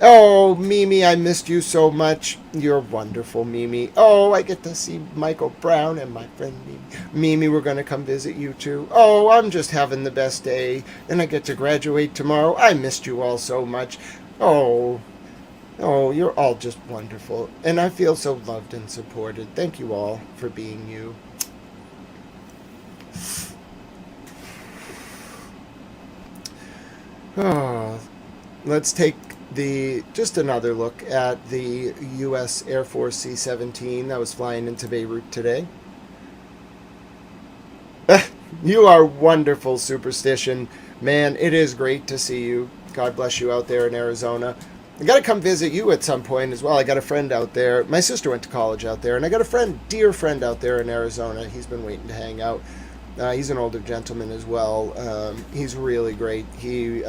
Oh, Mimi, I missed you so much. You're wonderful, Mimi. Oh, I get to see Michael Brown and my friend Mimi. Mimi, we're going to come visit you too. Oh, I'm just having the best day. And I get to graduate tomorrow. I missed you all so much. Oh, you're all just wonderful. And I feel so loved and supported. Thank you all for being you. Oh, let's take just another look at the U.S. Air Force C-17 that was flying into Beirut today. You are wonderful, Superstition. Man, it is great to see you. God bless you out there in Arizona. I got to come visit you at some point as well. I got a friend out there. My sister went to college out there, and I got a dear friend out there in Arizona. He's been waiting to hang out. He's an older gentleman as well. He's really great. He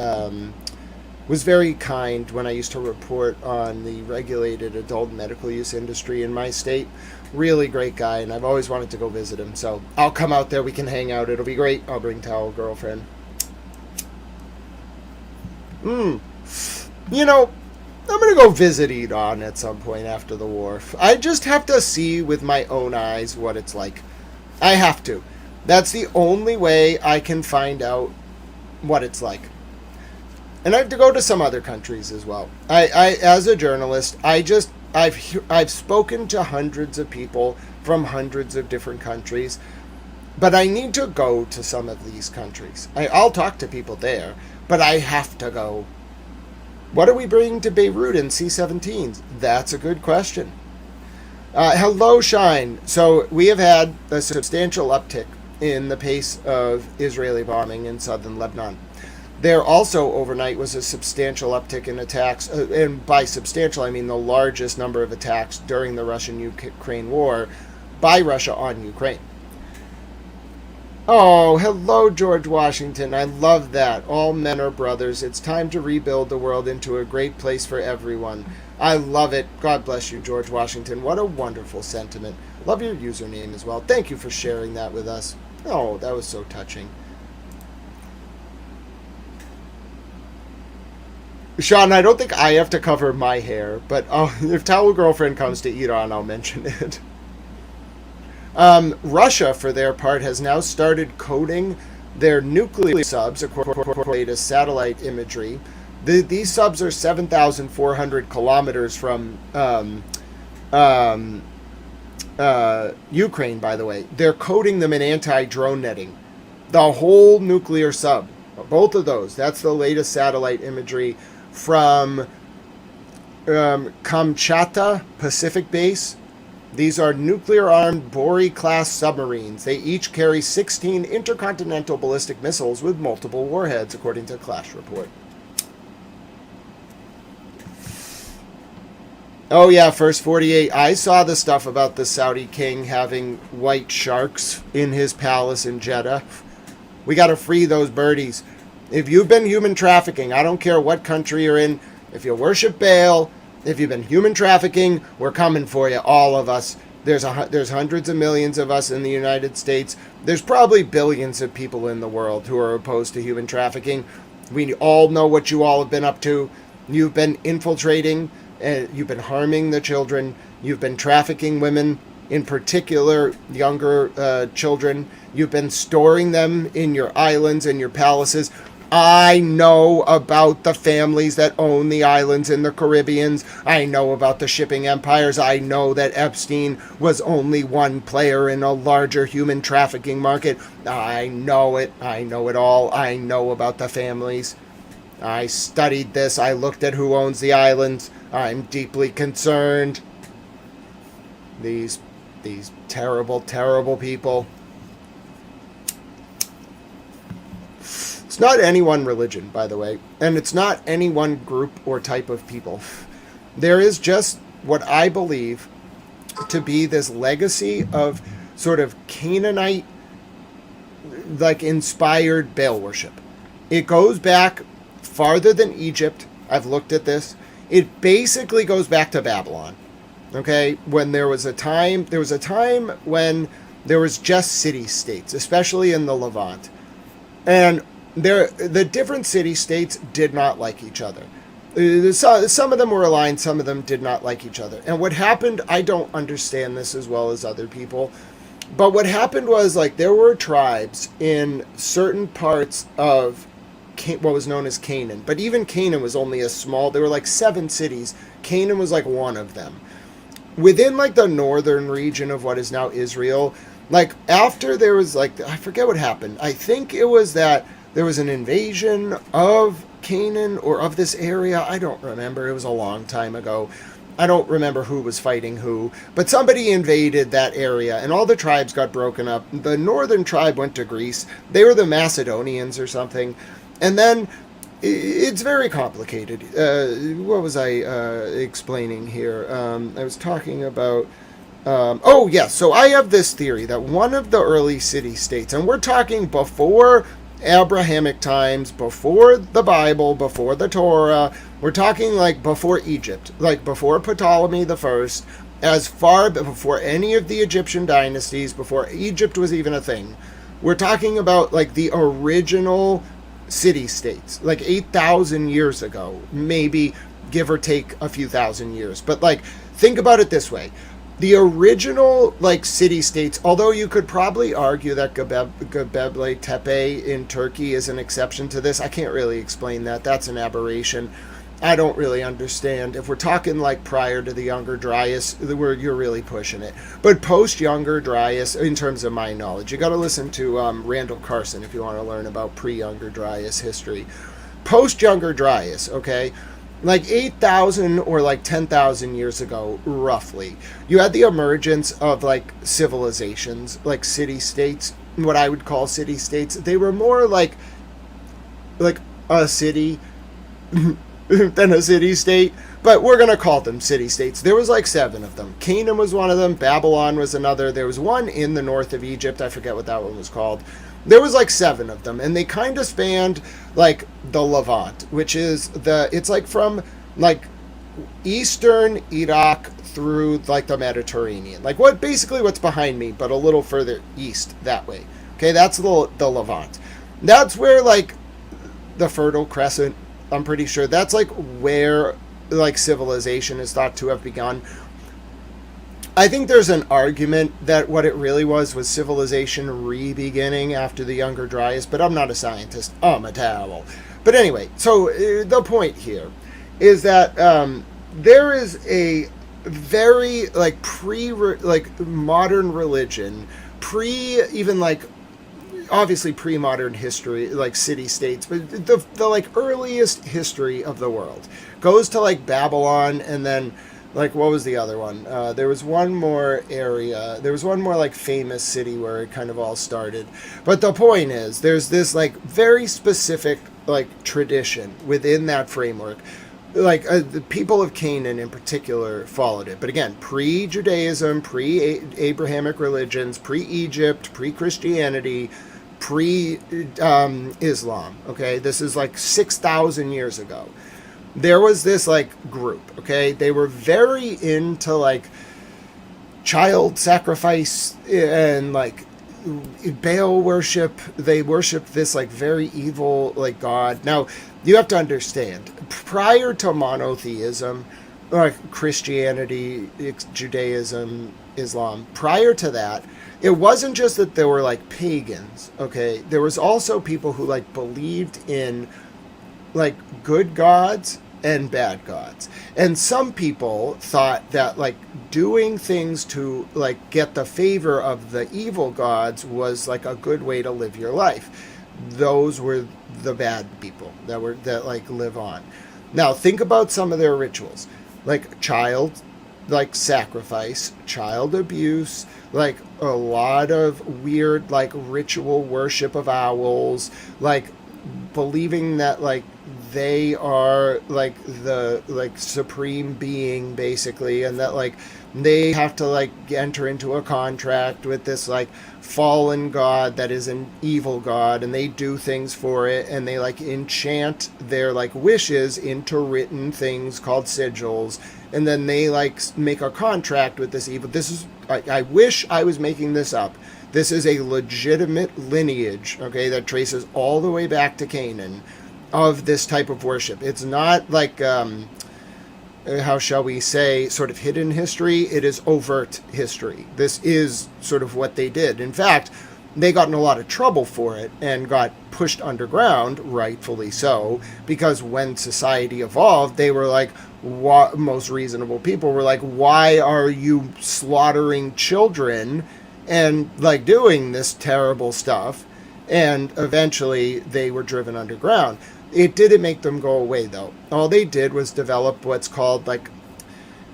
was very kind when I used to report on the regulated adult medical use industry in my state. Really great guy, and I've always wanted to go visit him. So I'll come out there. We can hang out. It'll be great. I'll bring Towel Girlfriend. You know, I'm going to go visit Iran at some point after the war. I just have to see with my own eyes what it's like. I have to. That's the only way I can find out what it's like. And I have to go to some other countries as well. I as a journalist, I've spoken to hundreds of people from hundreds of different countries, but I need to go to some of these countries. I'll talk to people there, but I have to go. What are we bringing to Beirut in C-17s? That's a good question. Hello, Shine. So we have had a substantial uptick in the pace of Israeli bombing in southern Lebanon. There also overnight was a substantial uptick in attacks, and by substantial I mean the largest number of attacks during the Russian-Ukraine war by Russia on Ukraine. Oh, hello, George Washington. I love that. All men are brothers. It's time to rebuild the world into a great place for everyone. I love it. God bless you, George Washington. What a wonderful sentiment. Love your username as well. Thank you for sharing that with us. Oh, that was so touching. Sean, I don't think I have to cover my hair, but if Towel Girlfriend comes to Iran, I'll mention it. Russia, for their part, has now started coding their nuclear subs according to latest satellite imagery. These subs are 7,400 kilometers from Ukraine, by the way. They're coding them in anti-drone netting. The whole nuclear sub, both of those. That's the latest satellite imagery from Kamchatka Pacific Base. These are nuclear-armed Bory-class submarines. They each carry 16 intercontinental ballistic missiles with multiple warheads, according to Clash Report. Oh yeah, First 48. I saw the stuff about the Saudi king having white sharks in his palace in Jeddah. We got to free those birdies. If you've been human trafficking, I don't care what country you're in, if you worship Baal, if you've been human trafficking, we're coming for you, all of us. There's hundreds of millions of us in the United States. There's probably billions of people in the world who are opposed to human trafficking. We all know what you all have been up to. You've been infiltrating, you've been harming the children, you've been trafficking women, in particular younger children. You've been storing them in your islands and your palaces. I know about the families that own the islands in the Caribbean. I know about the shipping empires. I know that Epstein was only one player in a larger human trafficking market. I know it. I know it all. I know about the families. I studied this. I looked at who owns the islands. I'm deeply concerned. These terrible, terrible people. It's not any one religion, by the way, and it's not any one group or type of people. There is just what I believe to be this legacy of sort of Canaanite, like, inspired Baal worship. It goes back farther than Egypt. I've looked at this. It basically goes back to Babylon. Okay, when there was a time when there was just city-states, especially in the Levant, and the different city-states did not like each other. Some of them were aligned, some of them did not like each other. And what happened, I don't understand this as well as other people, but what happened was, like, there were tribes in certain parts of what was known as Canaan, but even Canaan was only a small, there were like 7 cities. Canaan was like one of them. Within, like, the northern region of what is now Israel, like, after there was, like, I forget what happened. I think it was that there was an invasion of Canaan or of this area. I don't remember. It was a long time ago. I don't remember who was fighting who, but somebody invaded that area and all the tribes got broken up. The northern tribe went to Greece. They were the Macedonians or something. And then it's very complicated. What was I explaining here? I was talking about... oh, yeah. So I have this theory that one of the early city-states, and we're talking before Abrahamic times, before the Bible, before the Torah, we're talking like before Egypt, like before Ptolemy the First, as far before any of the Egyptian dynasties, before Egypt was even a thing. We're talking about like the original city-states, like 8,000 years ago, maybe give or take a few thousand years. But like, think about it this way. The original, like, city-states, although you could probably argue that Göbekli Tepe in Turkey is an exception to this, I can't really explain that. That's an aberration. I don't really understand. If we're talking, like, prior to the Younger Dryas, you're really pushing it. But post-Younger Dryas, in terms of my knowledge, you got to listen to Randall Carson if you want to learn about pre-Younger Dryas history. Post-Younger Dryas, okay? Like 8,000 or like 10,000 years ago, roughly, you had the emergence of like civilizations, like city-states, what I would call city-states. They were more like a city than a city-state, but we're going to call them city-states. There was like 7 of them. Canaan was one of them. Babylon was another. There was one in the north of Egypt. I forget what that one was called. There was like 7 of them, and they kind of spanned like the Levant, which is it's like from like eastern Iraq through like the Mediterranean, like basically what's behind me, but a little further east that way. Okay, that's the Levant. That's where like the Fertile Crescent, I'm pretty sure that's like where like civilization is thought to have begun. I think there's an argument that what it really was civilization re-beginning after the Younger Dryas, but I'm not a scientist. I'm a towel. But anyway, so the point here is that there is a very like modern religion, even like obviously pre-modern history, like city-states, but the like earliest history of the world goes to like Babylon, and then like what was the other one? There was one more area. There was one more like famous city where it kind of all started. But the point is, there's this like very specific like tradition within that framework. Like the people of Canaan in particular followed it. But again, pre-Judaism, pre-Abrahamic religions, pre-Egypt, pre-Christianity, pre-Islam. Okay, this is like 6,000 years ago. There was this like group. Okay, they were very into like child sacrifice and like Baal worship. They worshipped this like very evil like god. Now you have to understand, prior to monotheism, like Christianity, Judaism, Islam, prior to that, it wasn't just that there were like pagans, okay? There was also people who like believed in like good gods and bad gods. And some people thought that like doing things to like get the favor of the evil gods was like a good way to live your life. Those were the bad people that like live on. Now think about some of their rituals, like child like sacrifice, child abuse, like a lot of weird like ritual worship of owls, like believing that like they are like the like supreme being basically, and that like they have to like enter into a contract with this like fallen god that is an evil god, and they do things for it, and they like enchant their like wishes into written things called sigils, and then they like make a contract with this evil. This is I wish I was making this up. This is a legitimate lineage, okay, that traces all the way back to Canaan of this type of worship. It's not like how shall we say, sort of hidden history. It is overt history. This is sort of what they did. In fact, they got in a lot of trouble for it and got pushed underground, rightfully so, because when society evolved, they were like, most reasonable people were like, why are you slaughtering children and like doing this terrible stuff? And eventually they were driven underground. It didn't make them go away, though. All they did was develop what's called, like,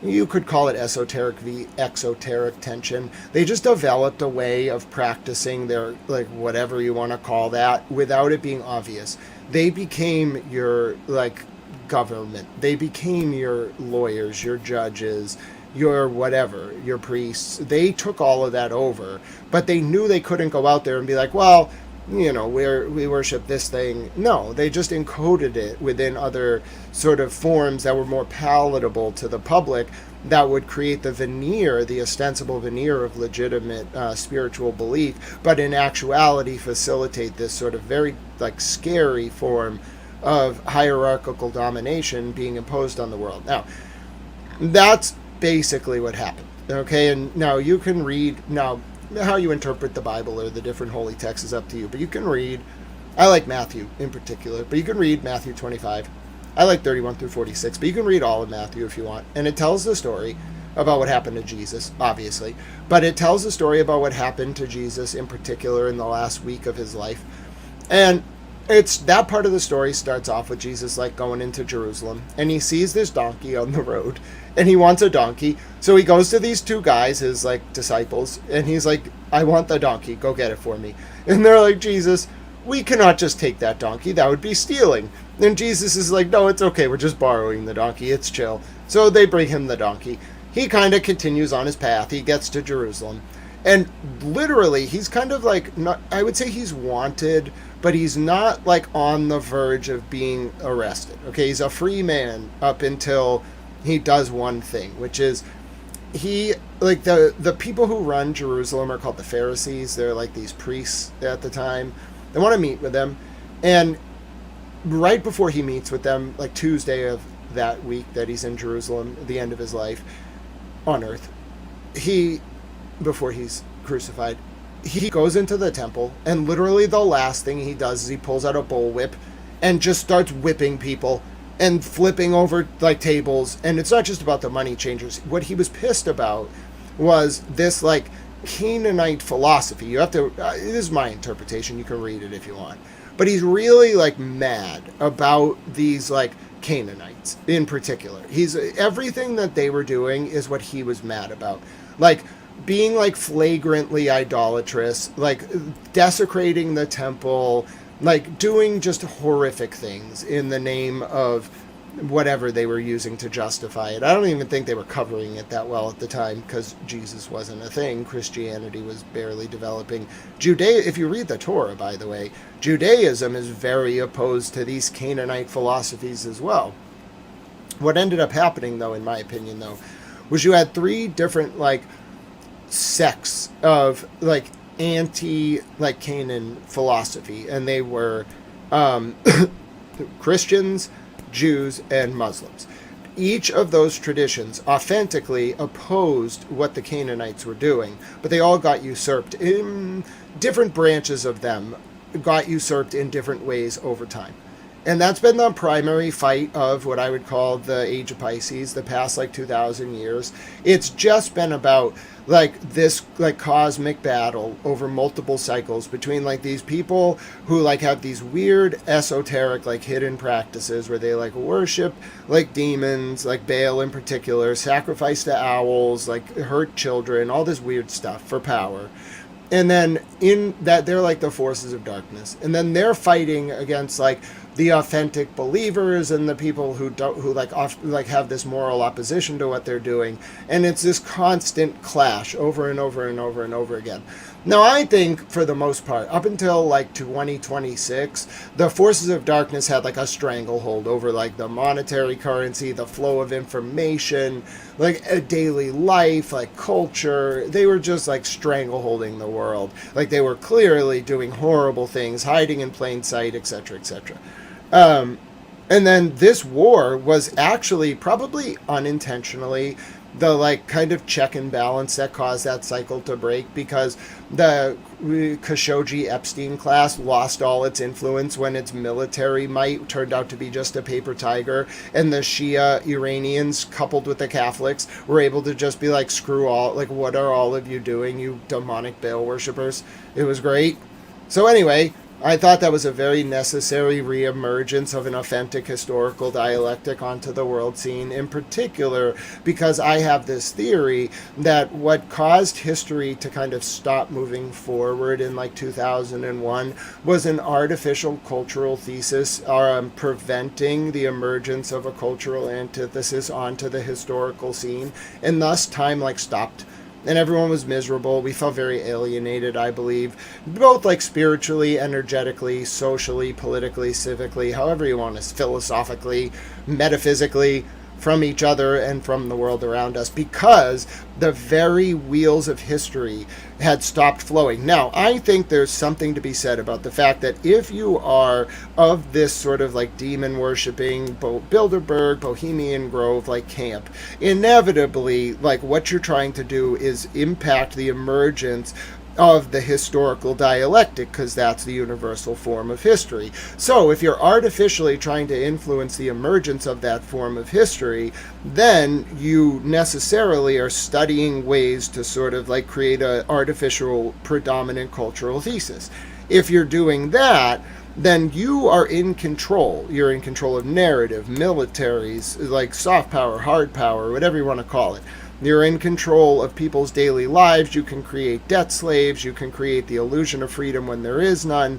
you could call it esoteric v exoteric tension. They just developed a way of practicing their, like, whatever you want to call that, without it being obvious. They became your, like, government. They became your lawyers, your judges, your whatever, your priests. They took all of that over, but they knew they couldn't go out there and be like, well, you know, we worship this thing. No, they just encoded it within other sort of forms that were more palatable to the public, that would create the veneer, the ostensible veneer of legitimate spiritual belief, but in actuality facilitate this sort of very like scary form of hierarchical domination being imposed on the world. Now, that's basically what happened. Okay, and now you can read now. How you interpret the Bible or the different holy texts is up to you, but you can read, I like Matthew in particular, but you can read Matthew 25. I like 31 through 46, but you can read all of Matthew if you want. And it tells the story about what happened to Jesus, obviously, but it tells the story about what happened to Jesus in particular in the last week of his life. And it's that part of the story starts off with Jesus like going into Jerusalem, and he sees this donkey on the road, and he wants a donkey. So he goes to these two guys, his like disciples, and he's like, I want the donkey, go get it for me. And they're like, Jesus, we cannot just take that donkey, that would be stealing. And Jesus is like, no, it's okay, we're just borrowing the donkey, it's chill. So they bring him the donkey. He kind of continues on his path. He gets to Jerusalem, And literally, he's kind of like, not, I would say he's wanted, but he's not like on the verge of being arrested. Okay, he's a free man up until he does one thing, which is he, like the people who run Jerusalem are called the Pharisees. They're like these priests at the time. They want to meet with them. And right before he meets with them, like Tuesday of that week that he's in Jerusalem, the end of his life on earth, before he's crucified, he goes into the temple, and literally the last thing he does is he pulls out a bullwhip and just starts whipping people and flipping over like tables. And it's not just about the money changers. What he was pissed about was this like Canaanite philosophy. You have to, this is my interpretation, you can read it if you want. But he's really like mad about these like Canaanites in particular. Everything that they were doing is what he was mad about. Like being like flagrantly idolatrous, like desecrating the temple, like doing just horrific things in the name of whatever they were using to justify it. I don't even think they were covering it that well at the time because Jesus wasn't a thing. Christianity was barely developing. If you read the Torah, by the way, Judaism is very opposed to these Canaanite philosophies as well. What ended up happening, though, in my opinion, though, was you had three different, like, sects of, like, anti, like, Canaan philosophy. And they were Christians, Jews, and Muslims. Each of those traditions authentically opposed what the Canaanites were doing, but they all got usurped. In different branches of them got usurped in different ways over time. And that's been the primary fight of what I would call the Age of Pisces, the past like 2,000 years. It's just been about like this like cosmic battle over multiple cycles between like these people who like have these weird esoteric like hidden practices where they like worship like demons, like Baal in particular, sacrifice to owls, like hurt children, all this weird stuff for power. And then in that they're like the forces of darkness. And then they're fighting against like the authentic believers and the people who don't, who like have this moral opposition to what they're doing. And it's this constant clash over and over and over and over again. Now, I think for the most part, up until like 2026, the forces of darkness had like a stranglehold over like the monetary currency, the flow of information, like a daily life, like culture. They were just like strangleholding the world. Like they were clearly doing horrible things, hiding in plain sight, etc., etc. And then this war was actually probably unintentionally the like kind of check and balance that caused that cycle to break, because the Khashoggi Epstein class lost all its influence when its military might turned out to be just a paper tiger, and the Shia Iranians coupled with the Catholics were able to just be like, screw all, like what are all of you doing, you demonic Baal worshippers. It was great. So anyway, I thought that was a very necessary reemergence of an authentic historical dialectic onto the world scene, in particular because I have this theory that what caused history to kind of stop moving forward in like 2001 was an artificial cultural thesis preventing the emergence of a cultural antithesis onto the historical scene, and thus time like stopped. And everyone was miserable. We felt very alienated, I believe, both like spiritually, energetically, socially, politically, civically, however you want to, philosophically, metaphysically, from each other and from the world around us, because the very wheels of history had stopped flowing. Now, I think there's something to be said about the fact that if you are of this sort of like demon worshipping Bilderberg, Bohemian Grove like camp, inevitably like what you're trying to do is impact the emergence of the historical dialectic, because that's the universal form of history. So if you're artificially trying to influence the emergence of that form of history, then you necessarily are studying ways to sort of like create an artificial predominant cultural thesis. If you're doing that, then you are in control. You're in control of narrative, militaries, like soft power, hard power, whatever you want to call it. You're in control of people's daily lives. You can create debt slaves. You can create the illusion of freedom when there is none.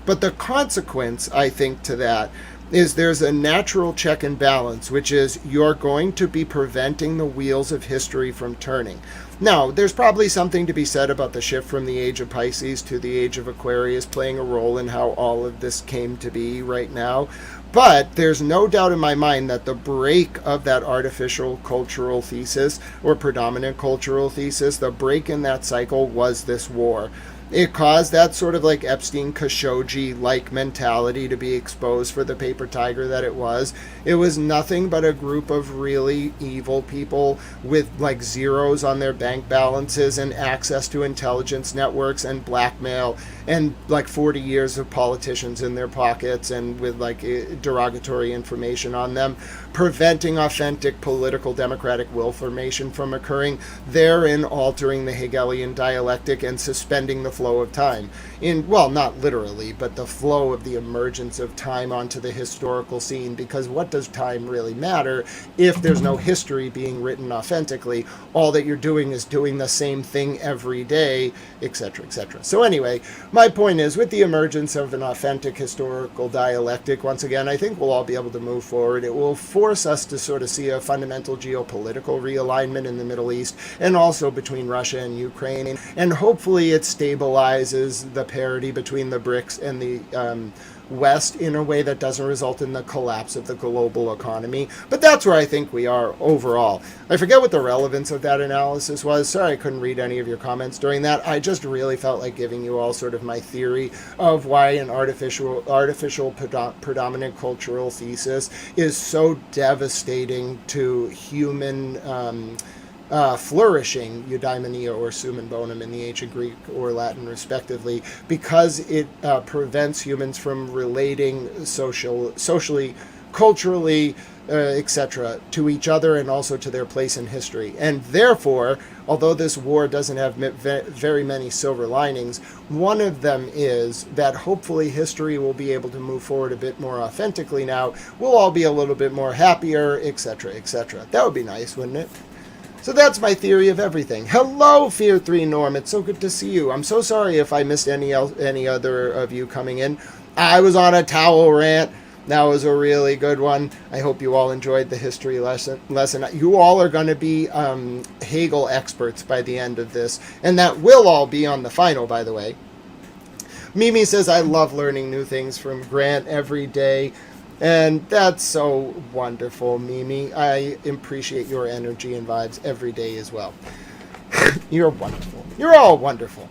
But the consequence, I think, to that is there's a natural check and balance, which is you're going to be preventing the wheels of history from turning. Now, there's probably something to be said about the shift from the age of Pisces to the age of Aquarius playing a role in how all of this came to be right now. But there's no doubt in my mind that the break of that artificial cultural thesis or predominant cultural thesis, the break in that cycle was this war. It caused that sort of like Epstein-Khashoggi-like mentality to be exposed for the paper tiger that it was. It was nothing but a group of really evil people with like zeros on their bank balances and access to intelligence networks and blackmail and like 40 years of politicians in their pockets and with like derogatory information on them, preventing authentic political democratic will formation from occurring, therein altering the Hegelian dialectic and suspending the flow of time. Well, not literally, but the flow of the emergence of time onto the historical scene, because what does time really matter if there's no history being written authentically? All that you're doing is doing the same thing every day, etc., etc. So anyway, my point is, with the emergence of an authentic historical dialectic, once again, I think we'll all be able to move forward. It will force us to sort of see a fundamental geopolitical realignment in the Middle East and also between Russia and Ukraine, and hopefully it stabilizes the parity between the BRICS and the West in a way that doesn't result in the collapse of the global economy. But that's where I think we are overall. I forget what the relevance of that analysis was. Sorry I couldn't read any of your comments during that. I just really felt like giving you all sort of my theory of why an artificial predominant cultural thesis is so devastating to human flourishing, eudaimonia or summum bonum in the ancient Greek or Latin respectively, because it prevents humans from relating socially, culturally, etc., to each other and also to their place in history. And therefore, although this war doesn't have very many silver linings, one of them is that hopefully history will be able to move forward a bit more authentically now. We'll all be a little bit more happier, etc., etc. That would be nice, wouldn't it? So that's my theory of everything. Hello, Fear 3 Norm. It's so good to see you. I'm so sorry if I missed any other of you coming in. I was on a towel rant. That was a really good one. I hope you all enjoyed the history lesson. You all are going to be Hegel experts by the end of this. And that will all be on the final, by the way. Mimi says, I love learning new things from Grant every day. And that's so wonderful, Mimi. I appreciate your energy and vibes every day as well. You're wonderful. You're all wonderful.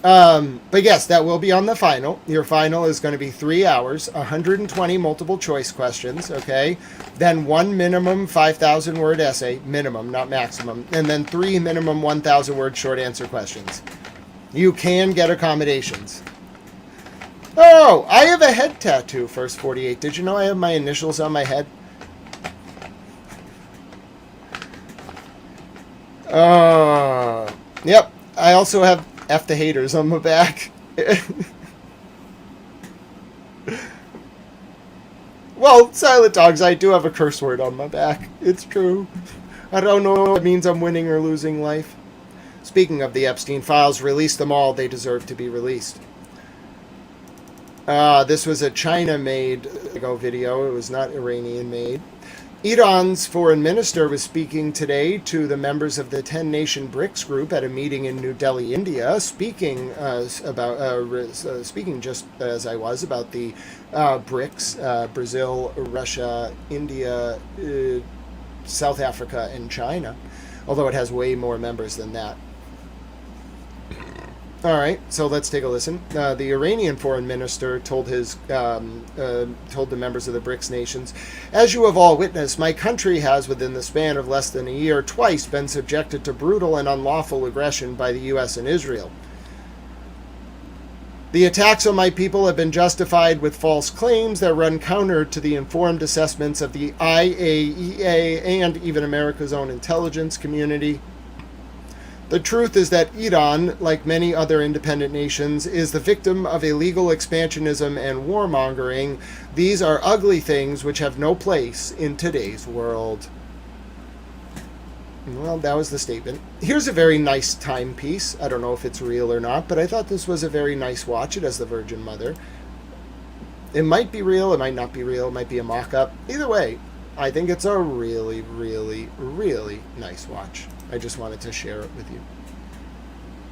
But yes, that will be on the final. Your final is going to be 3 hours, 120 multiple choice questions, okay? Then 1 minimum 5,000 word essay, minimum, not maximum, and then 3 minimum 1,000 word short answer questions. You can get accommodations. Oh, I have a head tattoo, First 48. Did you know I have my initials on my head? Yep. I also have F the haters on my back. Well, Silent Dogs, I do have a curse word on my back. It's true. I don't know if it means I'm winning or losing life. Speaking of the Epstein files, release them all. They deserve to be released. This was a China-made video. It was not Iranian-made. Iran's foreign minister was speaking today to the members of the 10-nation BRICS group at a meeting in New Delhi, India, speaking just as I was about the BRICS, Brazil, Russia, India, South Africa, and China, although it has way more members than that. All right, so let's take a listen. The Iranian foreign minister told told the members of the BRICS nations, as you have all witnessed, my country has, within the span of less than a year, twice been subjected to brutal and unlawful aggression by the U.S. and Israel. The attacks on my people have been justified with false claims that run counter to the informed assessments of the IAEA and even America's own intelligence community. The truth is that Iran, like many other independent nations, is the victim of illegal expansionism and warmongering. These are ugly things which have no place in today's world. Well, that was the statement. Here's a very nice timepiece. I don't know if it's real or not, but I thought this was a very nice watch. It has the Virgin Mother. It might be real, it might not be real, it might be a mock-up. Either way, I think it's a really, really, really nice watch. I just wanted to share it with you.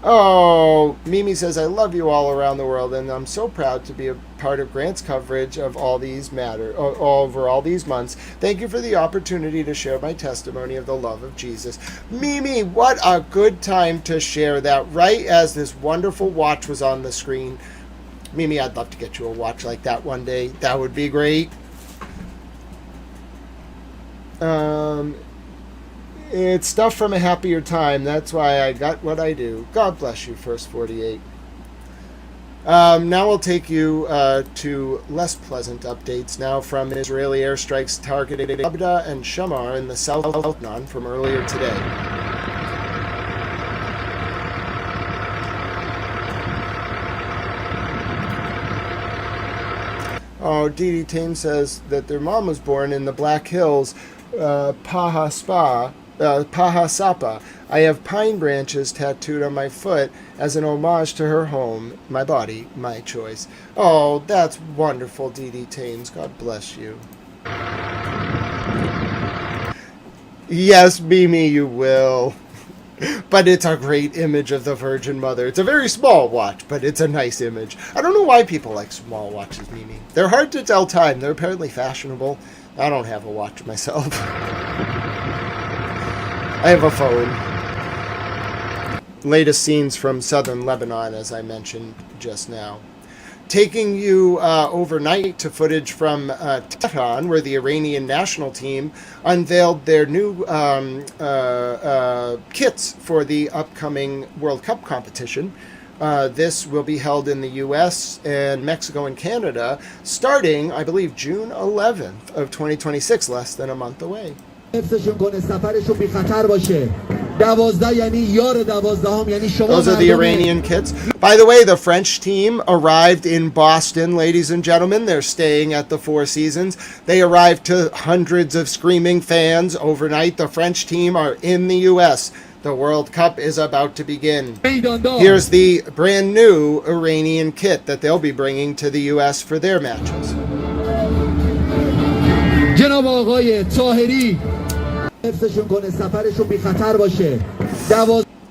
Oh, Mimi says, I love you all around the world, and I'm so proud to be a part of Grant's coverage of all these over all these months. Thank you for the opportunity to share my testimony of the love of Jesus. Mimi, what a good time to share that right as this wonderful watch was on the screen. Mimi, I'd love to get you a watch like that one day. That would be great. It's stuff from a happier time. That's why I got what I do. God bless you, First 48. Now I'll take you to less pleasant updates now from Israeli airstrikes targeted Abda and Shamar in the south of Lebanon from earlier today. Oh, Didi Tain says that their mom was born in the Black Hills, Pahasapa. I have pine branches tattooed on my foot as an homage to her home. My body, my choice. Oh, that's wonderful, Didi Tains. God bless you. Yes, Mimi, you will. But it's a great image of the Virgin Mother. It's a very small watch, but it's a nice image. I don't know why people like small watches, Mimi. They're hard to tell time. They're apparently fashionable. I don't have a watch myself. I have a phone. Latest scenes from southern Lebanon, as I mentioned just now. Taking you overnight to footage from Tehran, where the Iranian national team unveiled their new kits for the upcoming World Cup competition. This will be held in the U.S. and Mexico and Canada, starting, I believe, June 11th of 2026, less than a month away. Those are the Iranian kits. By the way, the French team arrived in Boston, ladies and gentlemen. They're staying at the Four Seasons. They arrived to hundreds of screaming fans overnight. The French team are in the U.S. The World Cup is about to begin. Here's the brand new Iranian kit that they'll be bringing to the U.S. for their matches.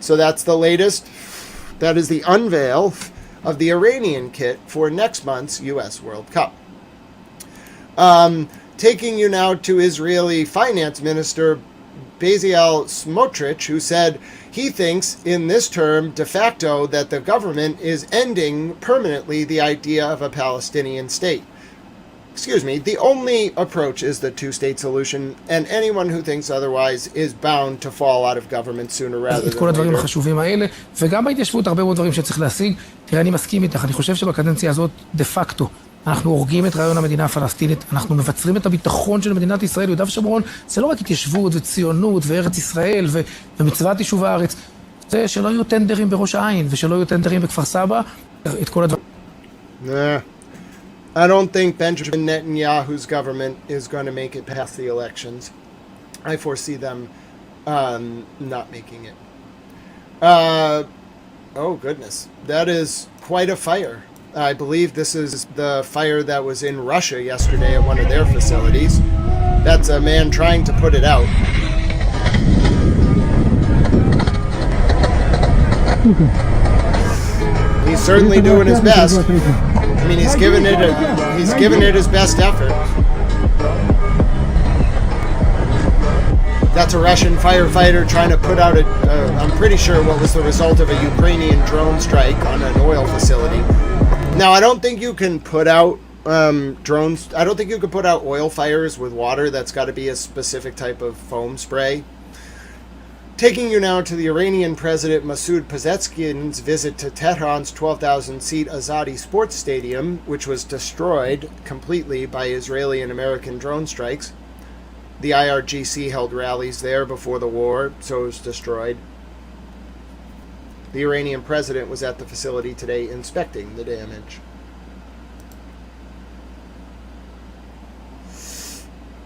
So that's the latest. That is the unveil of the Iranian kit for next month's U.S. World Cup. Taking you now to Israeli Finance Minister Bezalel Smotrich, who said he thinks in this term de facto that the government is ending permanently the idea of a Palestinian state. Excuse me, the only approach is the two-state solution, and anyone who thinks otherwise is bound to fall out of government sooner rather than כל הדברים later. החשובים האלה, וגם בהתיישבות הרבה מאוד דברים שצריך להשיג. תראה, אני מסכים איתך, אני חושב שבקדנציה הזאת, דה פקטו, אנחנו הורגים את רעיון המדינה הפלסטינית, אנחנו מבצרים את הביטחון של מדינת ישראל, יהודה ושומרון, זה לא רק התיישבות וציונות וארץ ישראל ומצוות יישוב הארץ, זה שלא יהיו טנדרים בראש העין, ושלא יהיו טנדרים בכפר סבא, את כל הדברים. I don't think Benjamin Netanyahu's government is going to make it past the elections. I foresee them not making it. Oh, goodness. That is quite a fire. I believe this is the fire that was in Russia yesterday at one of their facilities. That's a man trying to put it out. He's certainly doing his best. I mean, he's given it his best effort. That's a Russian firefighter trying to put out I'm pretty sure what was the result of a Ukrainian drone strike on an oil facility. Now, I don't think you can put out drones. I don't think you can put out oil fires with water. That's got to be a specific type of foam spray. Taking you now to the Iranian President Masoud Pezeshkian's visit to Tehran's 12,000-seat Azadi Sports Stadium, which was destroyed completely by Israeli and American drone strikes. The IRGC held rallies there before the war, so it was destroyed. The Iranian president was at the facility today inspecting the damage.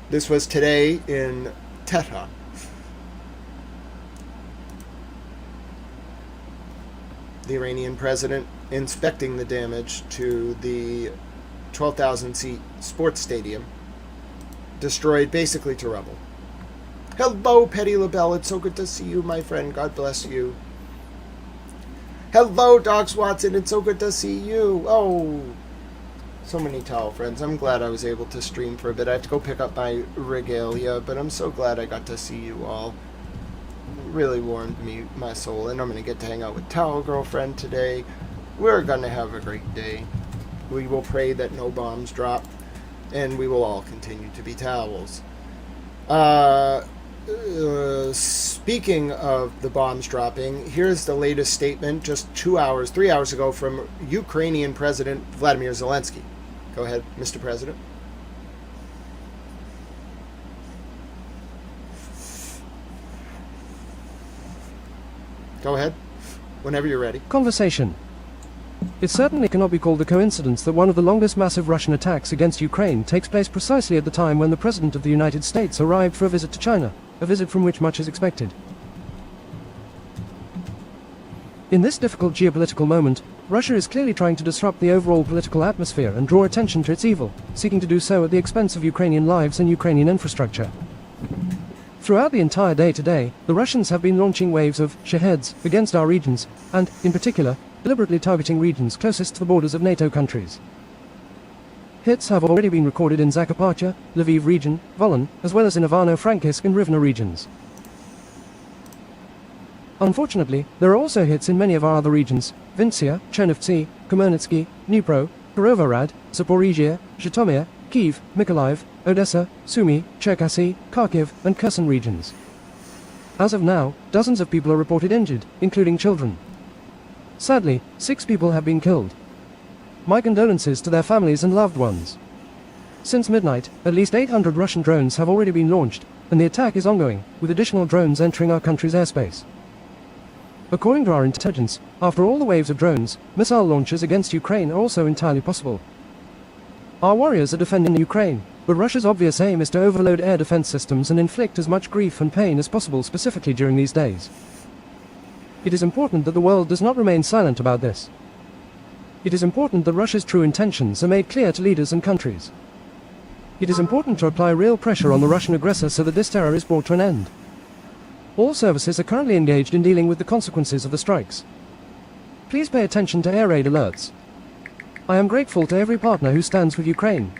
This was today in Tehran. The Iranian president inspecting the damage to the 12,000-seat sports stadium, destroyed basically to rubble. Hello, Petty LaBelle. It's so good to see you, my friend. God bless you. Hello, Docs Watson. It's so good to see you. Oh, so many towel friends. I'm glad I was able to stream for a bit. I have to go pick up my regalia, but I'm so glad I got to see you all. It really warmed my soul, and I'm going to get to hang out with Towel Girlfriend today. We're going to have a great day. We will pray that no bombs drop, and we will all continue to be towels. Speaking of the bombs dropping, here's the latest statement just 3 hours ago from Ukrainian President Vladimir Zelensky. Go ahead, Mr. President. Go ahead, whenever you're ready. Conversation. It certainly cannot be called a coincidence that one of the longest massive Russian attacks against Ukraine takes place precisely at the time when the President of the United States arrived for a visit to China, a visit from which much is expected. In this difficult geopolitical moment, Russia is clearly trying to disrupt the overall political atmosphere and draw attention to its evil, seeking to do so at the expense of Ukrainian lives and Ukrainian infrastructure. Throughout the entire day today, the Russians have been launching waves of Shaheds against our regions, and, in particular, deliberately targeting regions closest to the borders of NATO countries. Hits have already been recorded in Zakarpattia, Lviv region, Volyn, as well as in Ivano-Frankivsk and Rivne regions. Unfortunately, there are also hits in many of our other regions: Vinnytsia, Chernivtsi, Khmelnytsky, Dnipro, Kirovohrad, Zaporizhia, Zhytomyr, Kyiv, Mykolaiv, Odessa, Sumy, Cherkasy, Kharkiv, and Kherson regions. As of now, dozens of people are reported injured, including children. Sadly, 6 people have been killed. My condolences to their families and loved ones. Since midnight, at least 800 Russian drones have already been launched, and the attack is ongoing, with additional drones entering our country's airspace. According to our intelligence, after all the waves of drones, missile launches against Ukraine are also entirely possible. Our warriors are defending Ukraine, but Russia's obvious aim is to overload air defense systems and inflict as much grief and pain as possible, specifically during these days. It is important that the world does not remain silent about this. It is important that Russia's true intentions are made clear to leaders and countries. It is important to apply real pressure on the Russian aggressor so that this terror is brought to an end. All services are currently engaged in dealing with the consequences of the strikes. Please pay attention to air raid alerts. I am grateful to every partner who stands with Ukraine.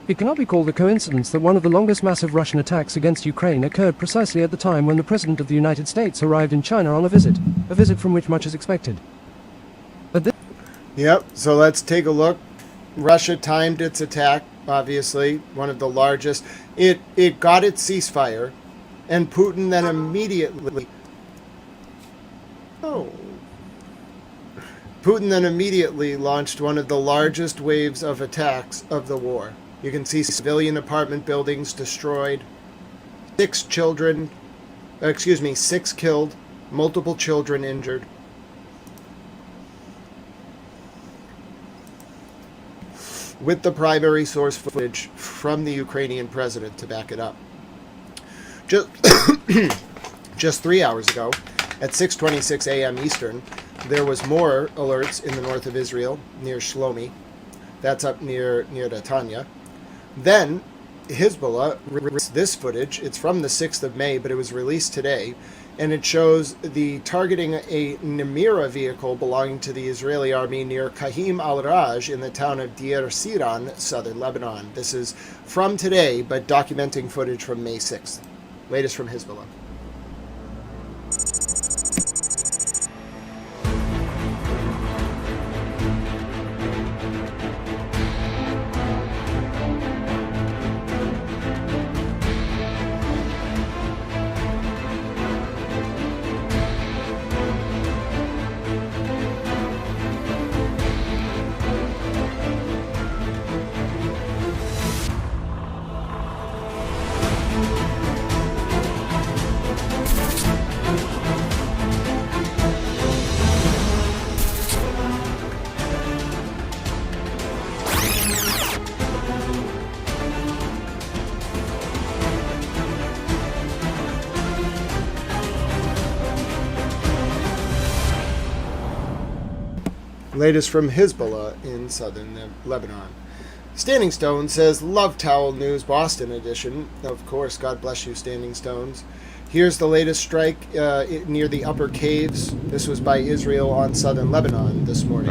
It cannot be called a coincidence that one of the longest massive Russian attacks against Ukraine occurred precisely at the time when the President of the United States arrived in China on a visit from which much is expected. Yep, so let's take a look. Russia timed its attack, obviously, one of the largest. It got its ceasefire, and Putin then immediately... Putin then immediately launched one of the largest waves of attacks of the war. You can see civilian apartment buildings destroyed, 6 killed, multiple children injured. With the primary source footage from the Ukrainian president to back it up. Just 3 hours ago, at 6:26 a.m. Eastern, there was more alerts in the north of Israel, near Shlomi. That's up near Netanya. Then, Hezbollah released this footage. It's from the 6th of May, but it was released today. And it shows the targeting a Nemira vehicle belonging to the Israeli army near Kahim al-Raj in the town of Deir Siran, southern Lebanon. This is from today, but documenting footage from May 6th. Latest from Hezbollah. Latest from Hezbollah in southern Lebanon. Standing Stone says, Love Towel News Boston edition. Of course, God bless you, Standing Stones. Here's the latest strike near the Upper Caves. This was by Israel on southern Lebanon this morning.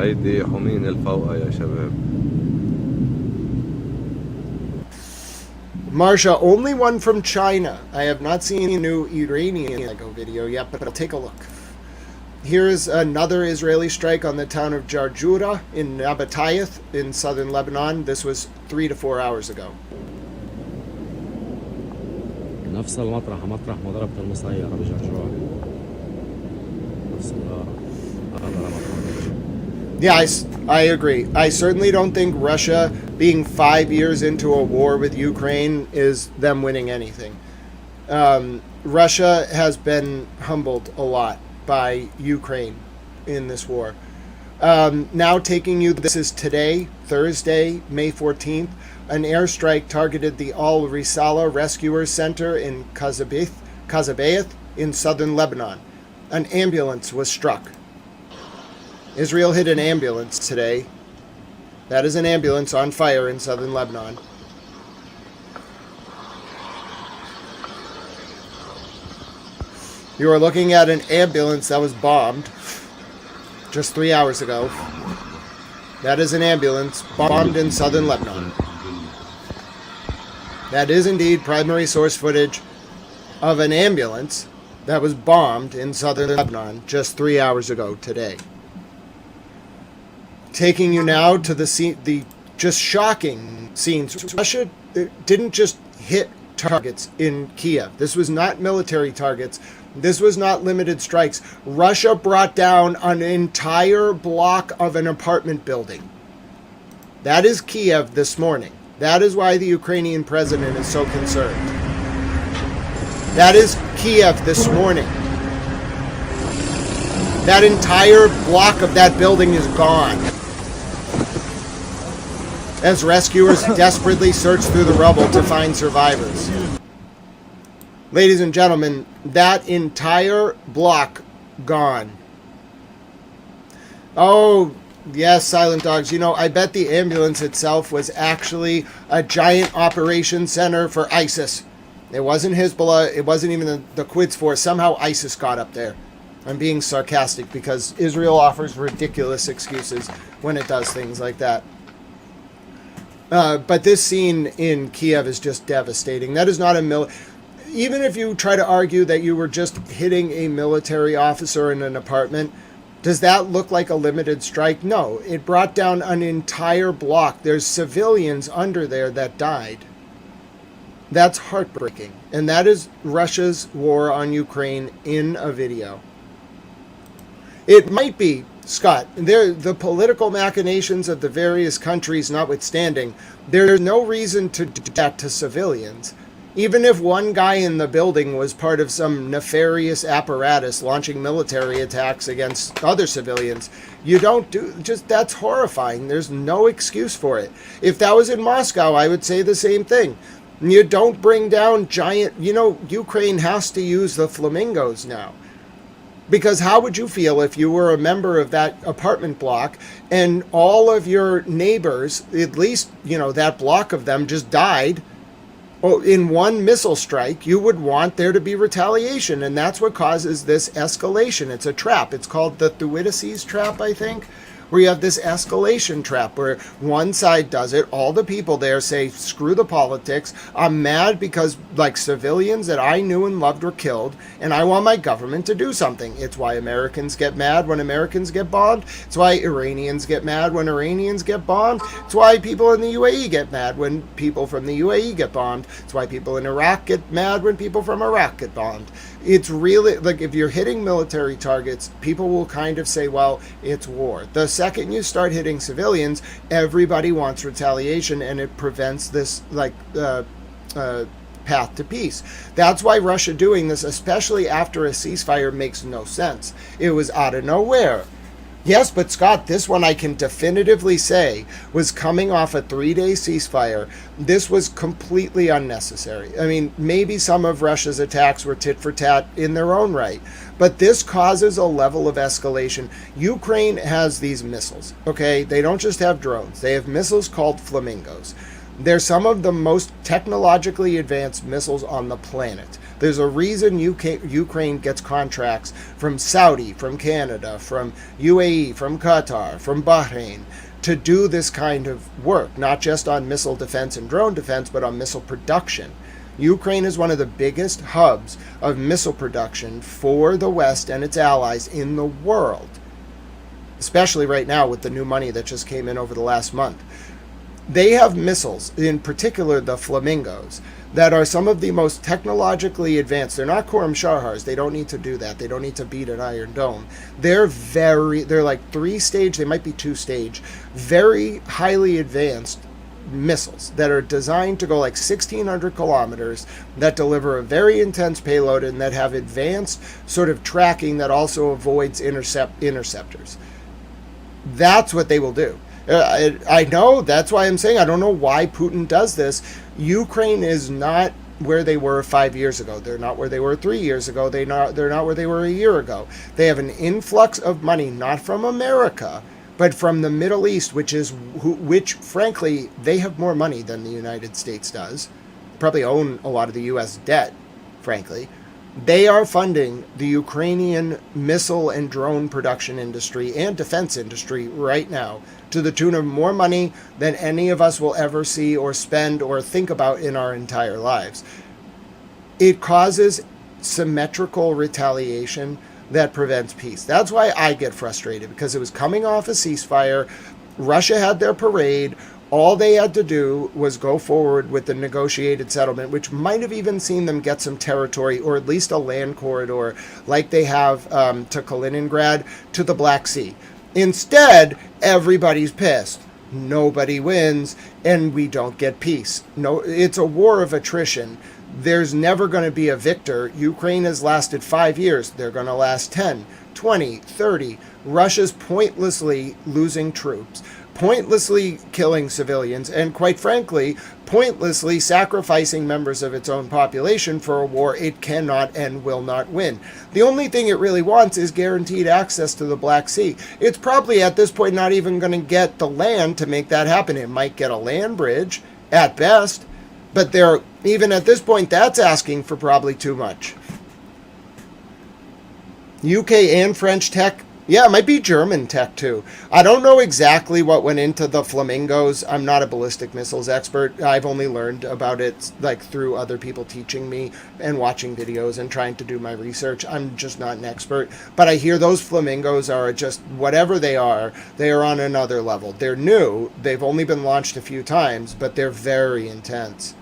Marsha, only one from China. I have not seen a new Iranian Lego video yet, but I'll take a look. Here's another Israeli strike on the town of Jarjura in Nabatayth in southern Lebanon. This was 3 to 4 hours ago. نفس المطرح مضربة المسيرة بجرجوع نفس Yeah, I agree. I certainly don't think Russia being 5 years into a war with Ukraine is them winning anything. Russia has been humbled a lot by Ukraine in this war. Now taking you, this is today, Thursday, May 14th, an airstrike targeted the Al-Risala Rescuer Center in Kazabayeth in southern Lebanon. An ambulance was struck. Israel hit an ambulance today. That is an ambulance on fire in southern Lebanon. You are looking at an ambulance that was bombed just 3 hours ago. That is an ambulance bombed in southern Lebanon. That is indeed primary source footage of an ambulance that was bombed in southern Lebanon just 3 hours ago today. Taking you now to the just shocking scenes. Russia didn't just hit targets in Kiev. This was not military targets. This was not limited strikes. Russia brought down an entire block of an apartment building. That is Kiev this morning. That is why the Ukrainian president is so concerned. That is Kiev this morning. That entire block of that building is gone, as rescuers desperately search through the rubble to find survivors. Ladies and gentlemen, that entire block gone. Oh, yes, Silent Dogs. You know, I bet the ambulance itself was actually a giant operation center for ISIS. It wasn't Hezbollah. It wasn't even the Quds Force. Somehow ISIS got up there. I'm being sarcastic because Israel offers ridiculous excuses when it does things like that. But this scene in Kiev is just devastating. That is not a even if you try to argue that you were just hitting a military officer in an apartment, does that look like a limited strike? No, it brought down an entire block. There's civilians under there that died. That's heartbreaking. And that is Russia's war on Ukraine in a video. It might be, Scott, the political machinations of the various countries notwithstanding, there's no reason to do that to civilians. Even if one guy in the building was part of some nefarious apparatus launching military attacks against other civilians, you don't do, just, that's horrifying. There's no excuse for it. If that was in Moscow, I would say the same thing. You don't bring down giant, Ukraine has to use the flamingos now. Because how would you feel if you were a member of that apartment block and all of your neighbors, at least, that block of them just died in one missile strike? You would want there to be retaliation, and that's what causes this escalation. It's a trap. It's called the Thucydides trap, I think, where you have this escalation trap where one side does it, all the people there say, screw the politics, I'm mad because civilians that I knew and loved were killed, and I want my government to do something. It's why Americans get mad when Americans get bombed. It's why Iranians get mad when Iranians get bombed. It's why people in the UAE get mad when people from the UAE get bombed. It's why people in Iraq get mad when people from Iraq get bombed. It's really, if you're hitting military targets, people will kind of say, well, it's war. The second you start hitting civilians, everybody wants retaliation, and it prevents this, path to peace. That's why Russia doing this, especially after a ceasefire, makes no sense. It was out of nowhere. Yes, but Scott, this one I can definitively say was coming off a 3-day ceasefire. This was completely unnecessary. I mean, maybe some of Russia's attacks were tit for tat in their own right, but this causes a level of escalation. Ukraine has these missiles, okay? They don't just have drones. They have missiles called Flamingos. They're some of the most technologically advanced missiles on the planet. There's a reason Ukraine gets contracts from Saudi, from Canada, from UAE, from Qatar, from Bahrain to do this kind of work, not just on missile defense and drone defense, but on missile production. Ukraine is one of the biggest hubs of missile production for the West and its allies in the world, especially right now with the new money that just came in over the last month. They have missiles, in particular the Flamingos, that are some of the most technologically advanced. They're not Khorram-Sharrars. They don't need to do that. They don't need to beat an Iron Dome. They're like 3-stage, they might be 2-stage, very highly advanced missiles that are designed to go like 1,600 kilometers, that deliver a very intense payload and that have advanced sort of tracking that also avoids interceptors. That's what they will do. I know, that's why I'm saying I don't know why Putin does this. Ukraine is not where they were 5 years ago. They're not where they were 3 years ago. They're not where they were a year ago. They have an influx of money, not from America, but from the Middle East, which frankly, they have more money than the United States does. Probably own a lot of the U.S. debt, frankly. They are funding the Ukrainian missile and drone production industry and defense industry right now to the tune of more money than any of us will ever see or spend or think about in our entire lives. It causes symmetrical retaliation that prevents peace. That's why I get frustrated, because it was coming off a ceasefire. Russia had their parade. All they had to do was go forward with the negotiated settlement, which might have even seen them get some territory or at least a land corridor like they have to Kaliningrad, to the Black Sea. Instead, everybody's pissed. Nobody wins, and we don't get peace. No, it's a war of attrition. There's never going to be a victor. Ukraine has lasted 5 years. They're going to last 10, 20, 30. Russia's pointlessly losing troops, pointlessly killing civilians, and quite frankly, pointlessly sacrificing members of its own population for a war it cannot and will not win. The only thing it really wants is guaranteed access to the Black Sea. It's probably at this point not even going to get the land to make that happen. It might get a land bridge at best, but even at this point, that's asking for probably too much. UK and French tech. Yeah, it might be German tech too. I don't know exactly what went into the Flamingos. I'm not a ballistic missiles expert. I've only learned about it like through other people teaching me and watching videos and trying to do my research. I'm just not an expert. But I hear those Flamingos are just, whatever they are on another level. They're new. They've only been launched a few times, but they're very intense.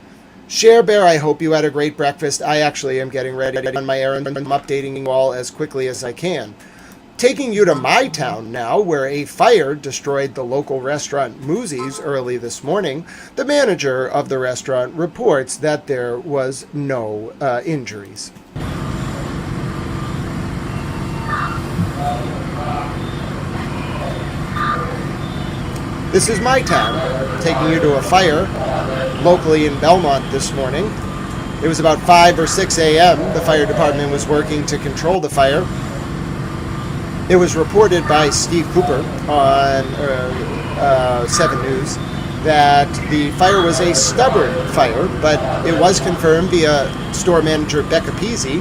Share Bear, I hope you had a great breakfast. I actually am getting ready on my errand. I'm updating you all as quickly as I can. Taking you to my town now, where a fire destroyed the local restaurant Moosey's early this morning. The manager of the restaurant reports that there was no injuries. This is my town, taking you to a fire locally in Belmont this morning. It was about 5 or 6 a.m. The fire department was working to control the fire. It was reported by Steve Cooper on 7 News that the fire was a stubborn fire, but it was confirmed via store manager Becca Peasy,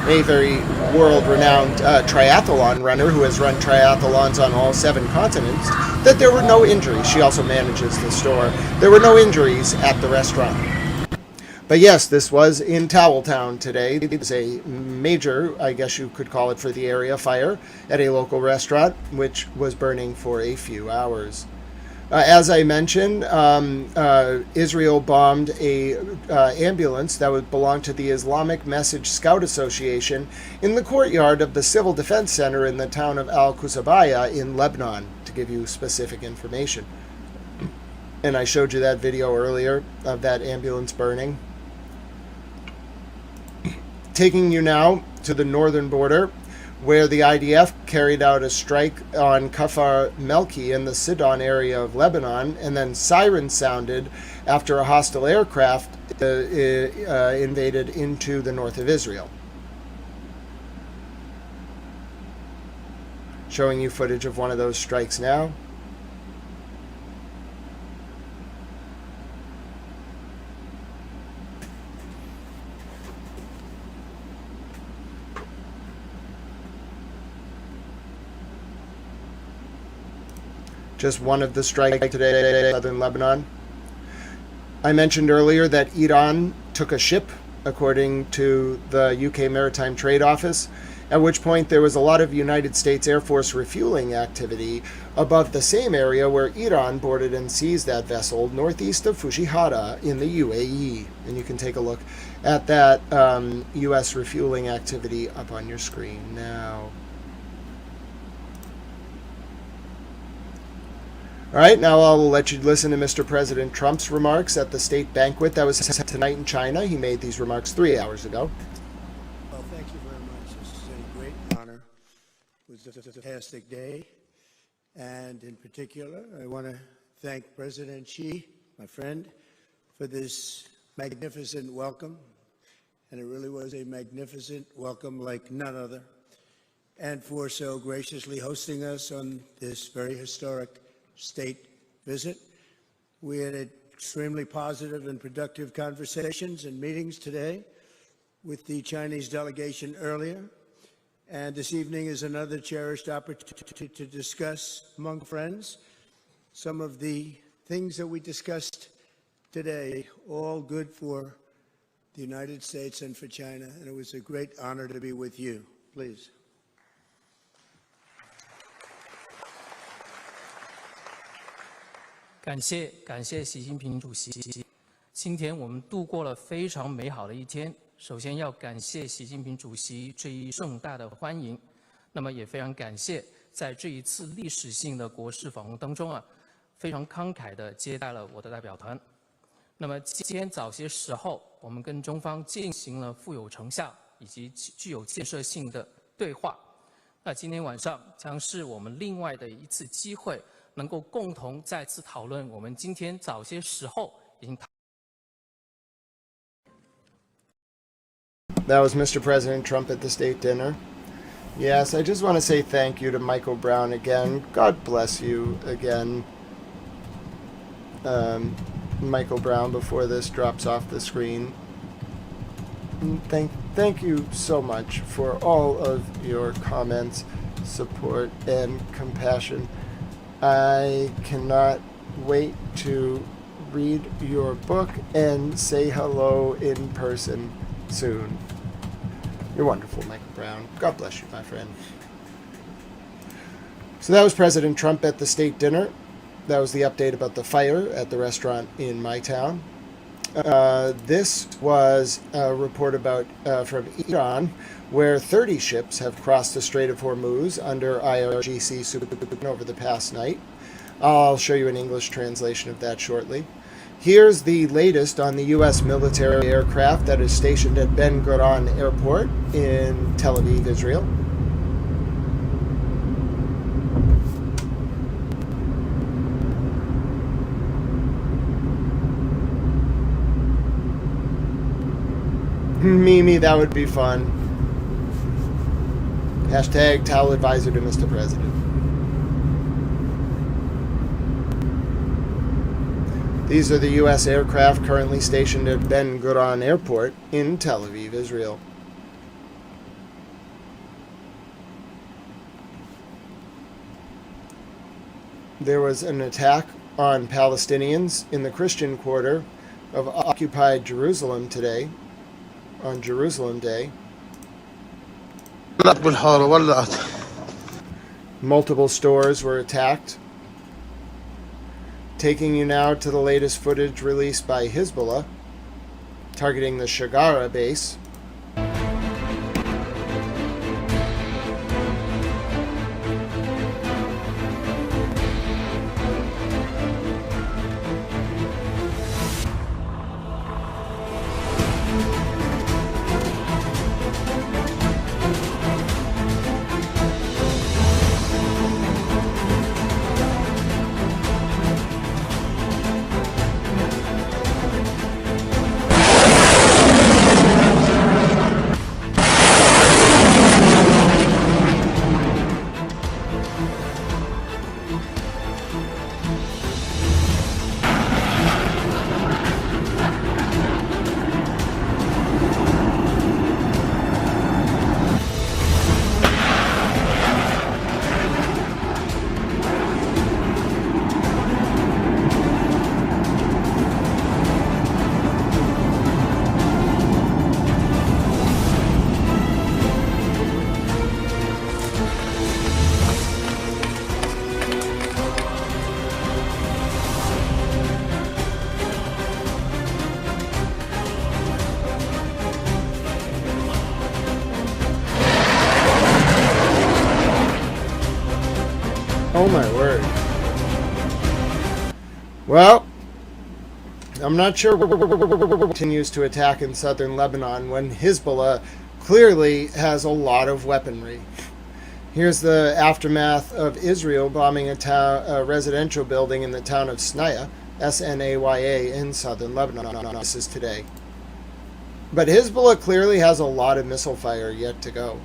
a very world-renowned triathlon runner who has run triathlons on all 7 continents, that there were no injuries. She also manages the store. There were no injuries at the restaurant. But yes, this was in Toweltown today. It was a major, I guess you could call it for the area, fire at a local restaurant, which was burning for a few hours. As I mentioned, Israel bombed a ambulance that belonged to the Islamic Message Scout Association in the courtyard of the Civil Defense Center in the town of Al-Qusabaya in Lebanon, to give you specific information. And I showed you that video earlier of that ambulance burning. Taking you now to the northern border, where the IDF carried out a strike on Kafar Melki in the Sidon area of Lebanon, and then sirens sounded after a hostile aircraft invaded into the north of Israel. Showing you footage of one of those strikes now. Just one of the strikes today in southern Lebanon. I mentioned earlier that Iran took a ship, according to the UK Maritime Trade Office, at which point there was a lot of United States Air Force refueling activity above the same area where Iran boarded and seized that vessel northeast of Fujairah in the UAE. And you can take a look at that U.S. refueling activity up on your screen now. All right, now I'll let you listen to Mr. President Trump's remarks at the state banquet that was tonight in China. He made these remarks 3 hours ago. Well, thank you very much. This is a great honor. It was a fantastic day. And in particular, I want to thank President Xi, my friend, for this magnificent welcome. And it really was a magnificent welcome like none other. And for so graciously hosting us on this very historic state visit. We had extremely positive and productive conversations and meetings today with the Chinese delegation earlier. And this evening is another cherished opportunity to discuss among friends some of the things that we discussed today, all good for the United States and for China. And it was a great honor to be with you. Please. 感谢习近平主席。今天我们度过了非常美好的一天。首先要感谢习近平主席这一盛大的欢迎，那么也非常感谢在这一次历史性的国事访问当中非常慷慨地接待了我的代表团。那么今天早些时候，我们跟中方进行了富有成效以及具有建设性的对话。那今天晚上将是我们另外的一次机会。 能够共同再次讨论我们今天早些时候已经。That was Mr. President Trump at the state dinner. Yes, I just want to say thank you to Michael Brown again. God bless you again, Michael Brown, before this drops off the screen. Thank you so much for all of your comments, support, and compassion. I cannot wait to read your book and say hello in person soon. You're wonderful, Michael Brown. God bless you, my friend. So that was President Trump at the state dinner. That was the update about the fire at the restaurant in my town. This was a report about from Iran, where 30 ships have crossed the Strait of Hormuz under IRGC supervision over the past night. I'll show you an English translation of that shortly. Here's the latest on the U.S. military aircraft that is stationed at Ben Gurion Airport in Tel Aviv, Israel. Mimi, that would be fun. Hashtag towel advisor to Mr. President. These are the U.S. aircraft currently stationed at Ben Gurion Airport in Tel Aviv, Israel. There was an attack on Palestinians in the Christian quarter of occupied Jerusalem today, on Jerusalem Day. Multiple stores were attacked. Taking you now to the latest footage released by Hezbollah, targeting the Shagara base. Oh my word. Well, I'm not sure continues to attack in southern Lebanon when Hezbollah clearly has a lot of weaponry. Here's the aftermath of Israel bombing a residential building in the town of Snaya, S-N-A-Y-A, in southern Lebanon. This is today. But Hezbollah clearly has a lot of missile fire yet to go.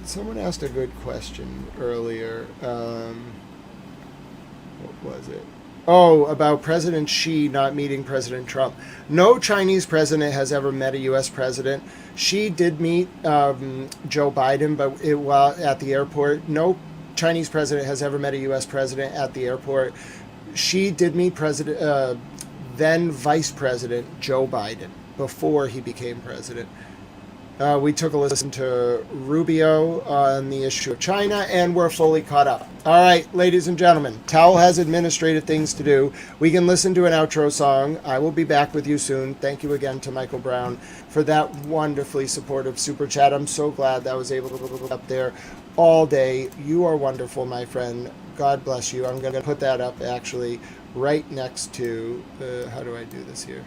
Someone asked a good question earlier. What was it? Oh, about President Xi not meeting President Trump. No Chinese president has ever met a U.S. president. Xi did meet Joe Biden, but at the airport. No Chinese president has ever met a U.S. president at the airport. Xi did meet then Vice President Joe Biden before he became president. We took a listen to Rubio on the issue of China, and we're fully caught up. All right, ladies and gentlemen, Tal has administrative things to do. We can listen to an outro song. I will be back with you soon. Thank you again to Michael Brown for that wonderfully supportive super chat. I'm so glad that I was able to look up there all day. You are wonderful, my friend. God bless you. I'm going to put that up actually right next to, how do I do this here?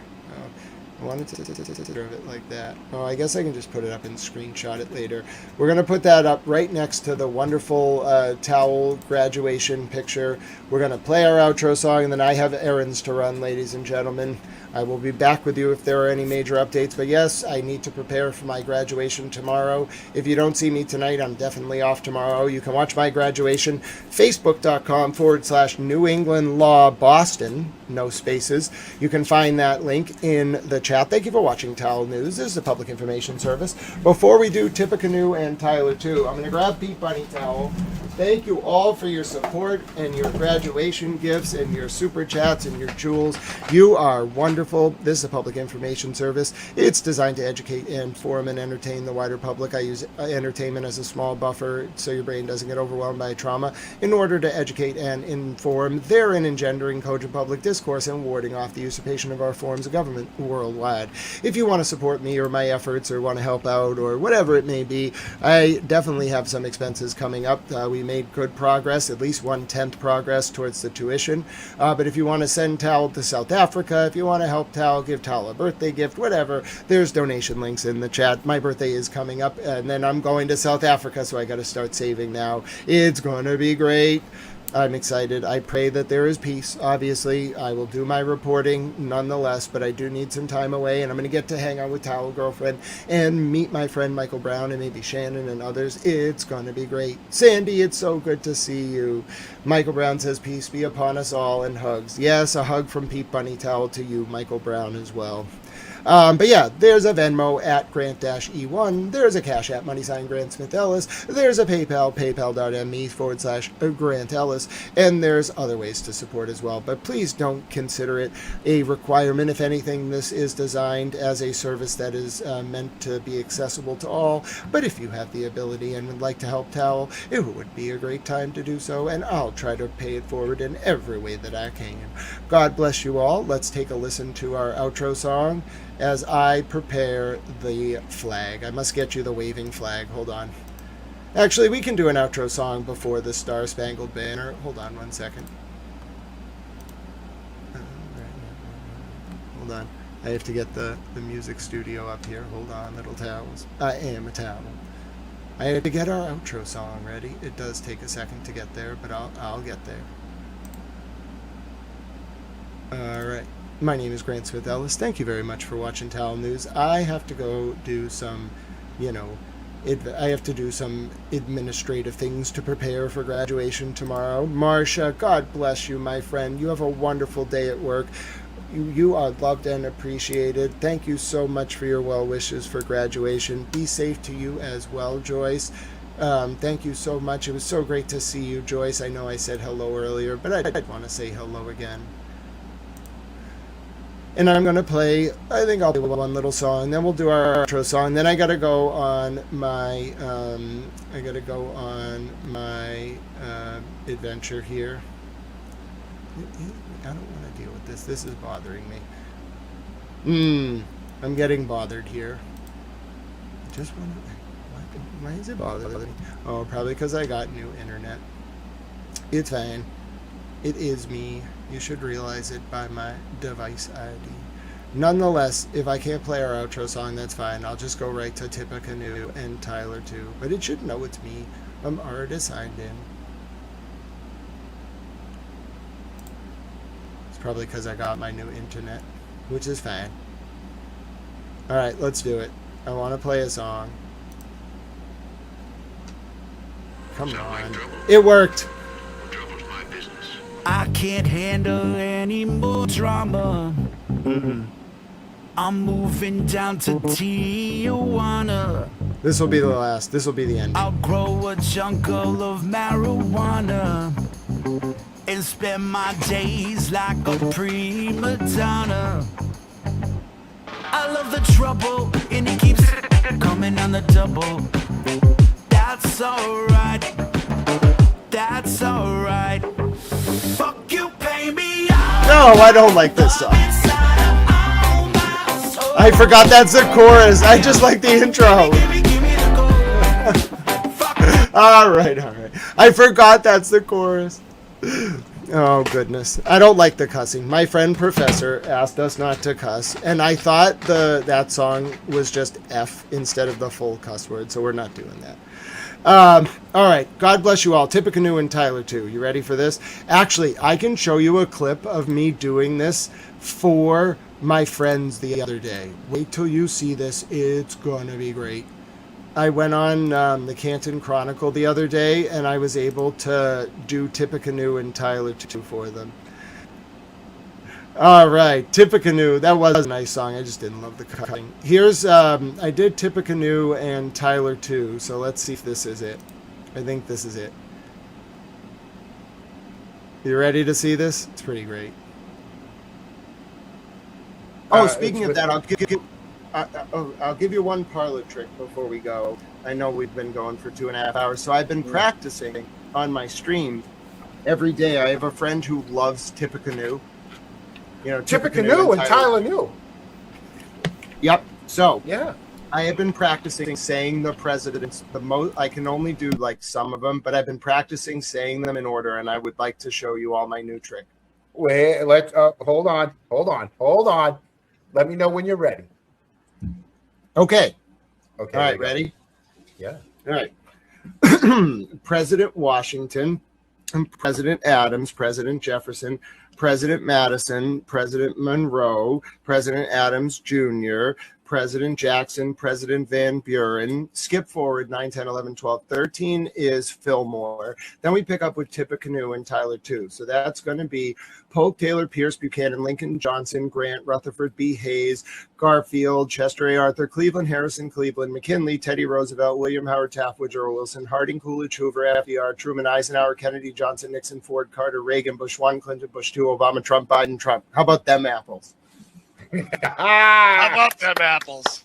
I wanted to serve it like that. Oh, I guess I can just put it up and screenshot it later. We're going to put that up right next to the wonderful towel graduation picture. We're going to play our outro song, and then I have errands to run, ladies and gentlemen. I will be back with you if there are any major updates. But yes, I need to prepare for my graduation tomorrow. If you don't see me tonight, I'm definitely off tomorrow. You can watch my graduation, facebook.com/New England Law Boston, no spaces. You can find that link in the chat. Thank you for watching Towel News. This is the Public Information Service. Before we do Tippecanoe and Tyler too, I'm going to grab Pete Bunny Towel. Thank you all for your support and your graduation gifts and your super chats and your jewels. You are wonderful. This is a public information service. It's designed to educate, inform, and entertain the wider public. I use entertainment as a small buffer so your brain doesn't get overwhelmed by trauma in order to educate and inform, therein engendering cogent public discourse and warding off the usurpation of our forms of government worldwide. If you want to support me or my efforts or want to help out or whatever it may be, I definitely have some expenses coming up. We made good progress, at least 1/10 progress towards the tuition. But if you want to send Tal to South Africa, if you want to help Tal, give Tal a birthday gift, whatever, there's donation links in the chat. My birthday is coming up, and then I'm going to South Africa, so I got to start saving now. It's going to be great. I'm excited. I pray that there is peace. Obviously, I will do my reporting nonetheless, but I do need some time away, and I'm going to get to hang out with Towel Girlfriend and meet my friend Michael Brown and maybe Shannon and others. It's going to be great. Sandy, it's so good to see you. Michael Brown says, peace be upon us all, and hugs. Yes, a hug from Pete Bunny Towel to you, Michael Brown, as well. But yeah, there's a Venmo at Grant-E1. There's a Cash App, # Grant Smith Ellis. There's a PayPal, paypal.me/Grant Ellis. And there's other ways to support as well. But please don't consider it a requirement. If anything, this is designed as a service that is meant to be accessible to all. But if you have the ability and would like to help Towel, it would be a great time to do so. And I'll try to pay it forward in every way that I can. God bless you all. Let's take a listen to our outro song as I prepare the flag. I must get you the waving flag. Hold on. Actually, we can do an outro song before the Star Spangled Banner. Hold on one second. Hold on. I have to get the music studio up here. Hold on, little towels. I am a towel. I have to get our outro song ready. It does take a second to get there, but I'll get there. All right. My name is Grant Smith Ellis. Thank you very much for watching Towel News. I have to go do some, I have to do some administrative things to prepare for graduation tomorrow. Marcia, God bless you, my friend. You have a wonderful day at work. You are loved and appreciated. Thank you so much for your well wishes for graduation. Be safe to you as well, Joyce. Thank you so much. It was so great to see you, Joyce. I know I said hello earlier, but I'd want to say hello again. And I'm going to play, I think I'll do one little song, then we'll do our outro song. Then I got to go on my, adventure here. I don't want to deal with this. This is bothering me. I'm getting bothered here. I just want to, what? Why is it bothering me? Oh, probably because I got new internet. It's fine. It is me. You should realize it by my device ID. Nonetheless, if I can't play our outro song, that's fine. I'll just go right to Tippecanoe and Tyler too. But it should know it's me. I'm already signed in. It's probably because I got my new internet, which is fine. Alright, let's do it. I want to play a song. Come on. It worked! I can't handle any more drama. I'm moving down to Tijuana. This will be the last. This will be the end. I'll grow a jungle of marijuana and spend my days like a prima donna. I love the trouble and it keeps coming on the double. That's alright. That's alright. Fuck you, pay me out. No, I don't like this song. I forgot that's the chorus. I just like the intro. Alright. I forgot that's the chorus. Oh, goodness. I don't like the cussing. My friend Professor asked us not to cuss, and I thought that song was just F instead of the full cuss word, so we're not doing that. All right. God bless you all. Tippecanoe and Tyler too. You ready for this? Actually, I can show you a clip of me doing this for my friends the other day. Wait till you see this. It's gonna be great. I went on the Canton Chronicle the other day, and I was able to do Tippecanoe and Tyler too for them. All right, Tippecanoe. That was a nice song. I just didn't love the cutting. Here's, I did Tippecanoe and Tyler too, so let's see if this is it. I think this is it. You ready to see this? It's pretty great. Oh, speaking of that, I'll give you one parlor trick before we go. I know we've been going for 2.5 hours, so I've been practicing on my stream every day. I have a friend who loves Tippecanoe. You know, Tippecanoe and Tyler New. Yep. So yeah, I have been practicing saying the presidents. I can only do like some of them, but I've been practicing saying them in order, and I would like to show you all my new trick. Wait, let's hold on. Let me know when you're ready. Okay. Okay. All right. Ready? Yeah. All right. President Washington, President Adams, President Jefferson, President Madison, President Monroe, President Adams Jr., President Jackson, President Van Buren. Skip forward 9, 10, 11, 12, 13 is Fillmore. Then we pick up with Tippecanoe and Tyler too. So that's going to be Polk, Taylor, Pierce, Buchanan, Lincoln, Johnson, Grant, Rutherford B. Hayes, Garfield, Chester A. Arthur, Cleveland, Harrison, Cleveland, McKinley, Teddy Roosevelt, William Howard Taft, Woodrow Wilson, Harding, Coolidge, Hoover, FDR, Truman, Eisenhower, Kennedy, Johnson, Nixon, Ford, Carter, Reagan, Bush 1, Clinton, Bush 2, Obama, Trump, Biden, Trump. How about them apples? How about them apples?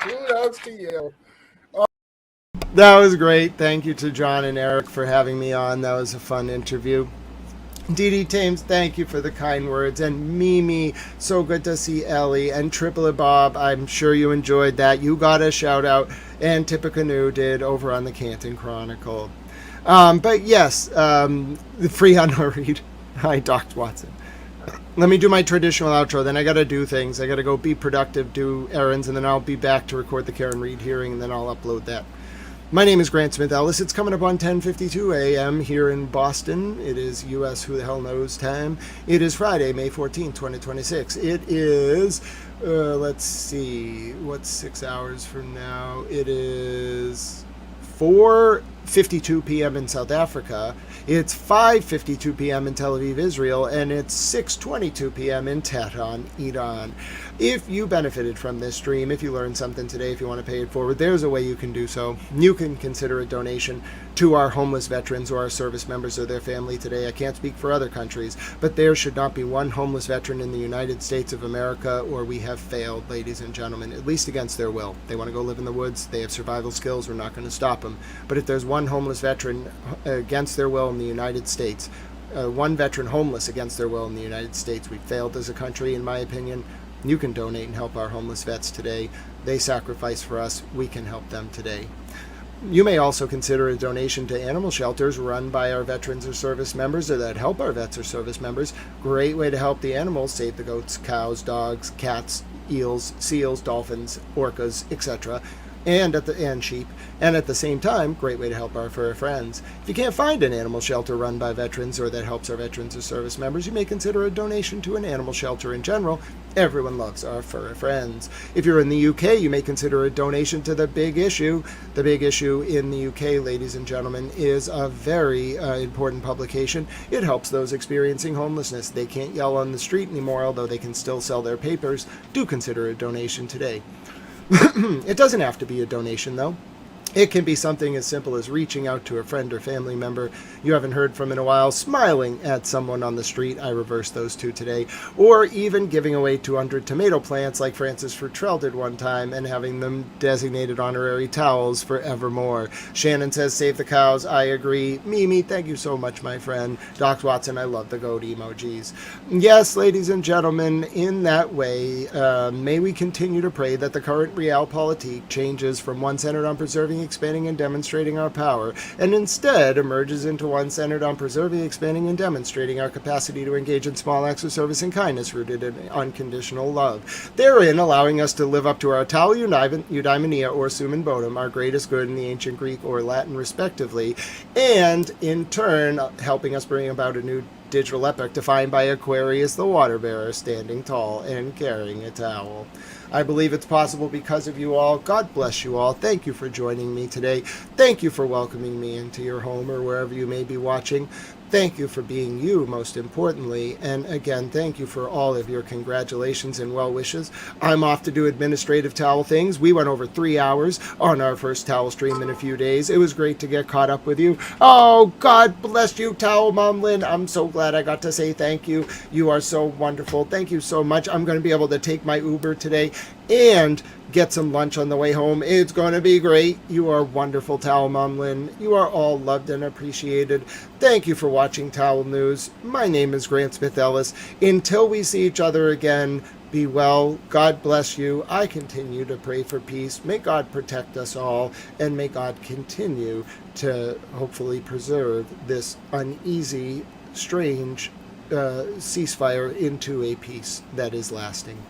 Kudos to you. That was great. Thank you to John and Eric for having me on. That was a fun interview. Dee Dee Thames, thank you for the kind words. And Mimi, so good to see Ellie. And Triple Bob, I'm sure you enjoyed that. You got a shout out. And Tippecanoe did over on the Canton Chronicle. But yes, free on no read. Hi, Dr. Watson. Let me do my traditional outro. Then I got to do things. I got to go be productive, do errands, and then I'll be back to record the Karen Reed hearing, and then I'll upload that. My name is Grant Smith Ellis. It's coming up on 10:52 a.m. here in Boston. It is U.S. Who the Hell Knows time. It is Friday, May 14th, 2026. It is, let's see, what's 6 hours from now? It is 4:52 p.m. in South Africa. It's 5:52 p.m. in Tel Aviv, Israel, and it's 6:22 p.m. in Tehran, Iran. If you benefited from this stream, if you learned something today, if you want to pay it forward, there's a way you can do so. You can consider a donation to our homeless veterans or our service members or their family today. I can't speak for other countries, but there should not be one homeless veteran in the United States of America, or we have failed, ladies and gentlemen, at least against their will. They want to go live in the woods. They have survival skills. We're not going to stop them. But if there's one homeless veteran against their will in the United States, one veteran homeless against their will in the United States, we failed as a country, in my opinion. You can donate and help our homeless vets today. They sacrifice for us. We can help them today. You may also consider a donation to animal shelters run by our veterans or service members, or that help our vets or service members. Great way to help the animals, save the goats, cows, dogs, cats, eels, seals, dolphins, orcas, etc., and sheep. And at the same time, great way to help our fur friends. If you can't find an animal shelter run by veterans or that helps our veterans or service members, you may consider a donation to an animal shelter in general. Everyone loves our fur friends. If you're in the UK, you may consider a donation to The Big Issue. The Big Issue in the UK, ladies and gentlemen, is a very important publication. It helps those experiencing homelessness. They can't yell on the street anymore, although they can still sell their papers. Do consider a donation today. It doesn't have to be a donation, though. It can be something as simple as reaching out to a friend or family member you haven't heard from in a while, smiling at someone on the street. I reversed those two today. Or even giving away 200 tomato plants like Francis Futrell did one time and having them designated honorary towels forevermore. Shannon says, save the cows. I agree. Mimi, thank you so much, my friend. Doc Watson, I love the goat emojis. Yes, ladies and gentlemen, in that way, may we continue to pray that the current realpolitik changes from one centered on preserving, expanding, and demonstrating our power, and instead emerges into one centered on preserving, expanding, and demonstrating our capacity to engage in small acts of service and kindness rooted in unconditional love. Therein allowing us to live up to our Tau Eudaimonia or Summum Bonum, our greatest good in the ancient Greek or Latin respectively, and in turn helping us bring about a new digital epoch defined by Aquarius the water bearer standing tall and carrying a towel. I believe it's possible because of you all. God bless you all. Thank you for joining me today. Thank you for welcoming me into your home or wherever you may be watching. Thank you for being you, most importantly. And again, thank you for all of your congratulations and well wishes. I'm off to do administrative towel things. We went over 3 hours on our first towel stream in a few days. It was great to get caught up with you. Oh, God bless you, Towel Mom Lynn. I'm so glad I got to say thank you. You are so wonderful. Thank you so much. I'm going to be able to take my Uber today and get some lunch on the way home. It's going to be great. You are wonderful, Towel Mom Lynn. You are all loved and appreciated. Thank you for watching Towel News. My name is Grant Smith Ellis. Until we see each other again, be well. God bless you. I continue to pray for peace. May God protect us all, and may God continue to hopefully preserve this uneasy, strange ceasefire into a peace that is lasting.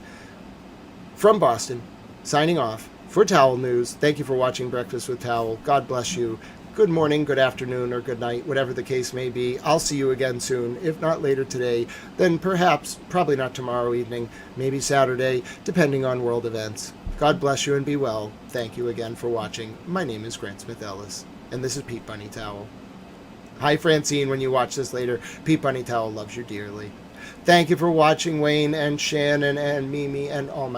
From Boston, signing off for Towel News. Thank you for watching Breakfast with Towel. God bless you. Good morning, good afternoon, or good night, whatever the case may be. I'll see you again soon. If not later today, then perhaps, probably not tomorrow evening, maybe Saturday, depending on world events. God bless you and be well. Thank you again for watching. My name is Grant Smith Ellis, and this is Pete Bunny Towel. Hi, Francine, when you watch this later. Pete Bunny Towel loves you dearly. Thank you for watching, Wayne and Shannon and Mimi and all my